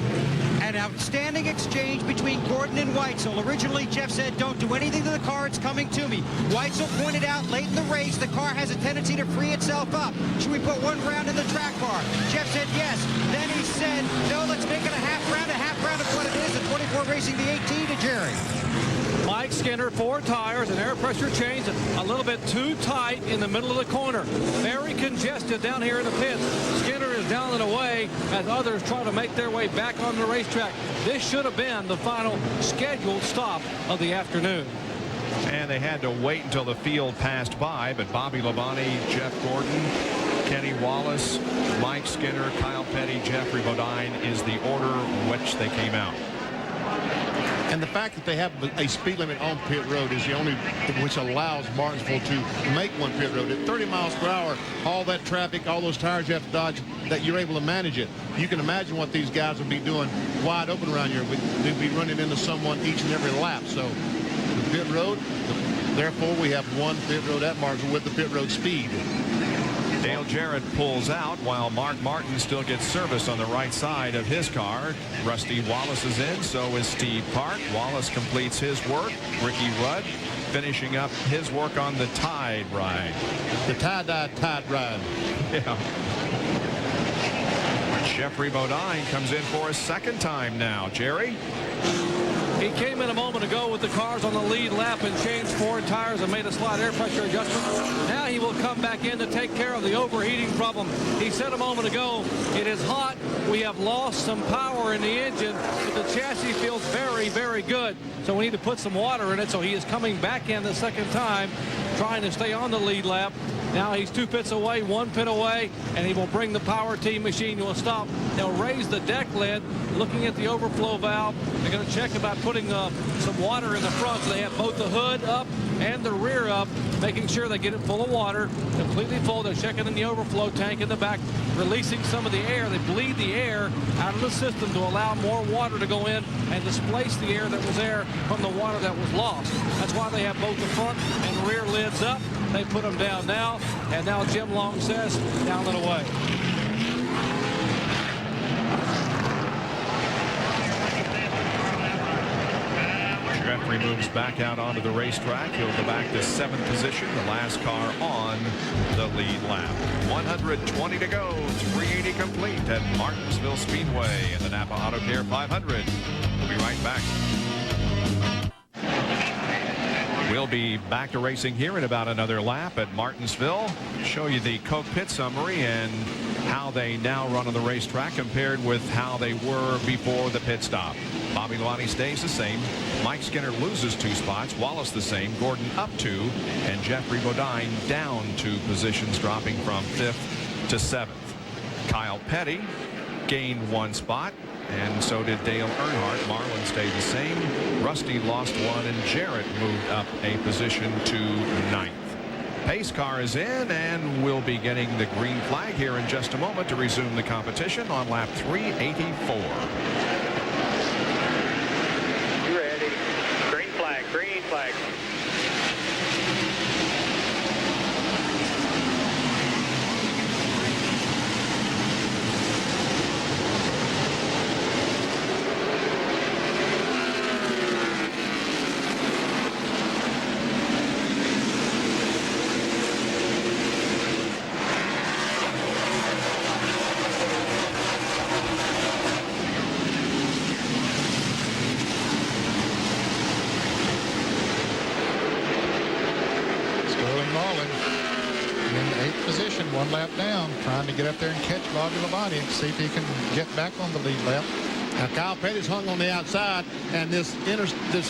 An outstanding exchange between Gordon and Weitzel. Originally, Jeff said, don't do anything to the car, it's coming to me. Weitzel pointed out late in the race, the car has a tendency to free itself up. Should we put one round in the track bar? Jeff said yes. Then he said, no, let's make it a half round. A half round is what it is. The 24 racing the 18 to Jerry. Mike Skinner, 4 tires, an air pressure change, a little bit too tight in the middle of the corner. Very congested down here in the pits. Skinner is down and away as others try to make their way back on the racetrack. This should have been the final scheduled stop of the afternoon. And they had to wait until the field passed by, but Bobby Labonte, Jeff Gordon, Kenny Wallace, Mike Skinner, Kyle Petty, Jeffrey Bodine is the order in which they came out. And the fact that they have a speed limit on pit road is the only which allows Martinsville to make one pit road. At 30 miles per hour, all that traffic, all those tires you have to dodge, that you're able to manage it. You can imagine what these guys would be doing wide open around here. They'd be running into someone each and every lap. So the pit road, therefore we have one pit road at Martinsville with the pit road speed. Dale Jarrett pulls out while Mark Martin still gets service on the right side of his car. Rusty Wallace is in, so is Steve Park. Wallace completes his work. Ricky Rudd finishing up his work on the Tide ride. The tie-dye Tide ride. Yeah. Jeffrey Bodine comes in for a second time now. Jerry? He came in a moment ago with the cars on the lead lap and changed four tires and made a slight air pressure adjustment. Now he will come back in to take care of the overheating problem. He said a moment ago, it is hot. We have lost some power in the engine, but the chassis feels very, very good. So we need to put some water in it. So he is coming back in the second time, trying to stay on the lead lap. Now he's 2 pits away, 1 pit away, and he will bring the power team machine to a stop. They'll raise the deck lid, looking at the overflow valve. They're going to check about putting some water in the front. So they have both the hood up and the rear up, making sure they get it full of water, completely full. They're checking in the overflow tank in the back, releasing some of the air. They bleed the air out of the system to allow more water to go in and displace the air that was there from the water that was lost. That's why they have both the front and rear lids up. They put them down now, and now Jim Long says, down and away. Jeffrey moves back out onto the racetrack. He'll go back to 7th position, the last car on the lead lap. 120 to go, 380 complete at Martinsville Speedway in the NAPA AutoCare 500. We'll be right back. We'll be back to racing here in about another lap at Martinsville. Show you the Coke pit summary and how they now run on the racetrack compared with how they were before the pit stop. Bobby Lonnie stays the same. Mike Skinner loses 2 spots. Wallace the same. Gordon up 2. And Jeffrey Bodine down 2 positions, dropping from 5th to 7th. Kyle Petty gained 1 spot. And so did Dale Earnhardt. Marlin stayed the same. Rusty lost 1, and Jarrett moved up a position to 9th. Pace car is in, and we'll be getting the green flag here in just a moment to resume the competition on lap 384. You ready? Green flag, green flag. Position, 1 lap down, trying to get up there and catch Bobby Labonte and see if he can get back on the lead lap. Now Kyle Petty's hung on the outside, and this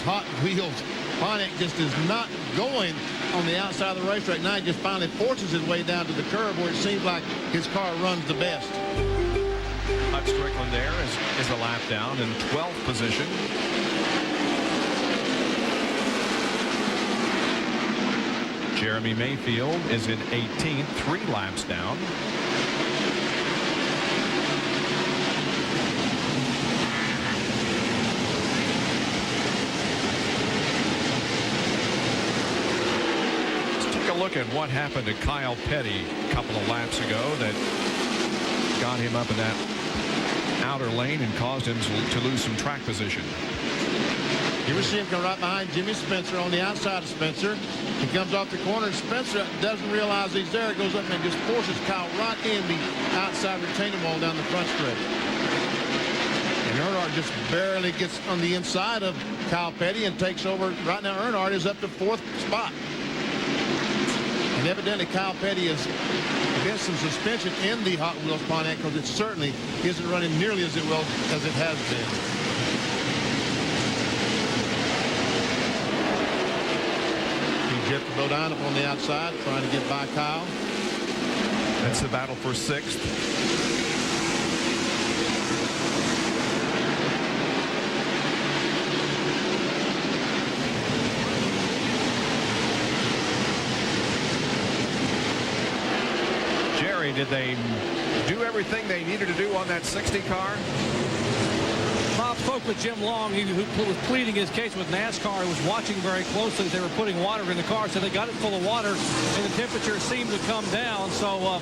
Hot Wheels Pontiac just is not going on the outside of the racetrack. Now he just finally forces his way down to the curb where it seems like his car runs the best. Hut Strickland there is a lap down in 12th position. Jeremy Mayfield is in 18th, 3 laps down. Let's take a look at what happened to Kyle Petty a couple of laps ago that got him up in that outer lane and caused him to lose some track position. You will see him come right behind Jimmy Spencer on the outside of Spencer. He comes off the corner, and Spencer doesn't realize he's there. Goes up and just forces Kyle right in the outside retaining wall down the front stretch. And Earnhardt just barely gets on the inside of Kyle Petty and takes over. Right now, Earnhardt is up to 4th spot. And evidently, Kyle Petty has been some suspension in the Hot Wheels Pontiac because it certainly isn't running nearly as well as it has been. Jeff Bodine up on the outside trying to get by Kyle. It's the battle for 6th. Jerry, did they do everything they needed to do on that 60 car? Bob spoke with Jim Long, who was pleading his case with NASCAR. He was watching very closely as they were putting water in the car, so they got it full of water, and the temperature seemed to come down. So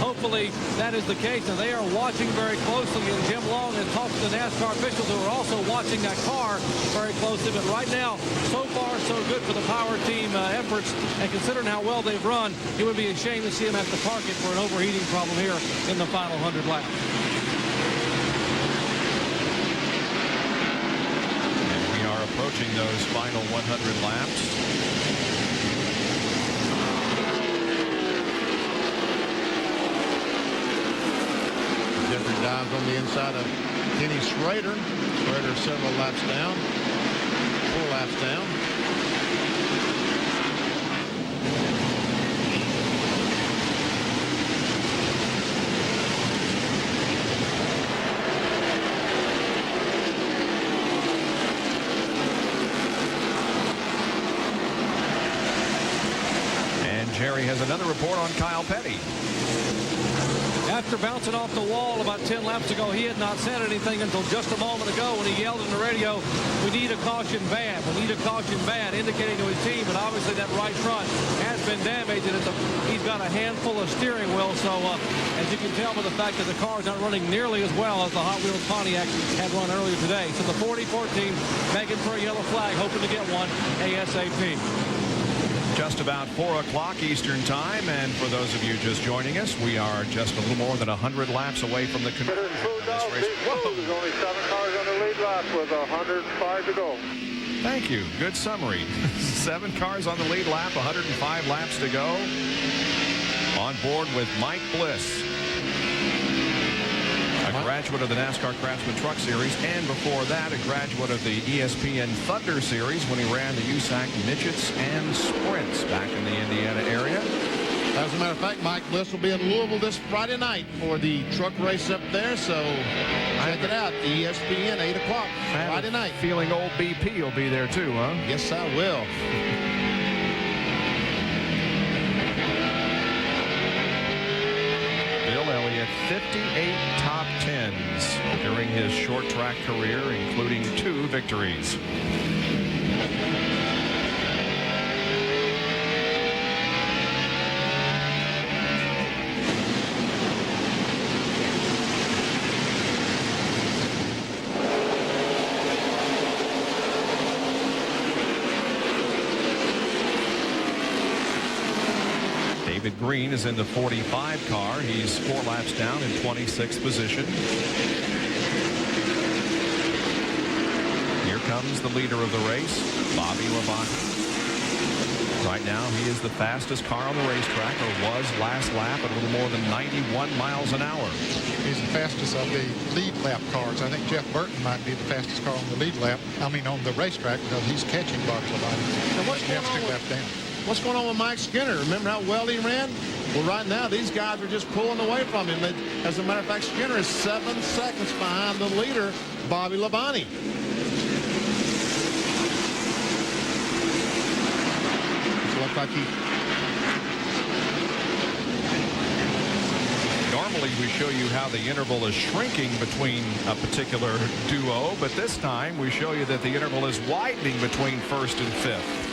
hopefully that is the case, and they are watching very closely. And Jim Long has talked to the NASCAR officials who are also watching that car very closely. But right now, so far, so good for the power team efforts, and considering how well they've run, it would be a shame to see them have to park it for an overheating problem here in the final 100 laps. Approaching those final 100 laps. Different dives on the inside of Kenny Schrader. Schrader several laps down, 4 laps down. Jerry has another report on Kyle Petty. After bouncing off the wall about 10 laps ago, he had not said anything until just a moment ago when he yelled in the radio, "We need a caution bad. We need a caution bad," indicating to his team. But obviously that right front has been damaged, and he's got a handful of steering wheel. So as you can tell by the fact that the car is not running nearly as well as the Hot Wheels Pontiac had run earlier today. So the 44 team begging for a yellow flag, hoping to get one ASAP. Just about 4 o'clock Eastern time, and for those of you just joining us, we are just a little more than 100 laps away from the conclusion of this race. There's only 7 cars on the lead lap with 105 to go. Thank you. Good summary. 7 cars on the lead lap, 105 laps to go. On board with Mike Bliss, a graduate of the NASCAR Craftsman Truck Series, and before that, a graduate of the ESPN Thunder Series when he ran the USAC Midgets and Sprints back in the Indiana area. As a matter of fact, Mike Bliss will be in Louisville this Friday night for the truck race up there, so check it out. ESPN, 8 o'clock, Friday night. Feeling old BP will be there too, huh? Yes, I will. Bill Elliott, 58 top 10s during his short track career, including 2 victories. David Green is in the 45 car. He's 4 laps down in 26th position. Here comes the leader of the race, Bobby Labonte. Right now, he is the fastest car on the racetrack, or was last lap at a little more than 91 miles an hour. He's the fastest of the lead lap cars. I think Jeff Burton might be the fastest car on the lead lap. I mean, on the racetrack, because he's catching Bobby Labonte. And what's going on with laps down? What's going on with Mike Skinner? Remember how well he ran? Well, right now, these guys are just pulling away from him. As a matter of fact, Skinner is 7 seconds behind the leader, Bobby Labonte. Looks like Normally, we show you how the interval is shrinking between a particular duo, but this time we show you that the interval is widening between 1st and 5th.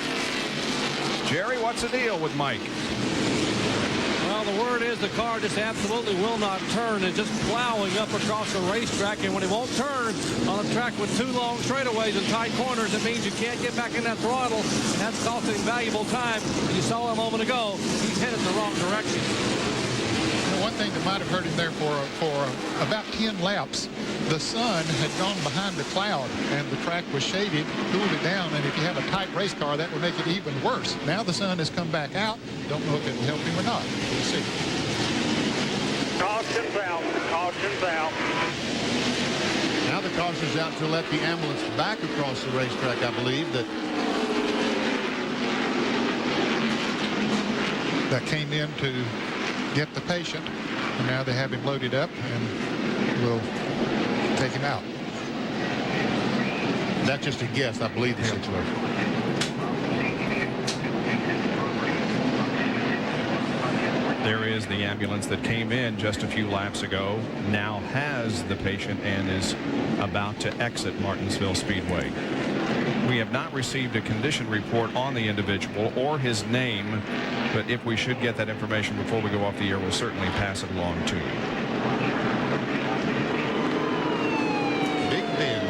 Jerry, what's the deal with Mike? Well, the word is the car just absolutely will not turn. It's just plowing up across the racetrack, and when it won't turn on a track with 2 long straightaways and tight corners, it means you can't get back in that throttle, and that's costing valuable time. You saw him a moment ago. He's headed the wrong direction. One thing that might have hurt him there for about 10 laps, the sun had gone behind the cloud and the track was shaded, cooled it down, and if you have a tight race car, that would make it even worse. Now the sun has come back out. Don't know if it will help him or not. We'll see. Caution's out. Caution's out. now the caution's out to let the ambulance back across the racetrack, I believe, that came in to get the patient. And now they have him loaded up and will take him out. That's just a guess. I believe the situation. There is the ambulance that came in just a few laps ago, now has the patient and is about to exit Martinsville Speedway. We have not received a condition report on the individual or his name, but if we should get that information before we go off the air, we'll certainly pass it along to you. Big Ben.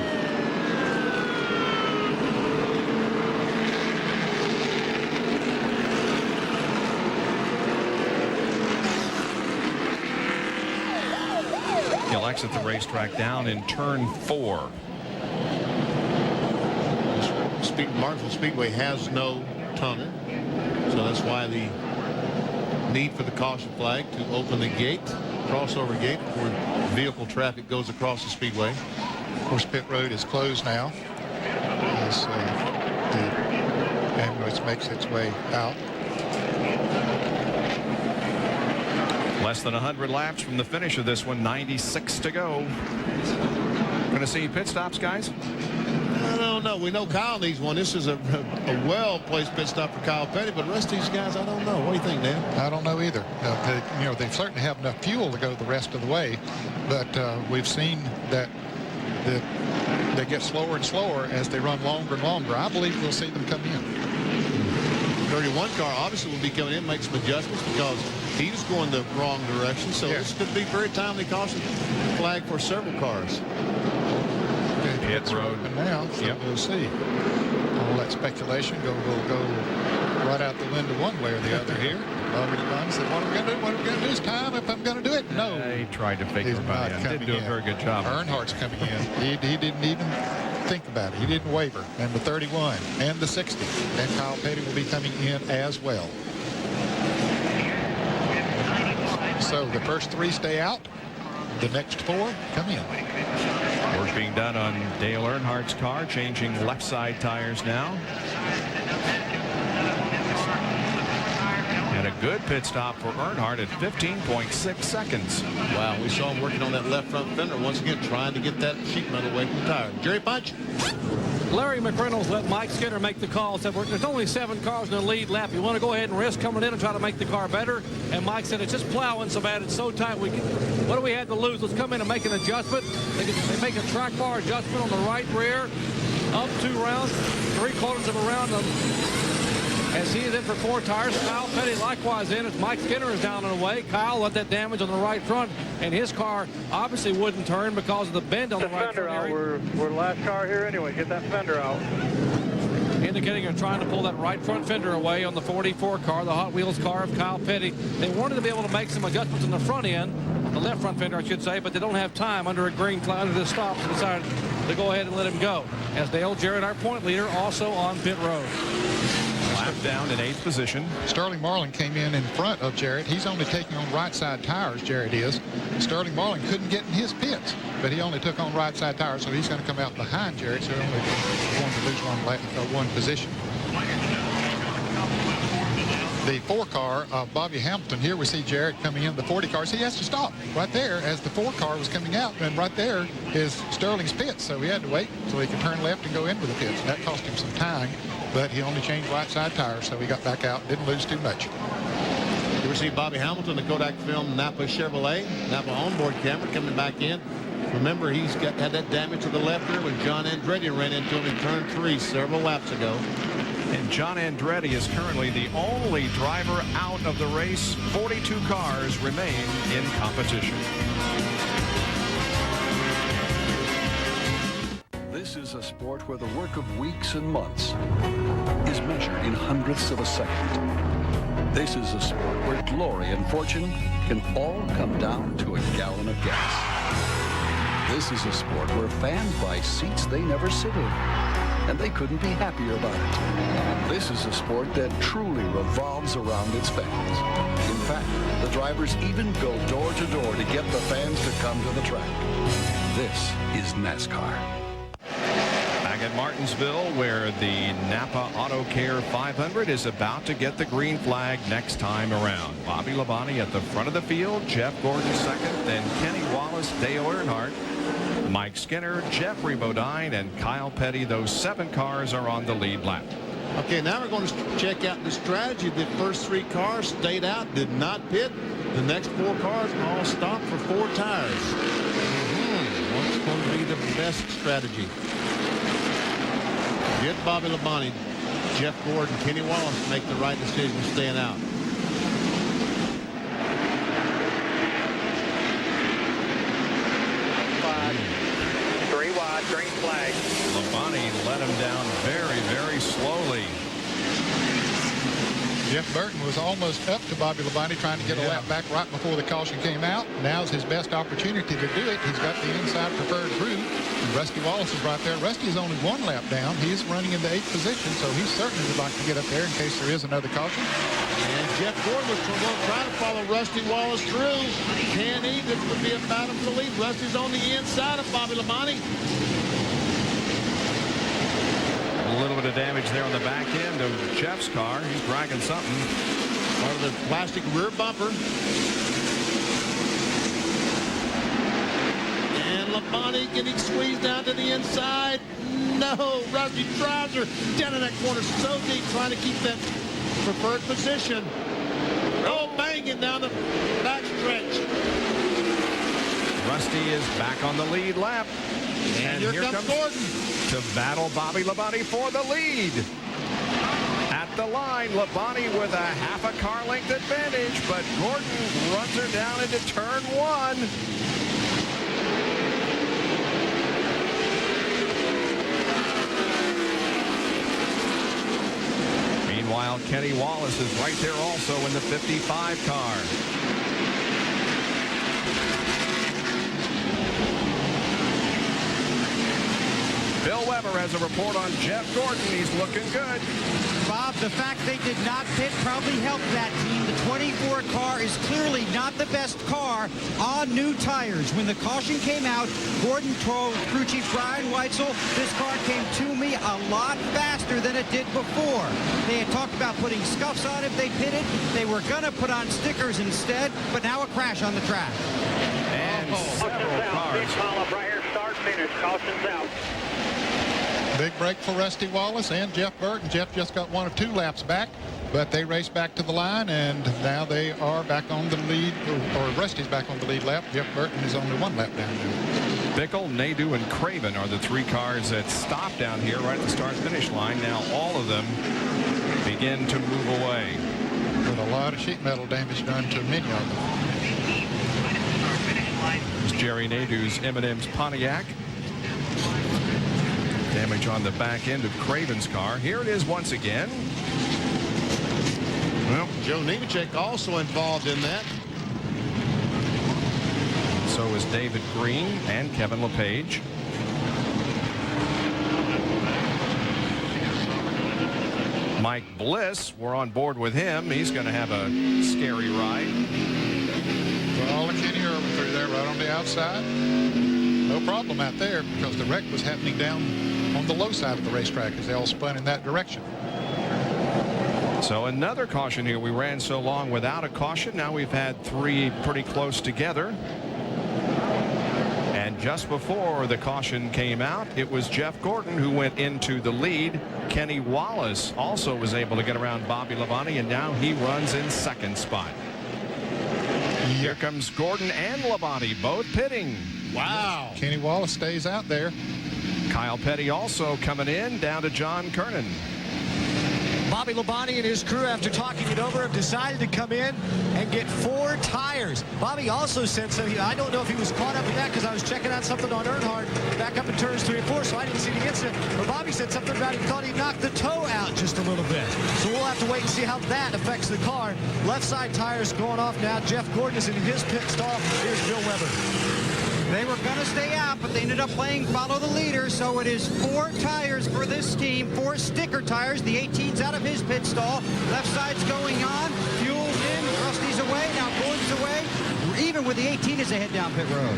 He'll exit the racetrack down in turn 4. Martinsville Speedway has no tunnel, so that's why the need for the caution flag to open the gate, crossover gate, where vehicle traffic goes across the speedway. Of course, pit road is closed now as the ambulance makes its way out. Less than 100 laps from the finish of this one, 96 to go. Going to see pit stops, guys? I don't know. We know Kyle needs one. This is a well-placed pit stop for Kyle Petty, but the rest of these guys, I don't know. What do you think, Dan? I don't know either. They certainly have enough fuel to go the rest of the way, but we've seen that they get slower and slower as they run longer and longer. I believe we'll see them come in. 31 car obviously will be coming in, make some adjustments because he was going the wrong direction. So this could be very timely caution flag for several cars. Pits are open now, so we'll see. All that speculation will go right out the window one way or the other here. Bobby Devine said, what are we going to do? What are we going to do? It's time if I'm going to do it. No. He tried to fake everybody out. Didn't do a very good job. Earnhardt's coming in. He didn't even think about it. He didn't waver. And the 31 and the 60. And Kyle Petty will be coming in as well. So the first 3 stay out. The next 4 come in. Work being done on Dale Earnhardt's car, changing left side tires now. And a good pit stop for Earnhardt at 15.6 seconds. Wow, we saw him working on that left front fender once again, trying to get that sheet metal away from the tire. Jerry Punch. Larry McReynolds let Mike Skinner make the call. Said, there's only 7 cars in the lead lap. You want to go ahead and risk coming in and try to make the car better? And Mike said, it's just plowing so bad. It's so tight. What do we have to lose? Let's come in and make an adjustment. They make a track bar adjustment on the right rear. Up 2 rounds, 3/4 of a round. As he is in for 4 tires, Kyle Petty likewise in as Mike Skinner is down and away. Kyle let that damage on the right front, and his car obviously wouldn't turn because of the bend on the right front area. We're the last car here anyway. Get that fender out. Indicating they're trying to pull that right front fender away on the 44 car, the Hot Wheels car of Kyle Petty. They wanted to be able to make some adjustments on the front end, the left front fender, I should say, but they don't have time under a green cloud under the stop, so decided to go ahead and let him go. As Dale Jarrett, our point leader, also on pit road. Lap down in 8th position. Sterling Marlin came in front of Jarrett. He's only taking on right side tires, Jarrett is. Sterling Marlin couldn't get in his pits, but he only took on right side tires, so he's going to come out behind Jarrett, so they're only going to lose one position. The 4 car of Bobby Hamilton. Here we see Jarrett coming in the 40 cars. He has to stop right there as the 4 car was coming out, and right there is Sterling's pits, so he had to wait so he could turn left and go into the pits. That cost him some time, but he only changed right side tires, so he got back out, didn't lose too much. You see Bobby Hamilton, the Kodak film Napa Chevrolet, Napa onboard camera coming back in. Remember, he's had that damage to the left rear when John Andretti ran into him in turn 3 several laps ago. And John Andretti is currently the only driver out of the race. 42 cars remain in competition. This is a sport where the work of weeks and months is measured in hundredths of a second. This is a sport where glory and fortune can all come down to a gallon of gas. This is a sport where fans buy seats they never sit in, and they couldn't be happier about it. This is a sport that truly revolves around its fans. In fact, the drivers even go door to door to get the fans to come to the track. This is NASCAR. Back at Martinsville, where the NAPA AutoCare 500 is about to get the green flag next time around. Bobby Labonte at the front of the field, Jeff Gordon second, then Kenny Wallace, Dale Earnhardt, Mike Skinner, Jeffrey Bodine, and Kyle Petty. Those 7 cars are on the lead lap. Okay, now we're going to check out the strategy. The first 3 cars stayed out, did not pit. The next 4 cars all stopped for 4 tires. What's going to be the best strategy? Get Bobby Labonte, Jeff Gordon, Kenny Wallace make the right decision staying out. Three wide, green flag. Labonte let him down very, very slowly. Jeff Burton was almost up to Bobby Labonte, trying to get a lap back right before the caution came out. Now's his best opportunity to do it. He's got the inside preferred group. And Rusty Wallace is right there. Rusty is only 1 lap down. He's running in the 8th position, so he certainly would like to get up there in case there is another caution. And Jeff Gordon was trying to follow Rusty Wallace through. Can he? This would be a battle for the lead. Rusty's on the inside of Bobby Labonte. A little bit of damage there on the back end of Jeff's car. He's dragging something. Part of the plastic rear bumper. And Labonte getting squeezed down to the inside. No, Rusty drives her down in that corner so deep, trying to keep that preferred position. Oh, banging down the back stretch. Rusty is back on the lead lap. And here comes Gordon to battle Bobby Labonte for the lead. At the line, Labonte with a half a car length advantage, but Gordon runs her down into turn 1. Meanwhile, Kenny Wallace is right there also in the 55 car. Bill Weber has a report on Jeff Gordon. He's looking good. Bob, the fact they did not pit probably helped that team. The 24 car is clearly not the best car on new tires. When the caution came out, Gordon told crew chief Brian Weitzel, this car came to me a lot faster than it did before. They had talked about putting scuffs on if they pitted. They were going to put on stickers instead, but now a crash on the track. And several cars. Big pile-up right here, start, finish, caution's out. Big break for Rusty Wallace and Jeff Burton. Jeff just got 1 of 2 laps back, but they raced back to the line, and now they are back on the lead, or Rusty's back on the lead lap. Jeff Burton is only 1 lap down now. Bickle, Nadeau, and Craven are the 3 cars that stop down here right at the start-finish line. Now all of them begin to move away. With a lot of sheet metal damage done to many of them. There's Jerry Nadeau's M&M's Pontiac. Damage on the back end of Craven's car. Here it is once again. Well, Joe Nemechek also involved in that. So is David Green and Kevin LePage. Mike Bliss, we're on board with him. He's going to have a scary ride. Well, Kenny Irwin through there right on the outside. No problem out there because the wreck was happening down on the low side of the racetrack as they all spun in that direction. So another caution here. We ran so long without a caution. Now we've had 3 pretty close together. And just before the caution came out, it was Jeff Gordon who went into the lead. Kenny Wallace also was able to get around Bobby Labonte, and now he runs in 2nd spot. Here comes Gordon and Labonte, both pitting. Wow. Kenny Wallace stays out there. Kyle Petty also coming in, down to John Kernan. Bobby Labonte and his crew, after talking it over, have decided to come in and get 4 tires. Bobby also said so. I don't know if he was caught up in that because I was checking out something on Earnhardt back up in turns 3 and 4, so I didn't see the incident. But Bobby said something about he thought he knocked the toe out just a little bit. So we'll have to wait and see how that affects the car. Left side tires going off now. Jeff Gordon is in his pit stall. Here's Bill Weber. They were going to stay out, but they ended up playing follow the leader, so it is 4 tires for this team, 4 sticker tires. The 18's out of his pit stall. Left side's going on. Fuel's in. Rusty's away. Now Gordon's away. Even with the 18 as they head down pit road.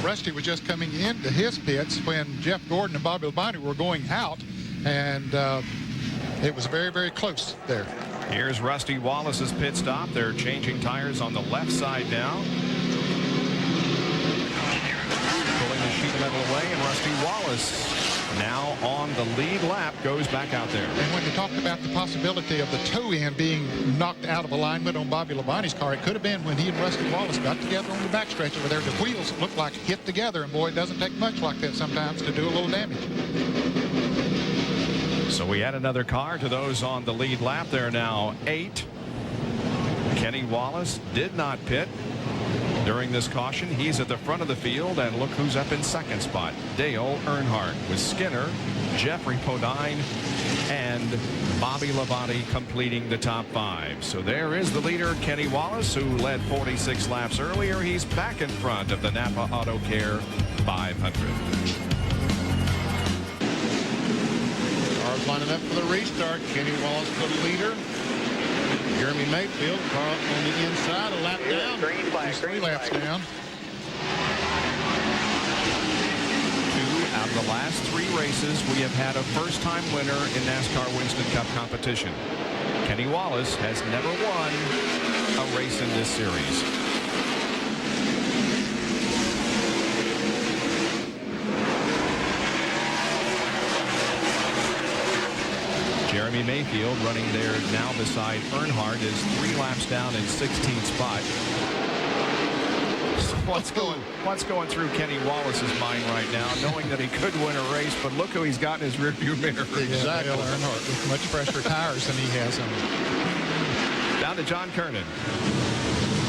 Rusty was just coming into his pits when Jeff Gordon and Bobby Labonte were going out, and it was very, very close there. Here's Rusty Wallace's pit stop. They're changing tires on the left side now. Pulling the sheet metal away, and Rusty Wallace now on the lead lap goes back out there. And when they talked about the possibility of the toe end being knocked out of alignment on Bobby Labonte's car, it could have been when he and Rusty Wallace got together on the backstretch over there. The wheels looked like hit together, and boy, it doesn't take much like that sometimes to do a little damage. So we add another car to those on the lead lap. There are now 8. Kenny Wallace did not pit during this caution. He's at the front of the field, and look who's up in second spot. Dale Earnhardt with Skinner, Jeffrey Podine, and Bobby Labonte completing the top 5. So there is the leader, Kenny Wallace, who led 46 laps earlier. He's back in front of the NAPA AutoCare 500. Cars lining up for the restart. Kenny Wallace, the leader. Jeremy Mayfield, car on the inside, a lap down. He's 3 laps down. 2 out of the last 3 races, we have had a first-time winner in NASCAR Winston Cup competition. Kenny Wallace has never won a race in this series. Jeremy Mayfield running there now beside Earnhardt is 3 laps down in 16th spot. So what's going through Kenny Wallace's mind right now, knowing that he could win a race, but look who he's got in his rearview mirror. Exactly. Earnhardt with much fresher tires than he has on. Down to John Kernan.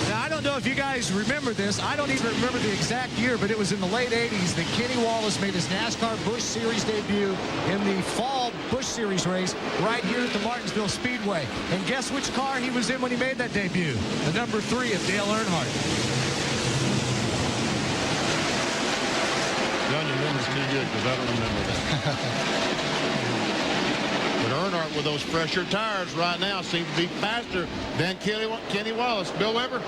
Now, I don't know if you guys remember this. I don't even remember the exact year, but it was in the late 80s that Kenny Wallace made his NASCAR Busch Series debut in the fall Busch Series race right here at the Martinsville Speedway. And guess which car he was in when he made that debut? The number 3 of Dale Earnhardt. John, your memory's too good because I don't remember that. But Earnhardt with those fresher tires right now seems to be faster than Kenny Wallace. Bill Weber?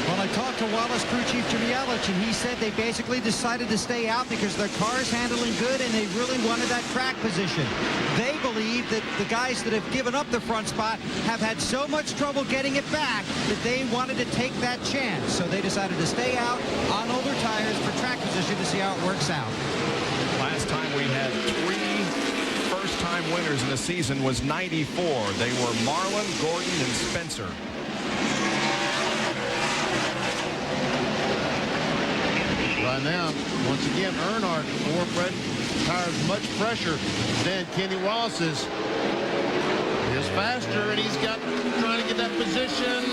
Well, I talked to Wallace crew chief Jimmy Ellich, and he said they basically decided to stay out because their car's handling good and they really wanted that track position. They believe that the guys that have given up the front spot have had so much trouble getting it back that they wanted to take that chance. So they decided to stay out on older tires for track position to see how it works out. Last time we had 3 first-time winners in the season was 94. They were Marlin, Gordon, and Spencer. Right now, once again, Earnhardt, 4 tires much fresher than Kenny Wallace's. He's faster, and he's got trying to get that position.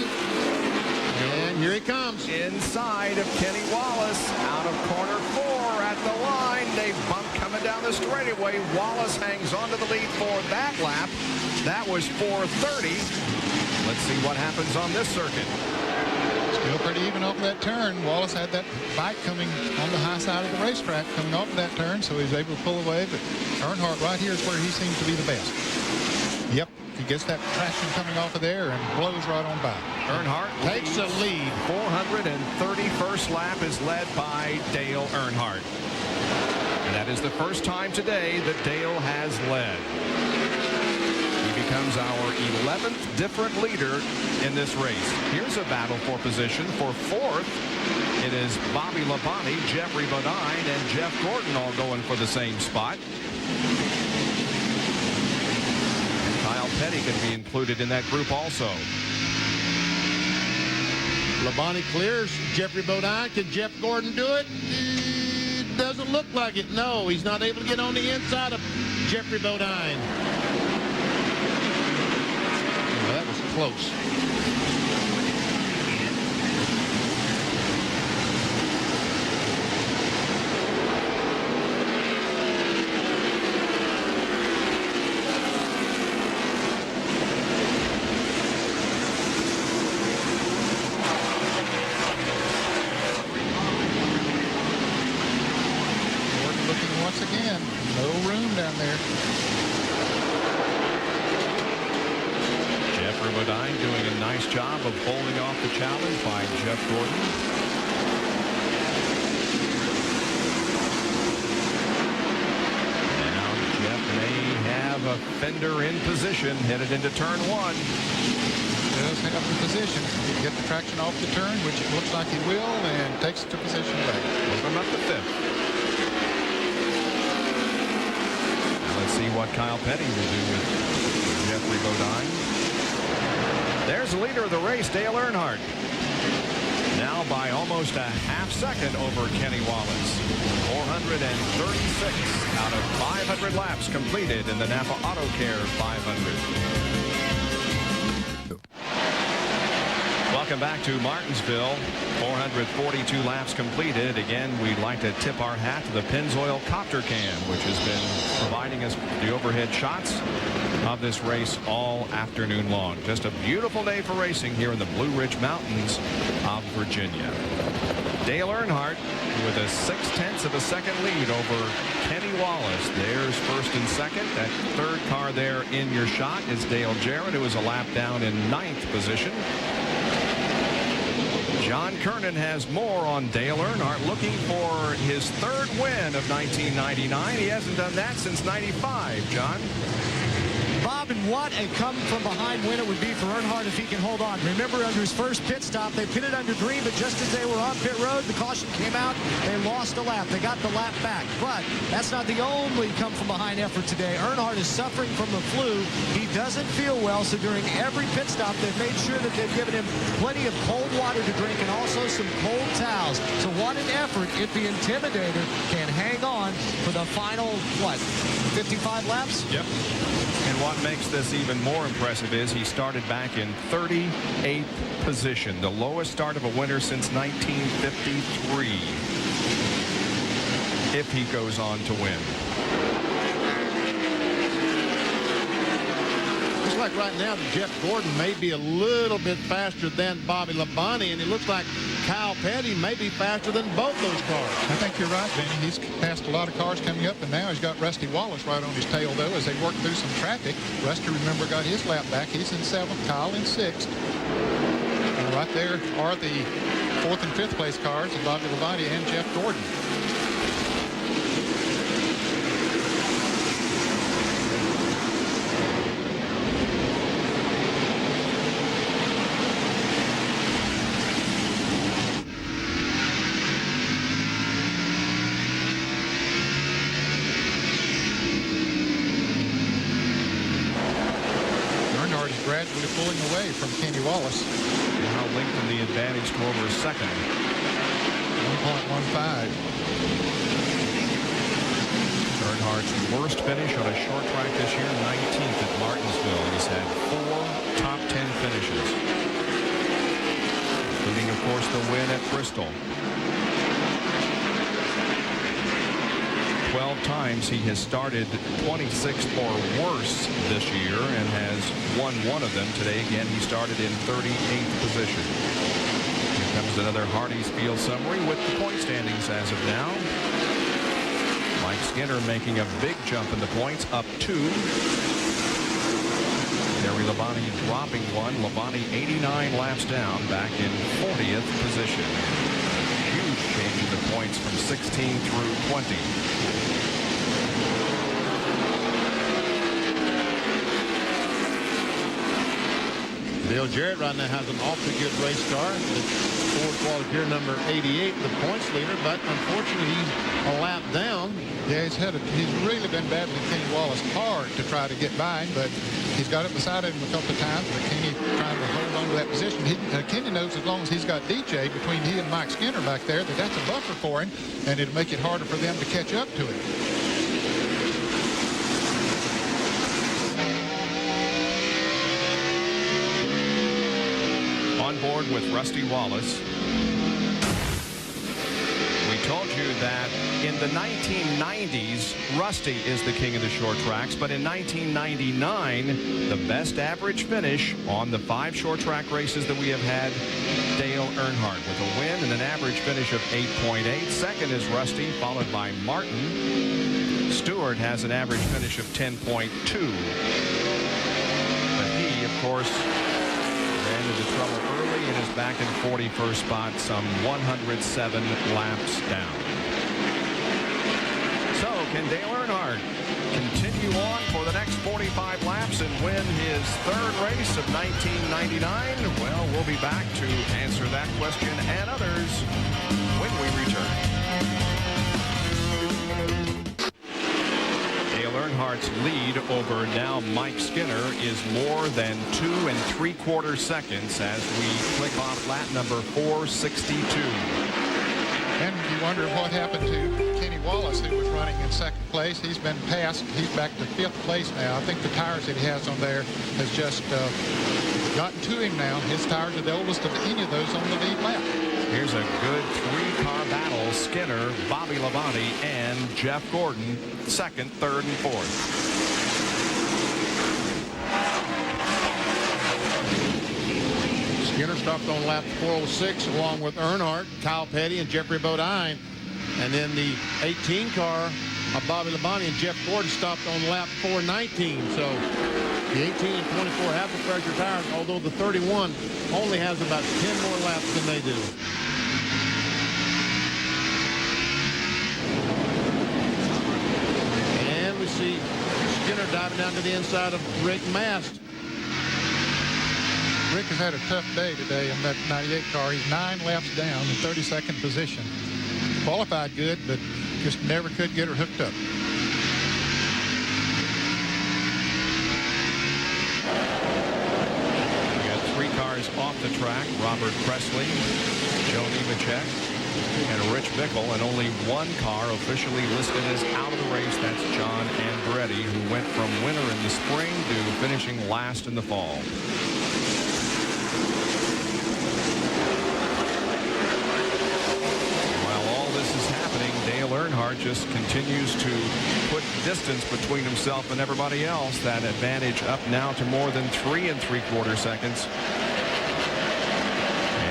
And here he comes. Inside of Kenny Wallace, out of corner 4 at the line. They bump coming down the straightaway. Wallace hangs onto the lead for that lap. That was 4:30. Let's see what happens on this circuit. Still pretty even off that turn. Wallace had that bike coming on the high side of the racetrack coming off of that turn, so he was able to pull away. But Earnhardt right here is where he seems to be the best. Yep, he gets that traction coming off of there and blows right on by. Earnhardt takes the lead. 431st lap is led by Dale Earnhardt. And that is the first time today that Dale has led. He becomes our 11th different leader in this race. Here's a battle for position. For 4th, it is Bobby Labonte, Jeffrey Bodine, and Jeff Gordon all going for the same spot. And Kyle Petty can be included in that group also. Labonte clears Jeffrey Bodine. Can Jeff Gordon do it? It doesn't look like it. No, he's not able to get on the inside of Jeffrey Bodine. Well, that was close. Again, no room down there. Jeffrey Bodine doing a nice job of holding off the challenge by Jeff Gordon. the fender in position, headed into turn 1. Does have the position. Get the traction off the turn, which it looks like he will, and takes it to position late. Moving up to 5th. Now let's see what Kyle Petty will do with Jeffrey Bodine. There's the leader of the race, Dale Earnhardt. Now by almost a half second over Kenny Wallace. 436 out of 500 laps completed in the NAPA AutoCare 500. Welcome back to Martinsville. 442 laps completed. Again, we'd like to tip our hat to the Pennzoil Copter Cam, which has been providing us the overhead shots of this race all afternoon long. Just a beautiful day for racing here in the Blue Ridge Mountains of Virginia. Dale Earnhardt with a 0.6 of a second lead over Kenny Wallace. There's first and second. That third car there in your shot is Dale Jarrett, who is a lap down in 9th position. John Kernan has more on Dale Earnhardt, looking for his 3rd win of 1999. He hasn't done that since 95, John. Bob, and what a come from behind win it would be for Earnhardt if he can hold on. Remember, under his first pit stop, they pitted under green, but just as they were on pit road, the caution came out. They lost a lap. They got the lap back. But that's not the only come from behind effort today. Earnhardt is suffering from the flu. He doesn't feel well, so during every pit stop, they've made sure that they've given him plenty of cold water to drink and also some cold towels. So what an effort if the Intimidator can hang on for the final, 55 laps? Yep. And what makes this even more impressive is he started back in 38th position, the lowest start of a winner since 1953, if he goes on to win. Looks like right now Jeff Gordon may be a little bit faster than Bobby Labonte, and it looks like Kyle Petty may be faster than both those cars. I think you're right, Benny. He's passed a lot of cars coming up, and now he's got Rusty Wallace right on his tail, though, as they work through some traffic. Rusty, remember, got his lap back. He's in 7th, Kyle in 6th. And right there are the 4th and 5th place cars of Bobby Labonte and Jeff Gordon. Gradually pulling away from Kenny Wallace. Now lengthen the advantage to over a second. 1.15. Earnhardt's worst finish on a short track this year, 19th at Martinsville. He's had 4 top 10 finishes, including, of course, the win at Bristol. 12 times he has started 26th or worse this year and has won one of them. Today, again, he started in 38th position. Here comes another Hardee's Field summary with the point standings as of now. Mike Skinner making a big jump in the points, up 2. Terry Labonte dropping 1. Labonte 89 laps down, back in 40th position. Huge change in the points from 16 through 20. Dale Jarrett right now has an awfully good race car. The Ford Qualifier number 88, the points leader, but unfortunately he's a lap down. Yeah, he's really been battling Kenny Wallace hard to try to get by him, but he's got it beside him a couple of times, but Kenny trying to hold on to that position. Kenny knows as long as he's got DJ between he and Mike Skinner back there, that's a buffer for him, and it'll make it harder for them to catch up to him. On board with Rusty Wallace. We told you that in the 1990s, Rusty is the king of the short tracks, but in 1999, the best average finish on the 5 short track races that we have had, Dale Earnhardt with a win and an average finish of 8.8. Second is Rusty, followed by Martin. Stewart has an average finish of 10.2. But he, of course, ran into trouble early and is back in 41st spot, some 107 laps down. So can Dale Earnhardt continue on for the next 45 laps and win his third race of 1999? Well, we'll be back to answer that question and others when we return. Dale Earnhardt's lead over now Mike Skinner is more than 2 3/4 seconds as we click off lap number 462. And you wonder what happened to Kenny Wallace, who was running in second place. He's been passed. He's back to 5th place now. I think the tires that he has on there has just gotten to him now. His tires are the oldest of any of those on the lead lap. Here's a good 3-car battle. Skinner, Bobby Labonte, and Jeff Gordon, 2nd, 3rd, and 4th. Skinner stopped on lap 406 along with Earnhardt, Kyle Petty, and Jeffrey Bodine. And then the 18 car of Bobby Labonte and Jeff Gordon stopped on lap 419. So the 18 and 24 have the fresher tires, although the 31 only has about 10 more laps than they do. And we see Skinner diving down to the inside of Rick Mast. Rick has had a tough day today in that 98 car. He's 9 laps down in 32nd position. Qualified good, but just never could get her hooked up. We got 3 cars off the track. Robert Presley, Joe Nemechek, and Rich Bickle, and only 1 car officially listed as out of the race. That's John Andretti, who went from winner in the spring to finishing last in the fall. Dale Earnhardt just continues to put distance between himself and everybody else. That advantage up now to more than 3 3/4 seconds.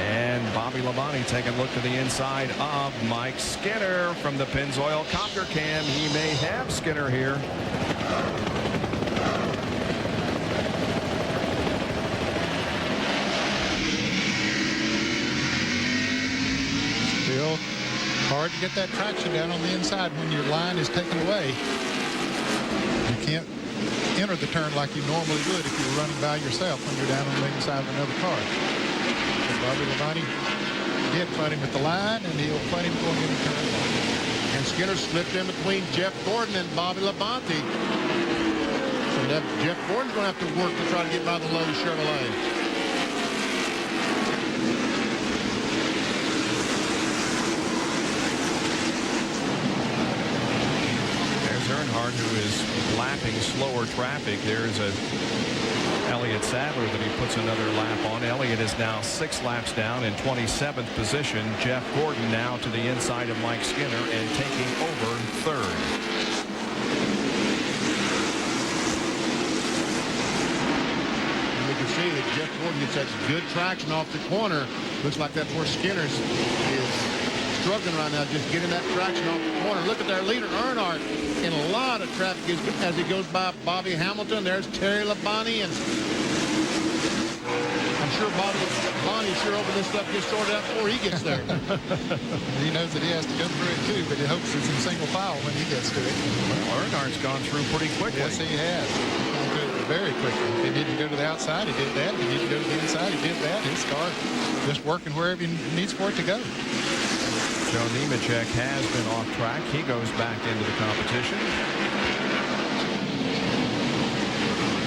And Bobby Labonte taking a look to the inside of Mike Skinner from the Pennzoil Copter Cam. He may have Skinner here. Still hard to get that traction down on the inside when your line is taken away. You can't enter the turn like you normally would if you were running by yourself when you're down on the inside of another car. So Bobby Labonte did fight him at the line, and he'll fight him going into turn 1. And Skinner slipped in between Jeff Gordon and Bobby Labonte. So Jeff Gordon's going to have to work to try to get by the Lowe's Chevrolet. Earnhardt, who is lapping slower traffic. There's Elliott Sadler that he puts another lap on. Elliott is now 6 laps down in 27th position. Jeff Gordon now to the inside of Mike Skinner and taking over 3rd. And we can see that Jeff Gordon gets that good traction off the corner. Looks like that's where Skinner is struggling right now, just getting that traction off the corner. Look at their leader, Earnhardt, in a lot of traffic as he goes by Bobby Hamilton. There's Terry Labonte, and I'm sure Bobby Labonte's sure hoping this stuff gets sorted out before he gets there. He knows that he has to go through it too, but he hopes it's in single file when he gets to it. Well, Earnhardt's gone through pretty quickly. Yes, he has. He's gone through it very quickly. If he needed to go to the outside, he did that. If he needed to go to the inside, he did that. His car just working wherever he needs for it to go. Joe Nemechek has been off track. He goes back into the competition.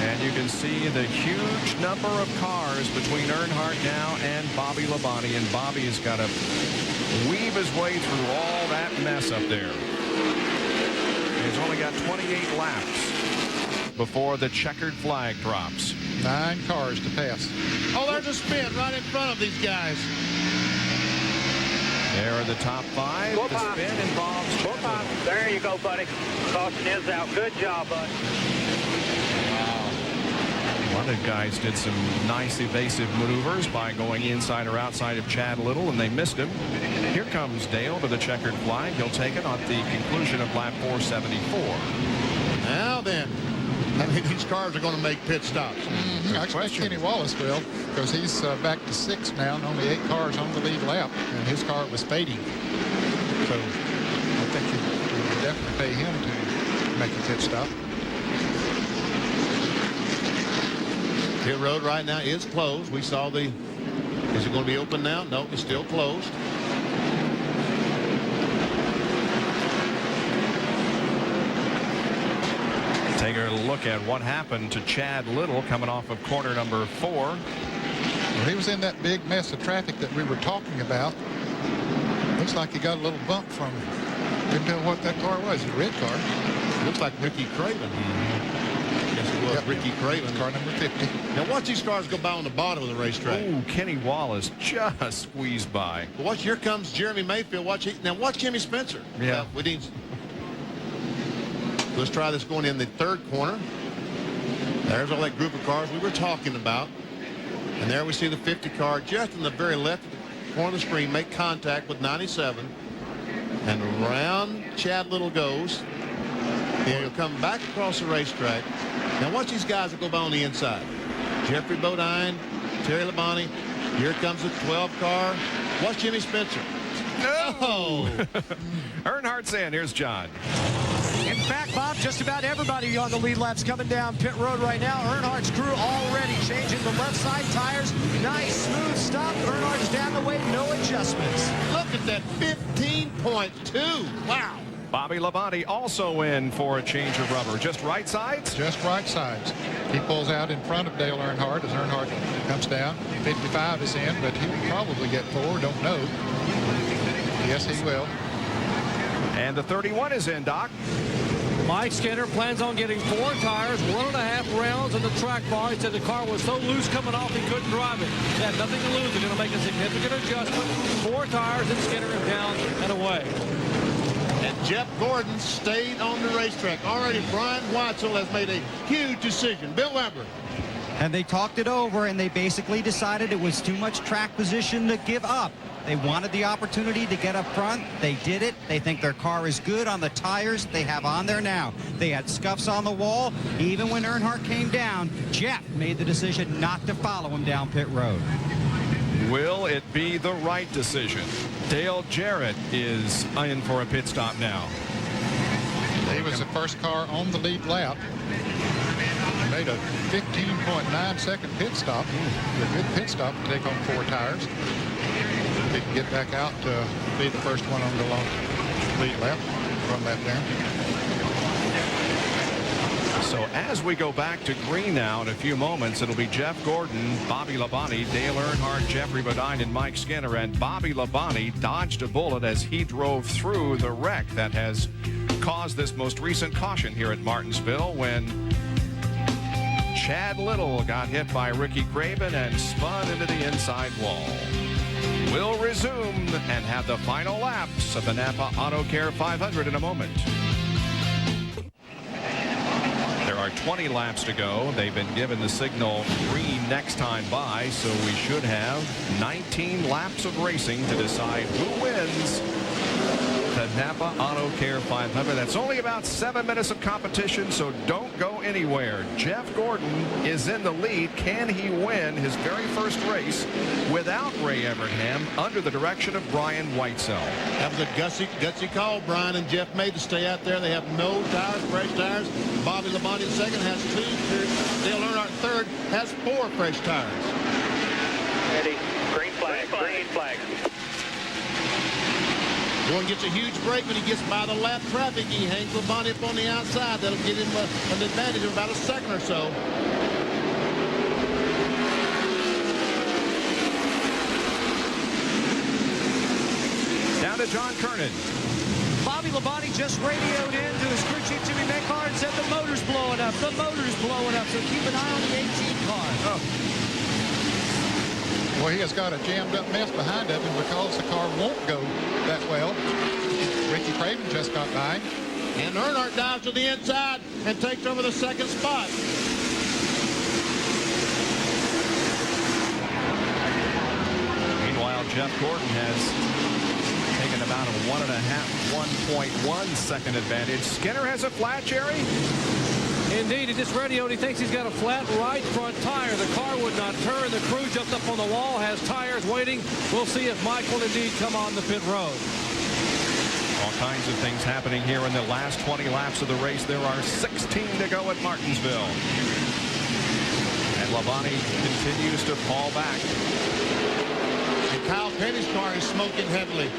And you can see the huge number of cars between Earnhardt now and Bobby Labonte. And Bobby has got to weave his way through all that mess up there. He's only got 28 laps before the checkered flag drops. 9 cars to pass. Oh, there's a spin right in front of these guys. There are the top 5. The spin involves Chapman. There you go, buddy. Caution is out. Good job, bud. A lot of guys did some nice evasive maneuvers by going inside or outside of Chad Little, and they missed him. Here comes Dale to the checkered flag. He'll take it at the conclusion of lap 474. Now then, I mean, these cars are going to make pit stops. I expect Kenny Wallace will, because he's back to 6th now, and only 8 cars on the lead lap, and his car was fading. So I think you definitely pay him to make a pit stop. Pit road right now is closed. We saw the... Is it going to be open now? No, it's still closed. Take a look at what happened to Chad Little coming off of corner number 4. Well, he was in that big mess of traffic that we were talking about. Looks like he got a little bump from... Couldn't tell what that car was. A red car. Looks like Ricky Craven. Yes, it was. Yep. Ricky Craven. Car number 50. Now watch these cars go by on the bottom of the racetrack. Ooh, Kenny Wallace just squeezed by. Watch, here comes Jeremy Mayfield. Now watch Jimmy Spencer. Yeah. We need... Let's try this going in the third corner. There's all that group of cars we were talking about. And there we see the 50 car just in the very left corner of the screen make contact with 97. And around Chad Little goes. And he'll come back across the racetrack. Now watch these guys that go by on the inside. Jeffrey Bodine, Terry Labonte. Here comes the 12 car. Watch Jimmy Spencer. No! Earnhardt's in. Here's John. In fact, Bob, just about everybody on the lead lap's coming down pit road right now. Earnhardt's crew already changing the left side tires. Nice, smooth stop. Earnhardt's down the way, no adjustments. Look at that 15.2. Wow. Bobby Labonte also in for a change of rubber. Just right sides? Just right sides. He pulls out in front of Dale Earnhardt as Earnhardt comes down. 55 is in, but he'll probably get 4. Don't know. Yes, he will. And the 31 is in, Doc. Mike Skinner plans on getting 4 tires, 1.5 rounds in the track bar. He said the car was so loose coming off he couldn't drive it. He had nothing to lose. They're going to make a significant adjustment. 4 tires and Skinner is down and away. And Jeff Gordon stayed on the racetrack. Already Brian Watzel has made a huge decision. Bill Weber. And they talked it over, and they basically decided it was too much track position to give up. They wanted the opportunity to get up front. They did it. They think their car is good on the tires they have on there now. They had scuffs on the wall. Even when Earnhardt came down, Jeff made the decision not to follow him down pit road. Will it be the right decision? Dale Jarrett is in for a pit stop now. He was the first car on the lead lap. He made a 15.9 second pit stop. A good pit stop to take on 4 tires. He can get back out to be the first one on the long lead lap, run lap down. So as we go back to green now in a few moments, it'll be Jeff Gordon, Bobby Labonte, Dale Earnhardt, Jeffrey Bodine, and Mike Skinner. And Bobby Labonte dodged a bullet as he drove through the wreck that has caused this most recent caution here at Martinsville when Chad Little got hit by Ricky Craven and spun into the inside wall. We'll resume and have the final laps of the NAPA AutoCare 500 in a moment. There are 20 laps to go. They've been given the signal green next time by, so we should have 19 laps of racing to decide who wins the NAPA AutoCare 500. That's only about 7 minutes of competition, so don't go anywhere. Jeff Gordon is in the lead. Can he win his very first race without Ray Evernham under the direction of Brian Whitesell? That was a gutsy call Brian and Jeff made to stay out there. They have no tires, fresh tires. Bobby Labonte in second has 2. Dale Earnhardt third has 4 fresh tires. Ready. Green flag. Green flag. Gordon gets a huge break when he gets by the lap traffic. He hangs Labonte up on the outside. That'll get him an advantage of about a second or so. Down to John Kernan. Bobby Labonte just radioed in to his crew chief Jimmy Meckar and said the motor's blowing up. The motor's blowing up, so keep an eye on the 18 car. Oh. Well, he has got a jammed up mess behind him because the car won't go that well. Ricky Craven just got by. And Earnhardt dives to the inside and takes over the second spot. Meanwhile, Jeff Gordon has taken about a 1.1 second advantage. Skinner has a flat, Jerry. Indeed, he just radioed. He thinks he's got a flat right front tire. The car would not turn. The crew jumped up on the wall, has tires waiting. We'll see if Mike will indeed come on the pit road. All kinds of things happening here in the last 20 laps of the race. There are 16 to go at Martinsville. And Labonte continues to fall back. And Kyle Petty's car is smoking heavily.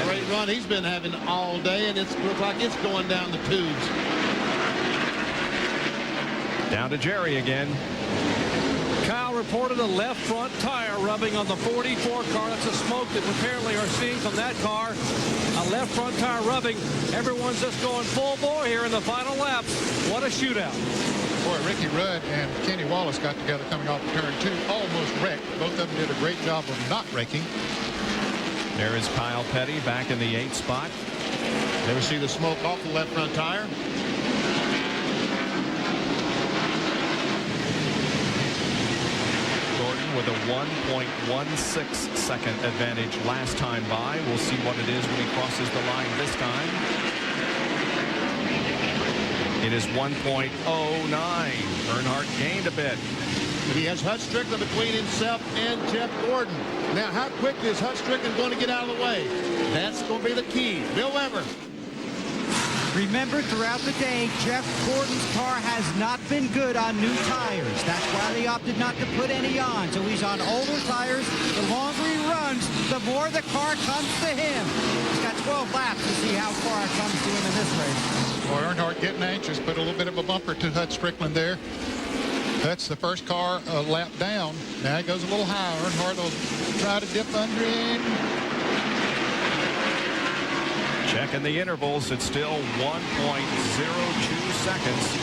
Great run he's been having all day, and it looks like it's going down the tubes. Down to Jerry again. Kyle reported a left front tire rubbing on the 44 car. That's the smoke that we apparently are seeing from that car. A left front tire rubbing. Everyone's just going full bore here in the final laps. What a shootout. Boy, Ricky Rudd and Kenny Wallace got together coming off of turn 2. Almost wrecked. Both of them did a great job of not wrecking. There is Kyle Petty back in the 8th spot. Never see the smoke off the left front tire. Gordon with a 1.16 second advantage last time by. We'll see what it is when he crosses the line this time. It is 1.09. Earnhardt gained a bit. He has Hut Strickland between himself and Jeff Gordon. Now, how quickly is Hut Strickland going to get out of the way? That's going to be the key. Bill Weber. Remember, throughout the day, Jeff Gordon's car has not been good on new tires. That's why they opted not to put any on. So he's on older tires. The longer he runs, the more the car comes to him. He's got 12 laps to see how far it comes to him in this race. Boy, Earnhardt getting anxious. Put a little bit of a bumper to Hut Strickland there. That's the first car a lap down. Now it goes a little higher. Earnhardt will try to dip under him. Checking the intervals. It's still 1.02 seconds.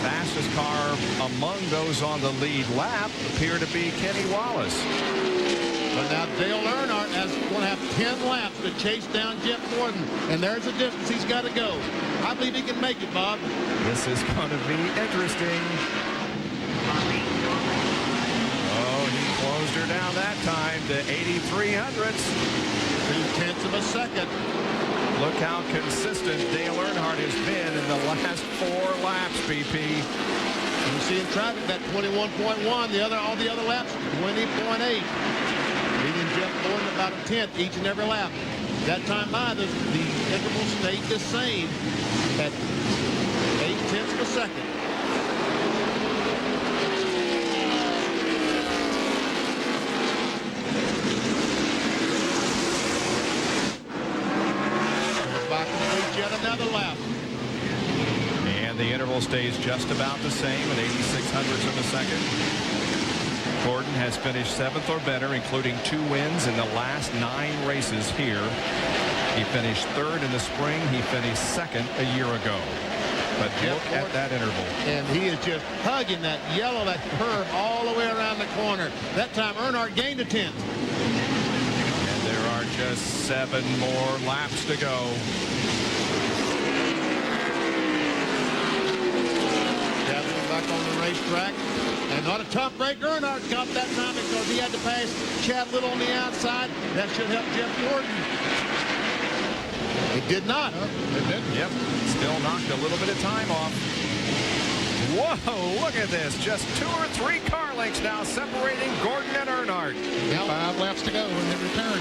Fastest car among those on the lead lap appear to be Kenny Wallace. But now Dale Earnhardt going to have 10 laps to chase down Jeff Gordon. And there's a distance he's got to go. I believe he can make it, Bob. This is going to be interesting. Oh, he closed her down that time to 83/100ths. 0.2 of a second. Look how consistent Dale Earnhardt has been in the last 4 laps, BP. You see in traffic that 21.1. All the other laps, 20.8. Leading Jeff Gordon about a 10th each and every lap. That time by, the interval stayed the same at 0.8 of a second. Yet another lap. And the interval stays just about the same at 86/100ths of a second. Gordon has finished 7th or better, including 2 wins in the last 9 races here. He finished 3rd in the spring. He finished 2nd a year ago. But look at that interval. And he is just hugging that curve all the way around the corner. That time Earnhardt gained a 10th. And there are just 7 more laps to go. Back on the racetrack, and not a tough break. Earnhardt got that time because he had to pass Chad Little on the outside. That should help Jeff Gordon. It did not. It didn't. Yep. Still knocked a little bit of time off. Whoa, look at this. Just 2 or 3 car lengths now separating Gordon and Earnhardt. Now 5 laps to go in the return.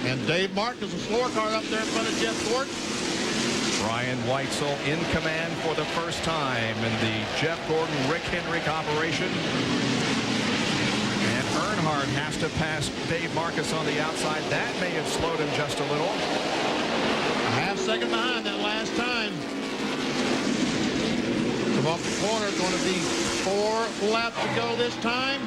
And Dave Marcus, a slower car up there in front of Jeff Gordon. Brian Weitzel in command for the first time in the Jeff Gordon, Rick Hendrick operation. And Earnhardt has to pass Dave Marcus on the outside. That may have slowed him just a little. A half second behind that last time. Come off the corner, going to be 4 laps to go this time.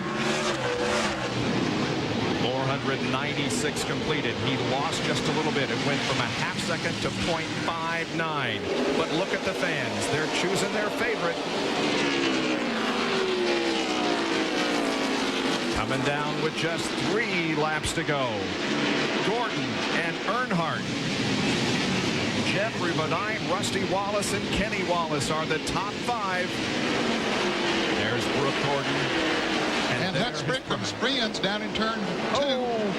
496 completed. He lost just a little bit. It went from a half second to 0.59. But look at the fans. They're choosing their favorite. Coming down with just 3 laps to go. Gordon and Earnhardt. Jeffrey Bodine, Rusty Wallace, and Kenny Wallace are the top 5. There's Brooke Gordon. And Hut Strickland spins down in turn 2. Oh,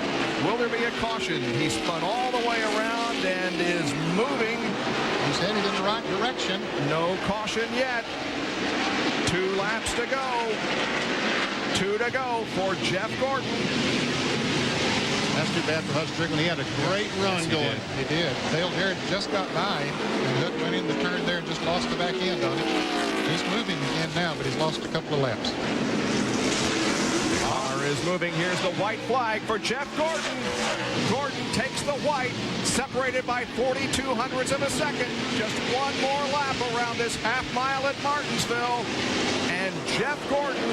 will there be a caution? He spun all the way around and is moving. He's headed in the right direction. No caution yet. 2 laps to go. 2 to go for Jeff Gordon. That's too bad for Hus Strickland. He had a great run going. He did. Dale Jarrett just got by him, and Hook went in the turn there and just lost the back end on it. He's moving again now, but he's lost a couple of laps. Car is moving. Here's the white flag for Jeff Gordon. Gordon takes the white, separated by 42/100ths of a second. Just one more lap around this half mile at Martinsville. And Jeff Gordon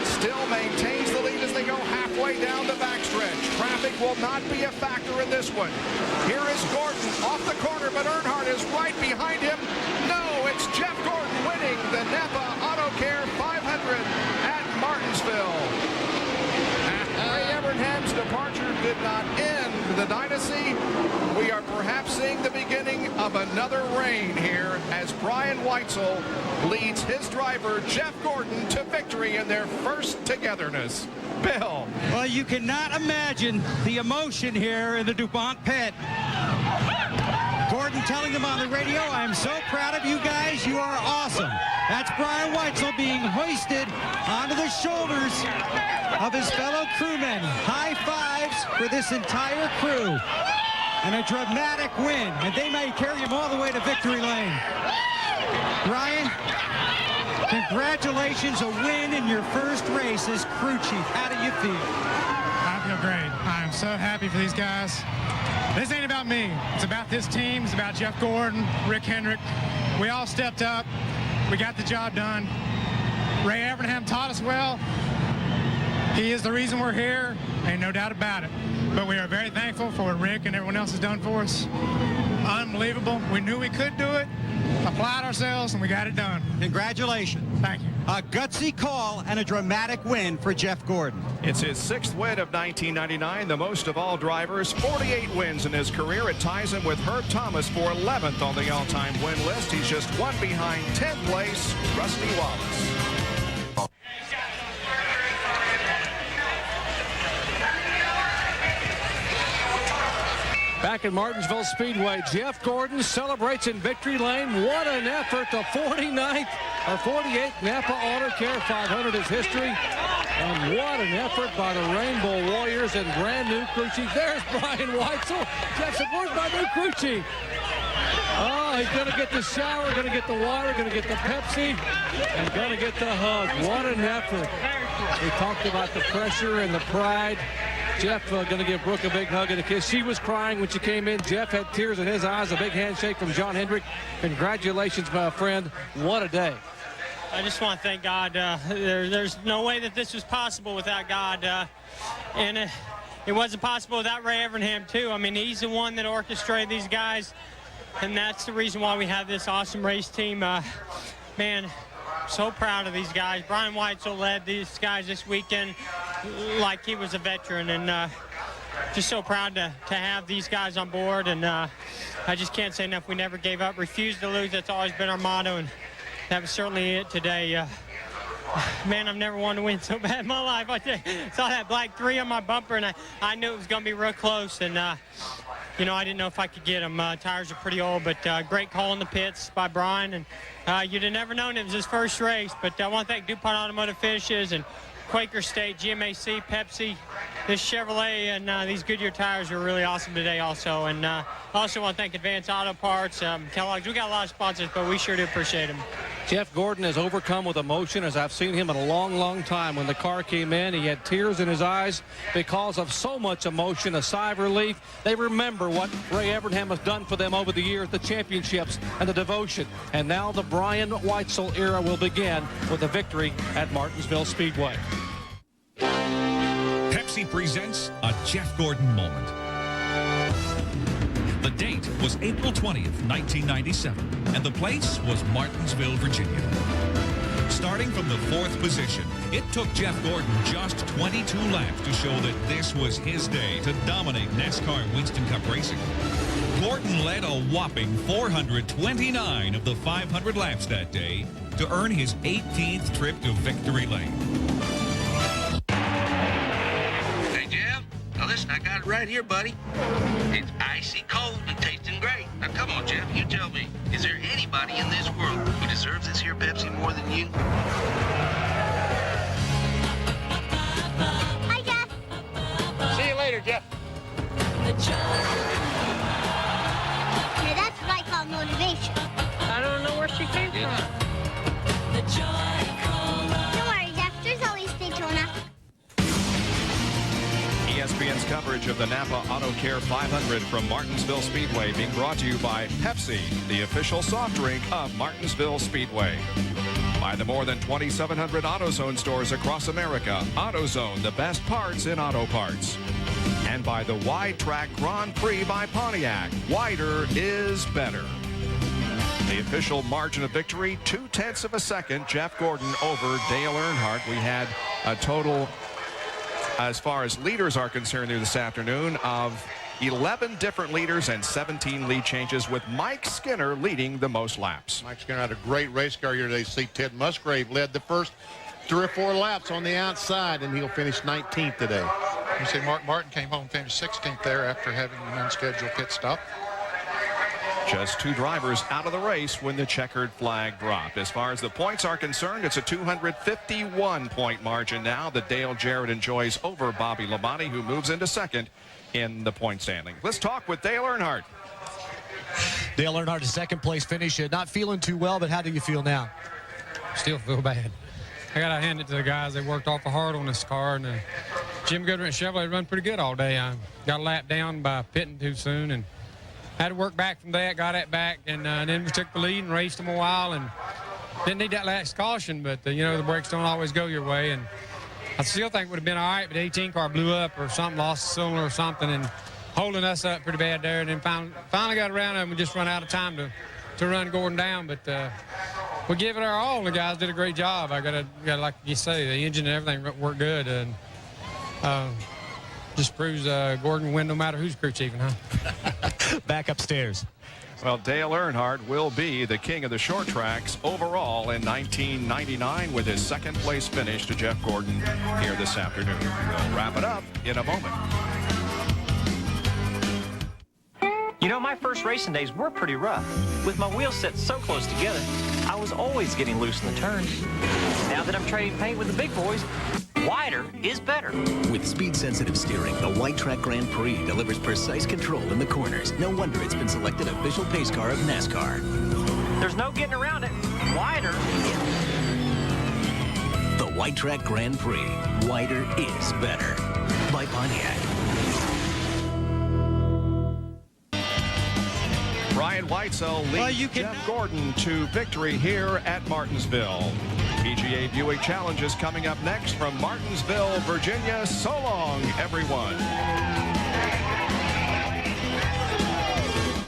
still maintains the lead as they go halfway down the backstretch. Traffic will not be a factor in this one. Here is Gordon off the corner, but Earnhardt is right behind him. No, it's Jeff Gordon winning the NAPA AutoCare 500 at Martinsville. Ray Evernham's departure did not end the dynasty. We are perhaps seeing the beginning of another reign here as Brian Weitzel leads his driver, Jeff Gordon, to victory in their first togetherness. Bill. Well, you cannot imagine the emotion here in the DuPont pit. Gordon telling them on the radio, I am so proud of you guys. You are awesome. That's Brian Weitzel being hoisted onto the shoulders of his fellow crewmen. High fives for this entire crew. And a dramatic win. And they may carry him all the way to victory lane. Brian, congratulations, a win in your first race as crew chief. How do you feel? I feel great. I am so happy for these guys. This ain't about me. It's about this team. It's about Jeff Gordon, Rick Hendrick. We all stepped up. We got the job done. Ray Evernham taught us well. He is the reason we're here. Ain't no doubt about it. But we are very thankful for what Rick and everyone else has done for us. Unbelievable. We knew we could do it, applied ourselves, and we got it done. Congratulations. Thank you. A gutsy call and a dramatic win for Jeff Gordon. It's his 6th win of 1999, the most of all drivers. 48 wins in his career. It ties him with Herb Thomas for 11th on the all-time win list. He's just one behind 10th place, Rusty Wallace. Back at Martinsville Speedway, Jeff Gordon celebrates in victory lane. What an effort. The 49th or 48th NAPA AutoCare 500 is history. And what an effort by the Rainbow Warriors and brand new crew chief. There's Brian Weitzel. Jeff said, where's my new crew chief? Oh, he's going to get the shower, going to get the water, going to get the Pepsi, and going to get the hug. What an effort. We talked about the pressure and the pride. Jeff going to give Brooke a big hug and a kiss. She was crying when she came in. Jeff had tears in his eyes. A big handshake from John Hendrick. Congratulations, my friend. What a day. I just want to thank God. There's no way that this was possible without God. And it wasn't possible without Ray Evernham, too. I mean, he's the one that orchestrated these guys. And that's the reason why we have this awesome race team. Man, so proud of these guys. Brian Weitzel led these guys this weekend like he was a veteran, and just so proud to have these guys on board. And I just can't say enough. We never gave up, refused to lose. That's always been our motto, and that was certainly it today. Man, I've never wanted to win so bad in my life. I saw that black 3 on my bumper, and I knew it was going to be real close. And you know, I didn't know if I could get them. Tires are pretty old, but great call in the pits by Brian. And you'd have never known it was his first race. But I want to thank DuPont Automotive Finishes and Quaker State, GMAC, Pepsi, this Chevrolet, and these Goodyear tires were really awesome today also. And I also want to thank Advanced Auto Parts, Kellogg's. We got a lot of sponsors, but we sure do appreciate them. Jeff Gordon has overcome with emotion as I've seen him in a long, long time. When the car came in, he had tears in his eyes because of so much emotion, a sigh of relief. They remember what Ray Evernham has done for them over the years, the championships and the devotion. And now the Brian Weitzel era will begin with a victory at Martinsville Speedway. Pepsi presents a Jeff Gordon moment. The date was April 20th, 1997, and the place was Martinsville, Virginia. Starting from the 4th position, it took Jeff Gordon just 22 laps to show that this was his day to dominate NASCAR Winston Cup racing. Gordon led a whopping 429 of the 500 laps that day to earn his 18th trip to victory lane. Now listen, I got it right here, buddy. It's icy cold and tasting great. Now come on, Jeff, you tell me, is there anybody in this world who deserves this here Pepsi more than you? Hi, Jeff. See you later, Jeff. Now that's what I call motivation. I don't know where she came from. Don't worry, Jeff. There's always Daytona. ESPN's coverage of the NAPA AutoCare 500 from Martinsville Speedway being brought to you by Pepsi, the official soft drink of Martinsville Speedway. By the more than 2,700 AutoZone stores across America, AutoZone, the best parts in auto parts. And by the Wide Track Grand Prix by Pontiac, wider is better. The official margin of victory, 0.2 of a second, Jeff Gordon over Dale Earnhardt. We had a total, as far as leaders are concerned here this afternoon, of 11 different leaders and 17 lead changes, with Mike Skinner leading the most laps. Mike Skinner had a great race car here today. See, Ted Musgrave led the first 3 or 4 laps on the outside, and he'll finish 19th today. You see Mark Martin came home and finished 16th there after having an unscheduled pit stop. Just 2 drivers out of the race when the checkered flag dropped. As far as the points are concerned, it's a 251-point margin now that Dale Jarrett enjoys over Bobby Labonte, who moves into second in the point standing. Let's talk with Dale Earnhardt. Dale Earnhardt, a second-place finish. Not feeling too well, but how do you feel now? Still feel bad. I got to hand it to the guys. They worked awful hard on this car, and Jim Goodrich and Chevrolet run pretty good all day. I got a lap down by pitting too soon, and had to work back from that, got it back, and then we took the lead and raced them a while, and didn't need that last caution, but, you know, the brakes don't always go your way, and I still think it would have been all right, but the 18 car blew up or something, lost a cylinder or something, and holding us up pretty bad there, and then finally got around and we just run out of time to run Gordon down, but we give it our all, and the guys did a great job. I gotta like you say, the engine and everything worked good, and just proves Gordon will win no matter who's crew chiefing, huh? Back upstairs. Well, Dale Earnhardt will be the king of the short tracks overall in 1999 with his second-place finish to Jeff Gordon here this afternoon. We'll wrap it up in a moment. You know, my first racing days were pretty rough. With my wheels set so close together, I was always getting loose in the turns. Now that I'm trading paint with the big boys, wider is better. With speed-sensitive steering, the Wide Track Grand Prix delivers precise control in the corners. No wonder it's been selected official pace car of NASCAR. There's no getting around it. Wider is... The Wide Track Grand Prix. Wider is better. By Pontiac. Brian Weitzel leads Jeff Gordon to victory here at Martinsville. PGA Buick Challenge is coming up next from Martinsville, Virginia. So long, everyone.